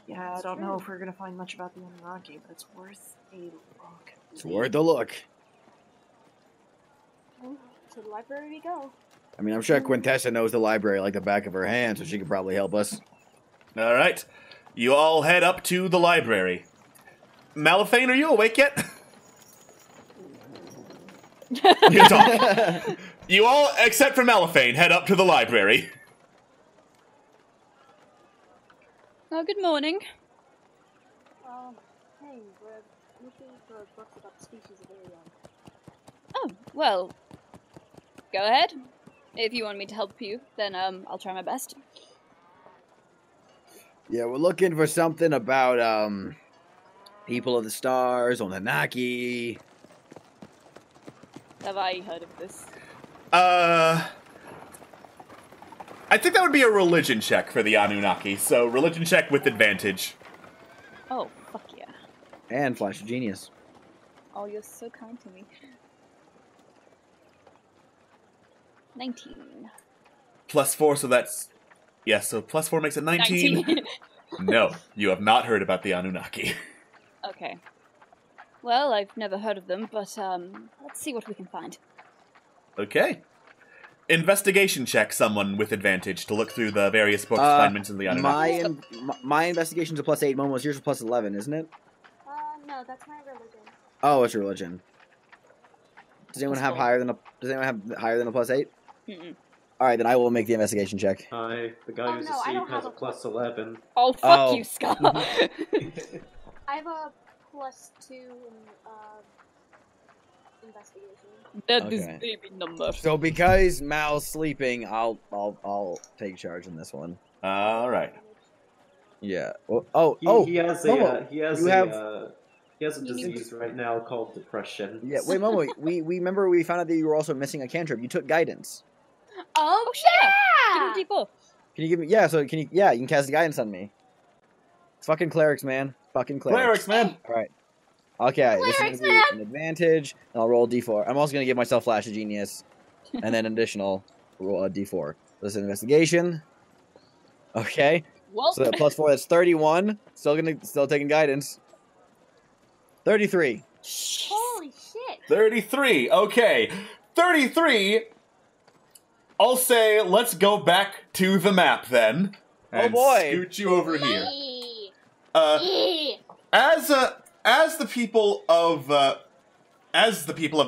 [SPEAKER 7] Yeah, I don't know if we're gonna find much about the Anunnaki, but it's worth a look.
[SPEAKER 10] It's worth a look.
[SPEAKER 8] Well, to the library we go.
[SPEAKER 10] I mean, I'm sure Quintessa knows the library like the back of her hand, so she could probably help us.
[SPEAKER 1] Alright. You all head up to the library. Malifane, are you awake yet? You talk. You all, except for Malifane, head up to the library.
[SPEAKER 9] Oh, good morning.
[SPEAKER 8] Hey, we're looking for books about the species of alien.
[SPEAKER 9] Oh, well, go ahead. If you want me to help you, then I'll try my best.
[SPEAKER 10] Yeah, we're looking for something about people of the stars, Anunnaki.
[SPEAKER 9] Have I heard of this?
[SPEAKER 1] I think that would be a religion check for the Anunnaki, so religion check with advantage.
[SPEAKER 9] Oh, fuck yeah.
[SPEAKER 10] And Flash of Genius.
[SPEAKER 9] Oh, you're so kind to me. 19.
[SPEAKER 1] +4, so that's... Yeah, so +4 makes it 19.
[SPEAKER 9] 19.
[SPEAKER 1] No, you have not heard about the Anunnaki.
[SPEAKER 9] Okay. Well, I've never heard of them, but let's see what we can find.
[SPEAKER 1] Okay. Investigation check someone with advantage to look through the various books to find mentions of the Anunnaki.
[SPEAKER 10] My investigation's a +8, Momo's yours is +11, isn't it?
[SPEAKER 8] No, that's my religion.
[SPEAKER 10] Oh, it's your religion. Does anyone have higher than a +8?
[SPEAKER 9] Mm-mm.
[SPEAKER 10] All right, then I will make the investigation check.
[SPEAKER 4] The guy who's asleep has a +11.
[SPEAKER 9] Oh, fuck you, Scott.
[SPEAKER 8] I have a +2 in investigation.
[SPEAKER 9] That is baby number.
[SPEAKER 10] So because Mal's sleeping, I'll take charge in this one.
[SPEAKER 1] All right.
[SPEAKER 10] Yeah.
[SPEAKER 4] He has a disease right now called depression.
[SPEAKER 10] Yeah. Wait, Momo. we remember we found out that you were also missing a cantrip. You took guidance.
[SPEAKER 8] Oh,
[SPEAKER 9] yeah! Give me D4.
[SPEAKER 10] Can you give me? Yeah. So can you? Yeah, you can cast guidance on me. Fucking clerics, man. Fucking clerics.
[SPEAKER 1] Man.
[SPEAKER 10] All right. Okay, this is gonna be an advantage. And I'll roll a D4. I'm also gonna give myself Flash of Genius, and then additional roll a D4. This is an investigation. Okay.
[SPEAKER 9] Well.
[SPEAKER 10] So that +4, that's 31. Still taking guidance. 33.
[SPEAKER 8] Holy shit!
[SPEAKER 1] 33. Okay. 33. I'll say let's go back to the map then. And scoot you over here. As the people of the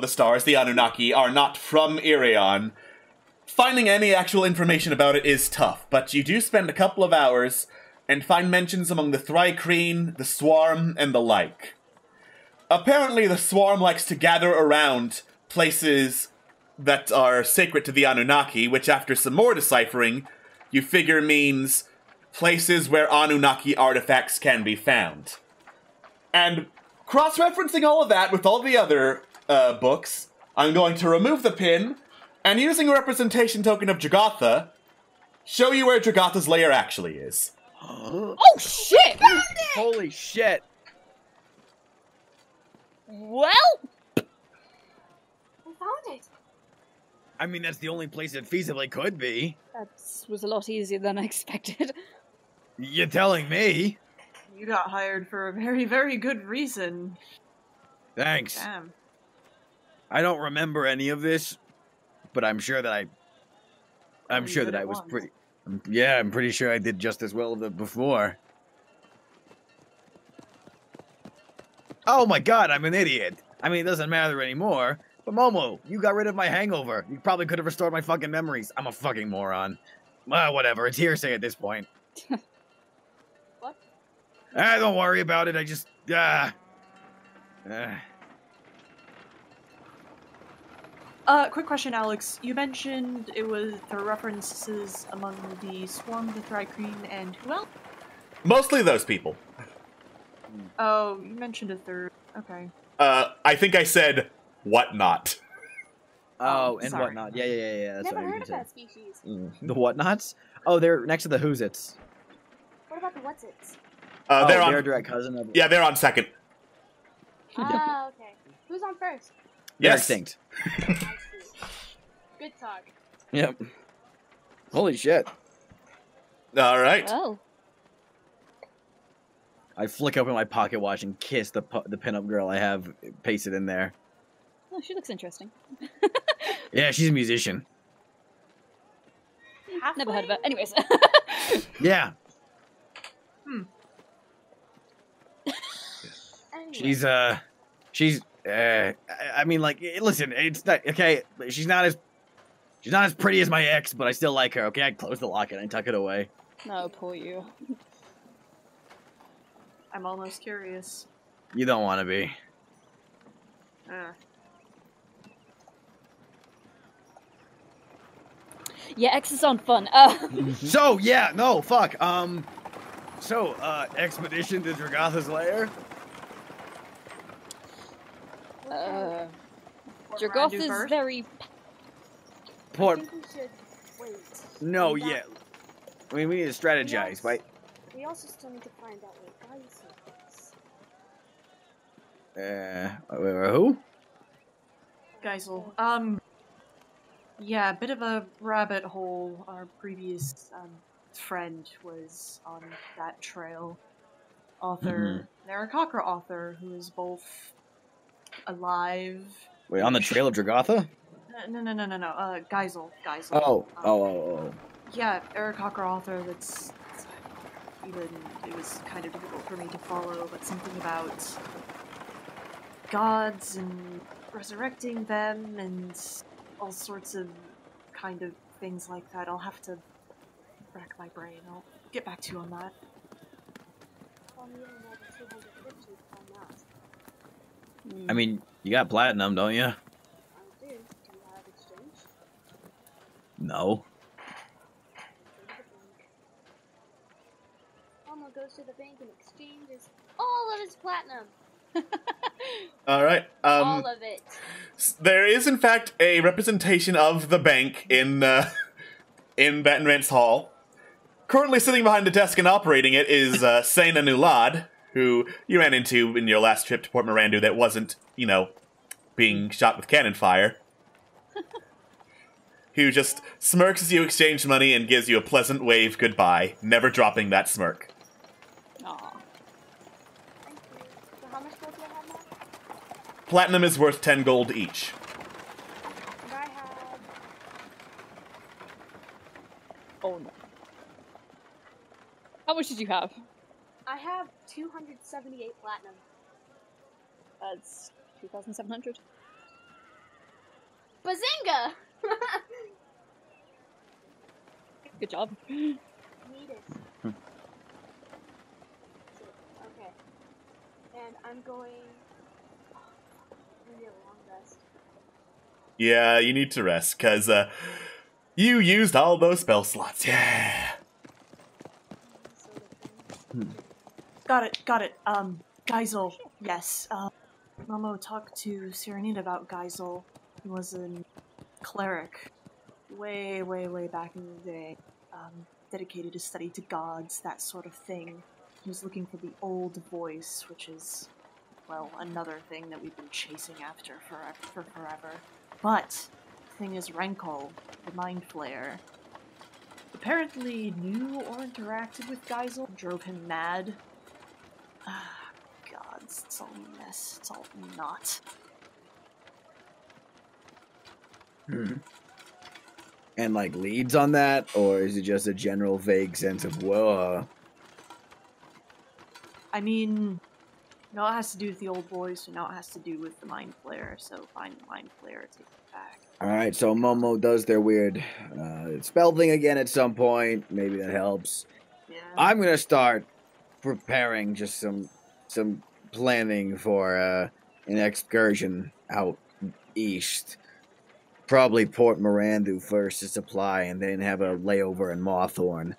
[SPEAKER 1] stars, the Anunnaki, are not from Irion, finding any actual information about it is tough, but you do spend a couple of hours and find mentions among the Thri-kreen, the Swarm, and the like. Apparently the Swarm likes to gather around places that are sacred to the Anunnaki, which after some more deciphering, you figure means places where Anunnaki artifacts can be found. And cross-referencing all of that with all the other books, I'm going to remove the pin, and using a representation token of Jogotha, show you where Jogotha's lair actually is.
[SPEAKER 9] Oh, shit!
[SPEAKER 10] Holy shit!
[SPEAKER 9] Well?
[SPEAKER 8] We found it!
[SPEAKER 10] I mean, that's the only place it feasibly could be.
[SPEAKER 9] That was a lot easier than I expected.
[SPEAKER 10] You're telling me?
[SPEAKER 7] You got hired for a very, very good reason.
[SPEAKER 10] Thanks.
[SPEAKER 7] Damn.
[SPEAKER 10] I don't remember any of this, but I'm sure that I was pretty... Yeah, I'm pretty sure I did just as well before. Oh my god, I'm an idiot. I mean, it doesn't matter anymore. But Momo, you got rid of my hangover. You probably could have restored my fucking memories. I'm a fucking moron. Well, whatever. It's hearsay at this point.
[SPEAKER 8] What?
[SPEAKER 10] Don't worry about it. I just...
[SPEAKER 7] Quick question, Alex. You mentioned it was the references among the Swarm, the Thri-kreen, and who else?
[SPEAKER 1] Mostly those people.
[SPEAKER 7] Oh, you mentioned a third. Okay.
[SPEAKER 1] I think I said whatnot.
[SPEAKER 10] Oh, and
[SPEAKER 7] sorry.
[SPEAKER 10] whatnot. Yeah. That's
[SPEAKER 8] Never
[SPEAKER 10] what
[SPEAKER 8] heard of that species.
[SPEAKER 10] The whatnots? Oh, they're next to the who's-its.
[SPEAKER 8] What about the what's-its?
[SPEAKER 1] They're
[SPEAKER 10] a direct cousin of...
[SPEAKER 1] Yeah, they're on second.
[SPEAKER 8] Ah, okay. Who's on first?
[SPEAKER 10] They're
[SPEAKER 1] Yes.
[SPEAKER 10] extinct.
[SPEAKER 8] I see. Good talk.
[SPEAKER 10] Yep. Holy shit.
[SPEAKER 1] All right.
[SPEAKER 9] Well.
[SPEAKER 10] I flick open my pocket watch and kiss the pinup girl I have pasted in there.
[SPEAKER 9] Oh, she looks interesting.
[SPEAKER 10] Yeah, she's a musician.
[SPEAKER 9] Never heard of her. Anyways.
[SPEAKER 10] Yeah.
[SPEAKER 8] Anyway.
[SPEAKER 10] I mean, like, listen, it's not, okay, she's not as pretty as my ex, but I still like her, okay? I close the locket and I tuck it away.
[SPEAKER 9] No, poor you.
[SPEAKER 7] I'm almost curious.
[SPEAKER 10] You don't want to be.
[SPEAKER 9] Yeah, X is on fun.
[SPEAKER 10] So, yeah, no, fuck, expedition to Dragotha's lair?
[SPEAKER 9] Dragoth is very...
[SPEAKER 10] Port...
[SPEAKER 8] I think we should wait.
[SPEAKER 10] No, yeah. I mean, we need to strategize, right?
[SPEAKER 8] We also still need to find out where Geisel is.
[SPEAKER 10] Who?
[SPEAKER 7] Geisel. Yeah, a bit of a rabbit hole. Our previous friend was on that trail. Author, Narakakra author, who is both alive.
[SPEAKER 10] Wait, on the trail of Dragatha?
[SPEAKER 7] No. Geisel.
[SPEAKER 10] Oh.
[SPEAKER 7] Yeah, Eric Hawker author that's even, it was kind of difficult for me to follow, but something about gods and resurrecting them and all sorts of kind of things like that. I'll have to rack my brain. I'll get back to you on that.
[SPEAKER 10] I mean, you got platinum, don't you?
[SPEAKER 8] I do. Do you have exchange?
[SPEAKER 10] No.
[SPEAKER 8] Momo goes to the bank and exchanges all of his platinum.
[SPEAKER 1] All right.
[SPEAKER 8] All of it.
[SPEAKER 1] There is, in fact, a representation of the bank in Baton Rance Hall. Currently sitting behind the desk and operating it is Sena Nulad, who you ran into in your last trip to Port Mirandu that wasn't, being shot with cannon fire. Who just smirks as you exchange money and gives you a pleasant wave goodbye, never dropping that smirk.
[SPEAKER 9] Aw.
[SPEAKER 8] Thank you. So how much gold do I have now?
[SPEAKER 1] Platinum is worth 10 gold each.
[SPEAKER 8] And I have...
[SPEAKER 9] Oh no. How much did you have?
[SPEAKER 8] I have 278 platinum.
[SPEAKER 9] That's 2,700.
[SPEAKER 8] Bazinga!
[SPEAKER 9] Good job.
[SPEAKER 8] Need it. Okay. And I'm going... I need a long rest.
[SPEAKER 1] Yeah, you need to rest, because you used all those spell slots. Yeah.
[SPEAKER 7] Got it. Geisel. Yes. Momo talked to Serenita about Geisel. He was a cleric. Way back in the day. Dedicated his study to gods, that sort of thing. He was looking for the old voice, which is, well, another thing that we've been chasing after for forever. But, the thing is, Renkol, the Mind Flayer, apparently knew or interacted with Geisel, drove him mad. Gods, it's all a mess. It's all not.
[SPEAKER 10] And, leads on that? Or is it just a general vague sense of, whoa?
[SPEAKER 7] I mean, no, it has to do with the old voice, and now it has to do with the Mind Flayer, so find the Mind Flayer, take it back.
[SPEAKER 10] Alright, so Momo does their weird spell thing again at some point. Maybe that helps.
[SPEAKER 7] Yeah.
[SPEAKER 10] I'm gonna start preparing just some planning for an excursion out east. Probably Port Mirandu first to supply, and then have a layover in Mawthorn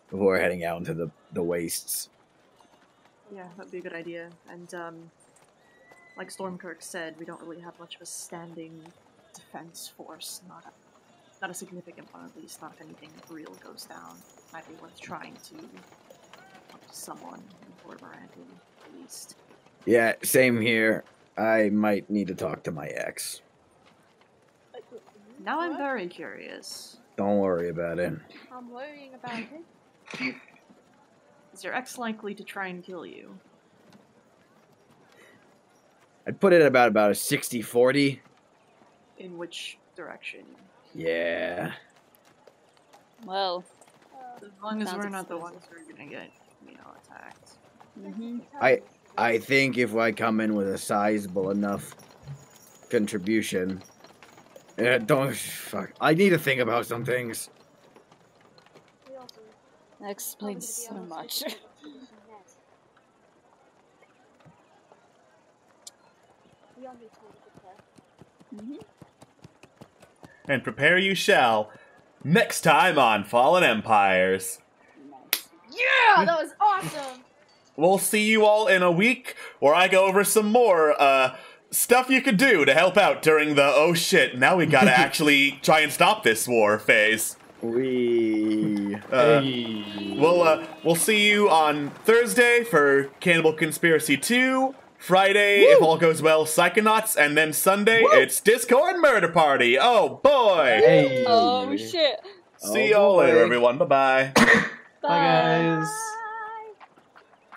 [SPEAKER 10] before heading out into the wastes.
[SPEAKER 7] Yeah, that'd be a good idea. And, like Stormkirk said, we don't really have much of a standing defense force. Not a significant one, at least. Not if anything real goes down. Might be worth trying to talk to someone in Port Mirandu, at least.
[SPEAKER 10] Yeah, same here. I might need to talk to my ex.
[SPEAKER 7] Now I'm very curious.
[SPEAKER 10] Don't worry about it.
[SPEAKER 8] I'm worrying about it.
[SPEAKER 7] Is your ex likely to try and kill you?
[SPEAKER 10] I'd put it at about a 60-40.
[SPEAKER 7] In which direction?
[SPEAKER 10] Yeah.
[SPEAKER 9] Well,
[SPEAKER 7] as long as
[SPEAKER 9] sounds
[SPEAKER 7] we're not the
[SPEAKER 9] expensive.
[SPEAKER 7] ones who are gonna get, attacked.
[SPEAKER 9] Mm-hmm.
[SPEAKER 10] I think if I come in with a sizable enough contribution, I need to think about some things.
[SPEAKER 9] That explains so much.
[SPEAKER 1] And prepare you shall. Next time on Fallen Empires.
[SPEAKER 8] Yeah, that was awesome.
[SPEAKER 1] We'll see you all in a week, where I go over some more, stuff you could do to help out during the oh shit, now we gotta actually try and stop this war phase. We'll see you on Thursday for Cannibal Conspiracy 2, Friday, if all goes well, Psychonauts, and then Sunday, it's Discord Murder Party. Oh boy!
[SPEAKER 9] Oh shit.
[SPEAKER 1] See y'all later, everyone. Bye-bye.
[SPEAKER 9] Bye.